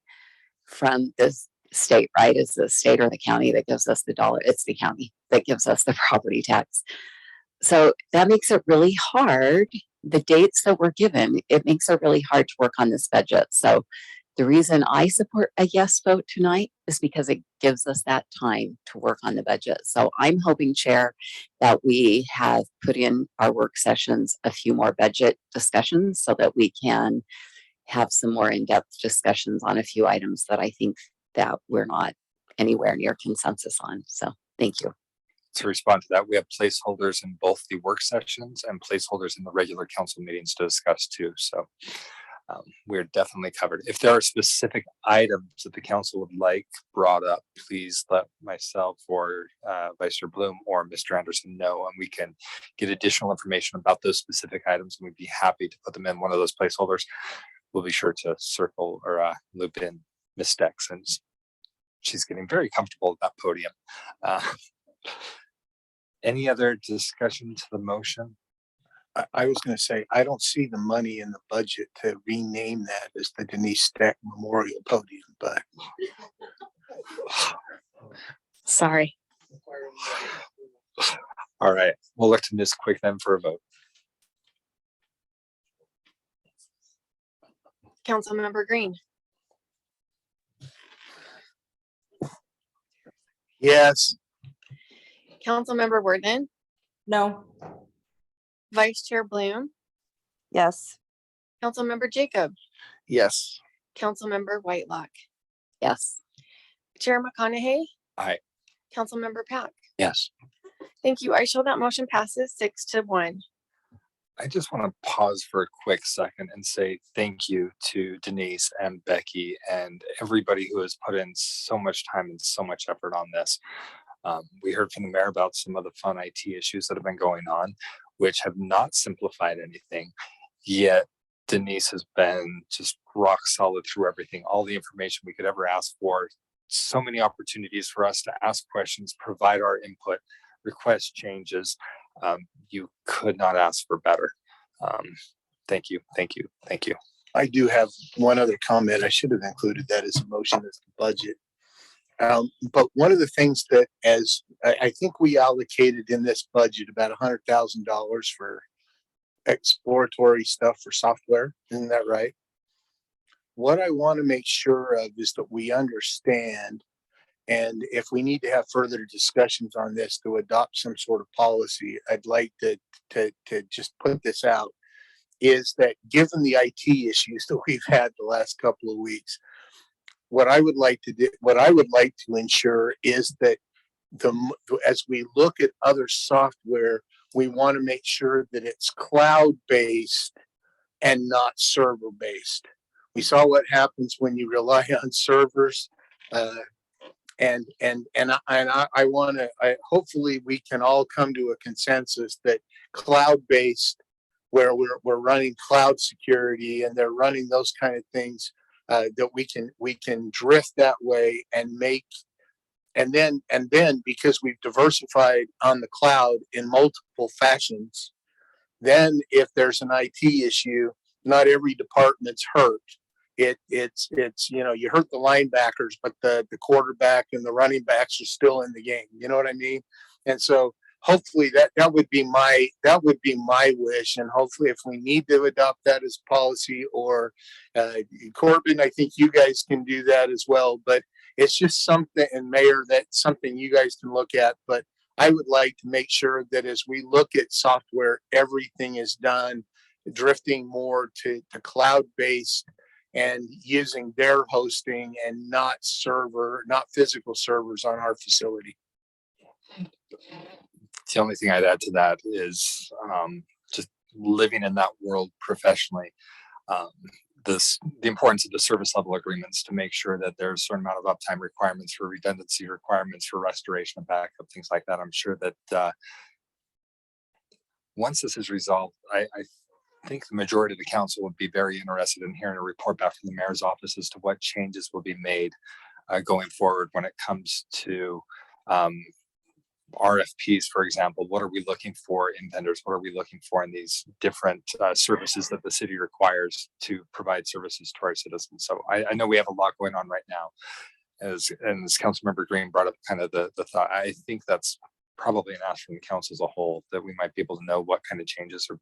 Speaker 9: from the state, right? Is the state or the county that gives us the dollar? It's the county that gives us the property tax. So that makes it really hard. The dates that we're given, it makes it really hard to work on this budget. So the reason I support a yes vote tonight is because it gives us that time to work on the budget. So I'm hoping, Chair, that we have put in our work sessions a few more budget discussions so that we can have some more in-depth discussions on a few items that I think that we're not anywhere near consensus on. So thank you.
Speaker 1: To respond to that, we have placeholders in both the work sessions and placeholders in the regular council meetings to discuss too. So we're definitely covered. If there are specific items that the council would like brought up, please let myself or Vice Chair Bloom or Mr. Anderson know, and we can get additional information about those specific items, and we'd be happy to put them in one of those placeholders. We'll be sure to circle or loop in Ms. Dex, and she's getting very comfortable at that podium. Any other discussion to the motion?
Speaker 5: I was gonna say, I don't see the money in the budget to rename that as the Denise Stack Memorial Podium, but
Speaker 15: Sorry.
Speaker 1: All right, we'll look to Ms. Quick then for a vote.
Speaker 6: Councilmember Green,
Speaker 5: yes.
Speaker 6: Councilmember Worthing,
Speaker 7: No.
Speaker 6: Vice Chair Bloom,
Speaker 7: Yes.
Speaker 6: Councilmember Jacob,
Speaker 5: Yes.
Speaker 6: Councilmember Whitelock,
Speaker 9: Yes.
Speaker 6: Chair McConaughey,
Speaker 1: Aye.
Speaker 6: Councilmember Pack.
Speaker 4: Yes.
Speaker 6: Thank you. I show that motion passes 6-1.
Speaker 1: I just want to pause for a quick second and say thank you to Denise and Becky and everybody who has put in so much time and so much effort on this. We heard from the mayor about some of the fun IT issues that have been going on, which have not simplified anything. Yet Denise has been just rock solid through everything, all the information we could ever ask for, so many opportunities for us to ask questions, provide our input, request changes. You could not ask for better. Thank you, thank you, thank you.
Speaker 5: I do have one other comment. I should have included that as a motion as the budget. But one of the things that I think we allocated in this budget about $100,000 for exploratory stuff for software. Isn't that right? What I want to make sure of is that we understand, and if we need to have further discussions on this to adopt some sort of policy, I'd like to just put this out, is that given the IT issues that we've had the last couple of weeks, what I would like to ensure is that as we look at other software, we want to make sure that it's cloud-based and not server-based. We saw what happens when you rely on servers, and I want to. Hopefully, we can all come to a consensus that cloud-based, where we're running cloud security and they're running those kind of things, that we can drift that way and make. And then because we've diversified on the cloud in multiple fashions, then if there's an IT issue, not every department's hurt. It's you hurt the linebackers, but the quarterback and the running backs are still in the game. You know what I mean? And so hopefully that would be my wish. And hopefully if we need to adopt that as policy, or Corbin, I think you guys can do that as well. But it's just something, and Mayor, that's something you guys can look at. But I would like to make sure that as we look at software, everything is done drifting more to cloud-based and using their hosting and not physical servers on our facility.
Speaker 1: The only thing I'd add to that is just living in that world professionally. The importance of the service level agreements to make sure that there's a certain amount of uptime requirements, for redundancy requirements, for restoration and backup, things like that. I'm sure that once this is resolved, I think the majority of the council would be very interested in hearing a report back from the mayor's office as to what changes will be made going forward when it comes to RFPs, for example. What are we looking for in vendors? What are we looking for in these different services that the city requires to provide services to our citizens? So I know we have a lot going on right now. As Councilmember Green brought up kind of the thought, I think that's probably an ask from the council as a whole, that we might be able to know what kind of changes will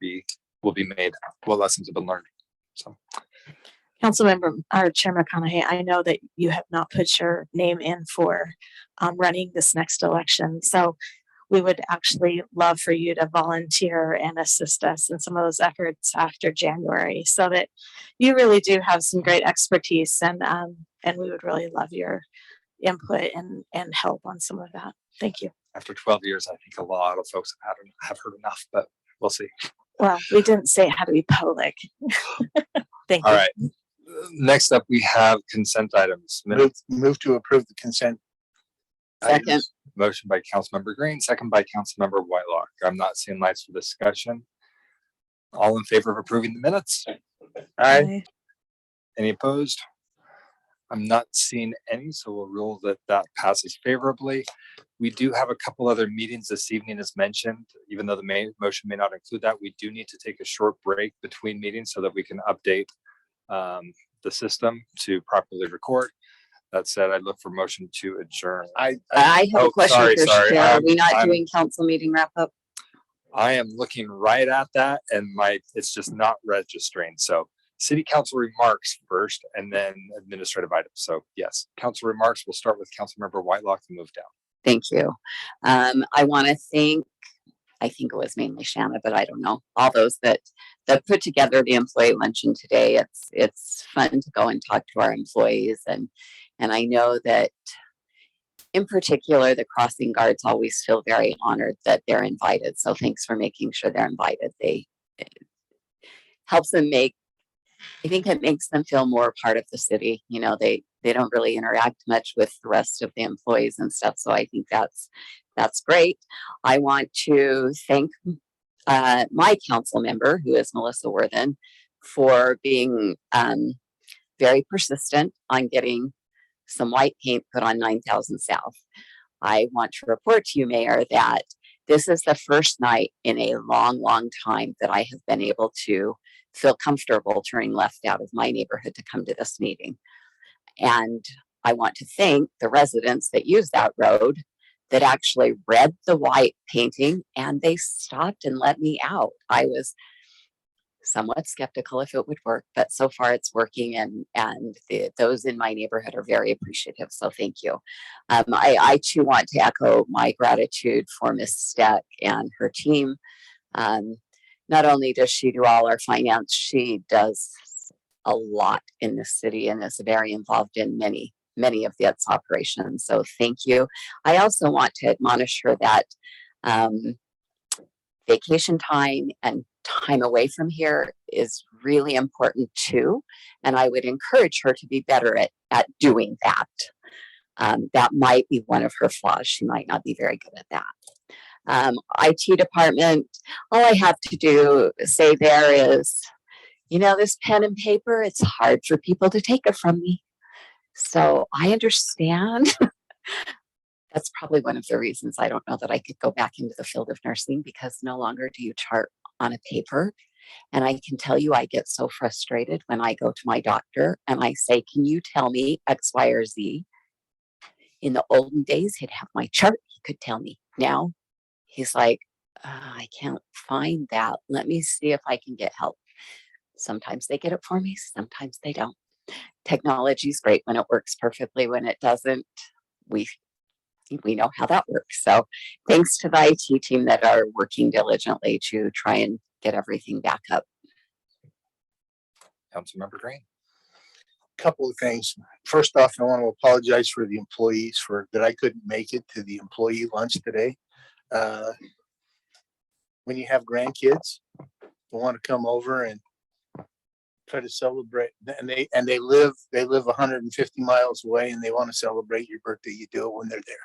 Speaker 1: be made, what lessons have been learned. So,
Speaker 15: Councilmember or Chair McConaughey, I know that you have not put your name in for running this next election. So we would actually love for you to volunteer and assist us in some of those efforts after January, so that you really do have some great expertise, and we would really love your input and help on some of that. Thank you.
Speaker 1: After 12 years, I think a lot of folks have heard enough, but we'll see.
Speaker 15: Well, we didn't say it had to be public. Thank you.
Speaker 1: All right. Next up, we have consent items.
Speaker 5: Move to approve the consent.
Speaker 9: Second.
Speaker 5: items.
Speaker 1: Motion by Councilmember Green, second by Councilmember Whitelock. I'm not seeing lights for discussion. All in favor of approving the minutes?
Speaker 5: Aye.
Speaker 1: Any opposed? I'm not seeing any, so we'll rule that that passes favorably. We do have a couple other meetings this evening as mentioned. Even though the motion may not include that, we do need to take a short break between meetings so that we can update the system to properly record. That said, I'd look for motion to adjourn.
Speaker 9: I have a question
Speaker 1: sorry,
Speaker 9: for
Speaker 1: sorry.
Speaker 9: Chair. Are we not
Speaker 1: I'm-
Speaker 9: doing council meeting wrap up?
Speaker 1: I am looking right at that and it's just not registering. So city council remarks first and then administrative items. So yes, council remarks. We'll start with Councilmember Whitelock and move down.
Speaker 9: Thank you. I want to thank, I think it was mainly Shanna, but I don't know, all those that put together the employee luncheon today. It's fun to go and talk to our employees, and I know that in particular, the crossing guards always feel very honored that they're invited. So thanks for making sure they're invited. It helps them I think it makes them feel more part of the city. You know, they don't really interact much with the rest of the employees and stuff. So I think that's great. I want to thank my council member, who is Melissa Worthen, for being very persistent on getting some white paint put on 9000 South. I want to report to you, Mayor, that this is the first night in a long, long time that I have been able to feel comfortable turning left out of my neighborhood to come to this meeting. And I want to thank the residents that use that road that actually read the white painting and they stopped and let me out. I was somewhat skeptical if it would work, but so far it's working, and those in my neighborhood are very appreciative. So thank you. I too want to echo my gratitude for Ms. Steck and her team. Not only does she do all our finance, she does a lot in the city and is very involved in many of its operations. So thank you. I also want to admonish her that vacation time and time away from here is really important too. And I would encourage her to be better at doing that. That might be one of her flaws. She might not be very good at that. IT department, all I have to say there is, you know, this pen and paper, it's hard for people to take it from me. So I understand. That's probably one of the reasons I don't know that I could go back into the field of nursing, because no longer do you chart on a paper. And I can tell you, I get so frustrated when I go to my doctor and I say, can you tell me X, Y, or Z? In the olden days, he'd have my chart. He could tell me. Now he's like, I can't find that. Let me see if I can get help. Sometimes they get it for me. Sometimes they don't. Technology is great when it works perfectly. When it doesn't, we know how that works. So thanks to the IT team that are working diligently to try and get everything back up.
Speaker 1: Councilmember Green.
Speaker 5: Couple of things. First off, I want to apologize for the employees that I couldn't make it to the employee lunch today. When you have grandkids who want to come over and try to celebrate, and they live 150 miles away and they want to celebrate your birthday, you do it when they're there.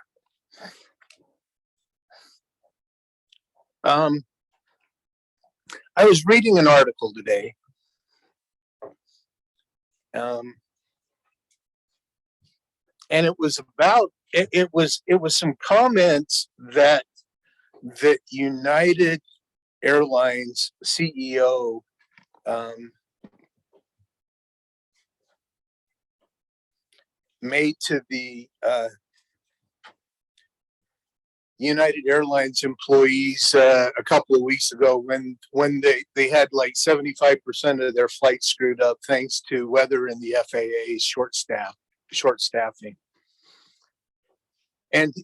Speaker 5: I was reading an article today. And it was about it was some comments that United Airlines CEO made to the United Airlines employees a couple of weeks ago when they had like 75% of their flights screwed up thanks to weather and the FAA's short staffing. And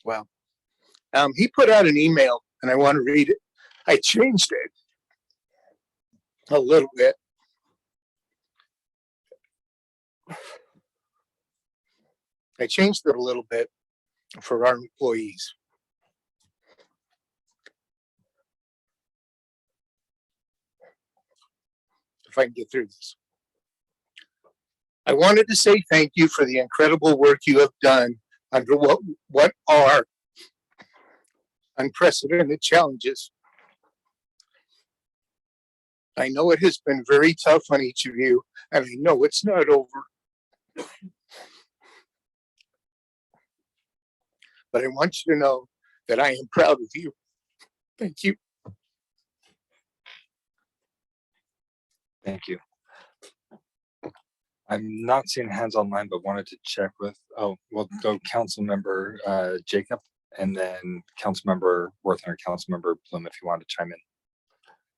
Speaker 5: well, he put out an email and I want to read it. I changed it a little bit. I changed it a little bit for our employees. If I can get through this. I wanted to say thank you for the incredible work you have done under what are unprecedented challenges. I know it has been very tough on each of you, and I know it's not over. But I want you to know that I am proud of you. Thank you.
Speaker 1: Thank you. I'm not seeing hands online, but wanted to check with, we'll go Council Member Jacob, and then Council Member Worth and Council Member Bloom if you want to chime in.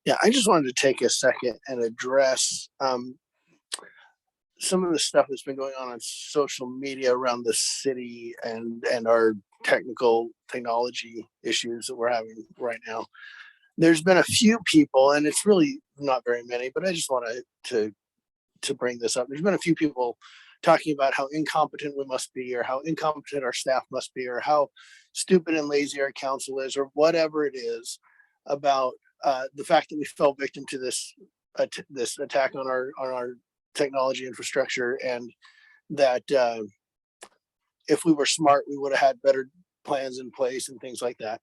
Speaker 18: Yeah, I just wanted to take a second and address some of the stuff that's been going on social media around the city and our technology issues that we're having right now. There's been a few people, and it's really not very many, but I just wanted to bring this up. There's been a few people talking about how incompetent we must be, or how incompetent our staff must be, or how stupid and lazy our council is, or whatever it is about the fact that we fell victim to this attack on our technology infrastructure, and that if we were smart, we would have had better plans in place and things like that.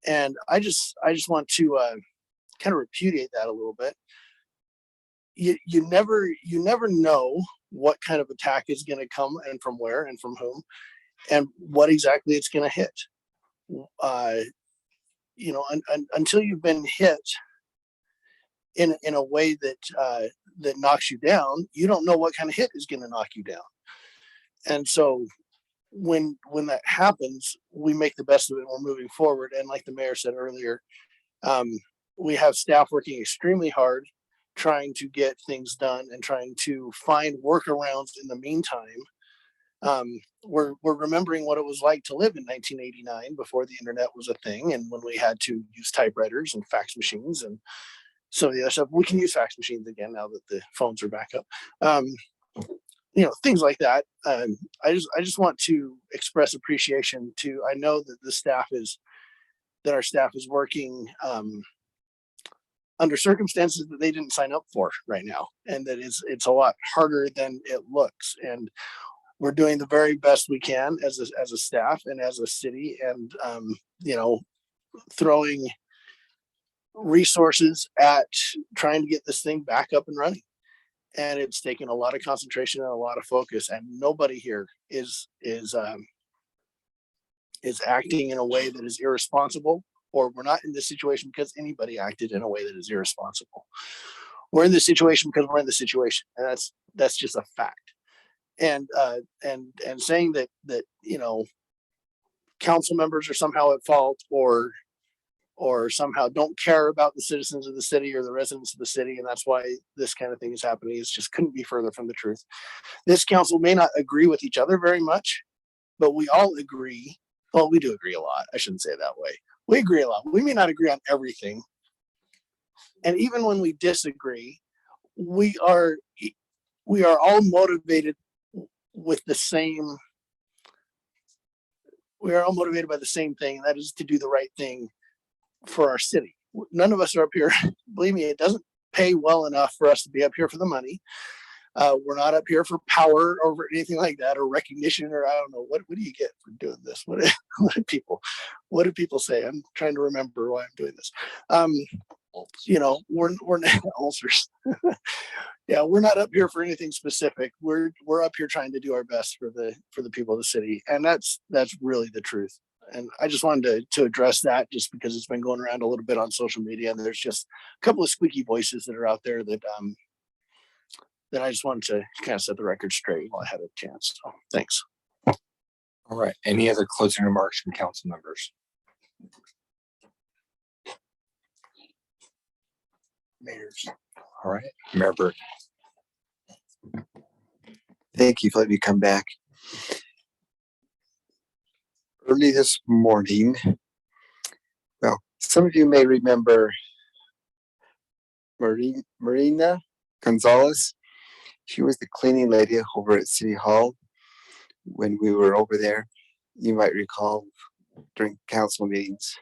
Speaker 18: And I just want to kind of repudiate that a little bit. You never know what kind of attack is going to come, and from where and from whom, and what exactly it's going to hit. Until you've been hit in a way that that knocks you down, you don't know what kind of hit is going to knock you down. And so when that happens, we make the best of it. We're moving forward, and like the mayor said earlier, we have staff working extremely hard, trying to get things done and trying to find workarounds in the meantime. We're remembering what it was like to live in 1989 before the internet was a thing, and when we had to use typewriters and fax machines and some of the other stuff. We can use fax machines again now that the phones are back up. Things like that. I just want to express appreciation to. I know that our staff is working under circumstances that they didn't sign up for right now, and that it's a lot harder than it looks. And we're doing the very best we can as a staff and as a city, and throwing resources at trying to get this thing back up and running. And it's taken a lot of concentration and a lot of focus, and nobody here is acting in a way that is irresponsible, or we're not in this situation because anybody acted in a way that is irresponsible. We're in this situation because we're in the situation, and that's just a fact. And saying that council members are somehow at fault, or somehow don't care about the citizens of the city or the residents of the city, and that's why this kind of thing is happening, is just couldn't be further from the truth. This council may not agree with each other very much, but we all agree. Well, we do agree a lot. I shouldn't say it that way. We agree a lot. We may not agree on everything. And even when we disagree, we are all motivated with the same. We are all motivated by the same thing, and that is to do the right thing for our city. None of us are up here. Believe me, it doesn't pay well enough for us to be up here for the money. We're not up here for power or anything like that, or recognition, or I don't know. What do you get for doing this? What do people say? I'm trying to remember why I'm doing this. We're not ulcers. Yeah, we're not up here for anything specific. We're up here trying to do our best for the people of the city, and that's really the truth. And I just wanted to address that, just because it's been going around a little bit on social media, and there's just a couple of squeaky voices that are out there that I just wanted to kind of set the record straight while I had a chance. So thanks.
Speaker 1: All right. Any other closing remarks from council members?
Speaker 18: Mayors.
Speaker 1: All right. Mayor Burke.
Speaker 11: Thank you for letting me come back. Early this morning, well, some of you may remember Marina Gonzalez. She was the cleaning lady over at City Hall when we were over there. You might recall during council meetings,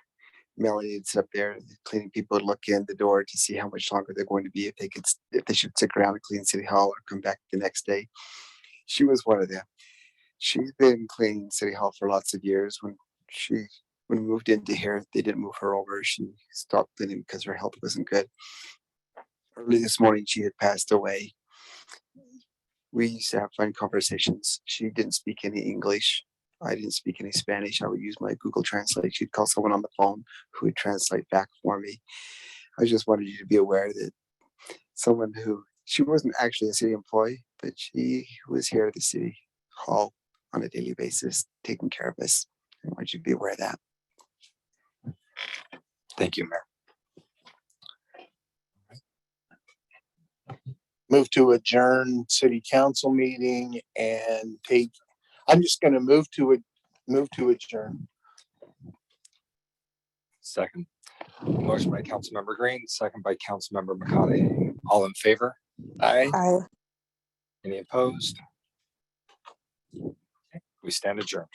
Speaker 11: Melanie would sit up there, the cleaning people would look in the door to see how much longer they're going to be, if they should stick around and clean City Hall or come back the next day. She was one of them. She's been cleaning City Hall for lots of years. When we moved into here, they didn't move her over. She stopped cleaning because her health wasn't good. early this morning she had passed away. We used to have fun conversations. She didn't speak any English. I didn't speak any Spanish. I would use my Google Translate. She'd call someone on the phone who would translate back for me. I just wanted you to be aware that someone who, she wasn't actually a city employee, but she was here at the city hall on a daily basis, taking care of us. I want you to be aware of that.
Speaker 1: Thank you, Mayor.
Speaker 5: Move to adjourn city council meeting and take, I'm just gonna move to adjourn.
Speaker 1: Second. Motion by Councilmember Green, second by Councilmember McConaughey. All in favor?
Speaker 5: Aye.
Speaker 1: Any opposed? Okay, we stand adjourned.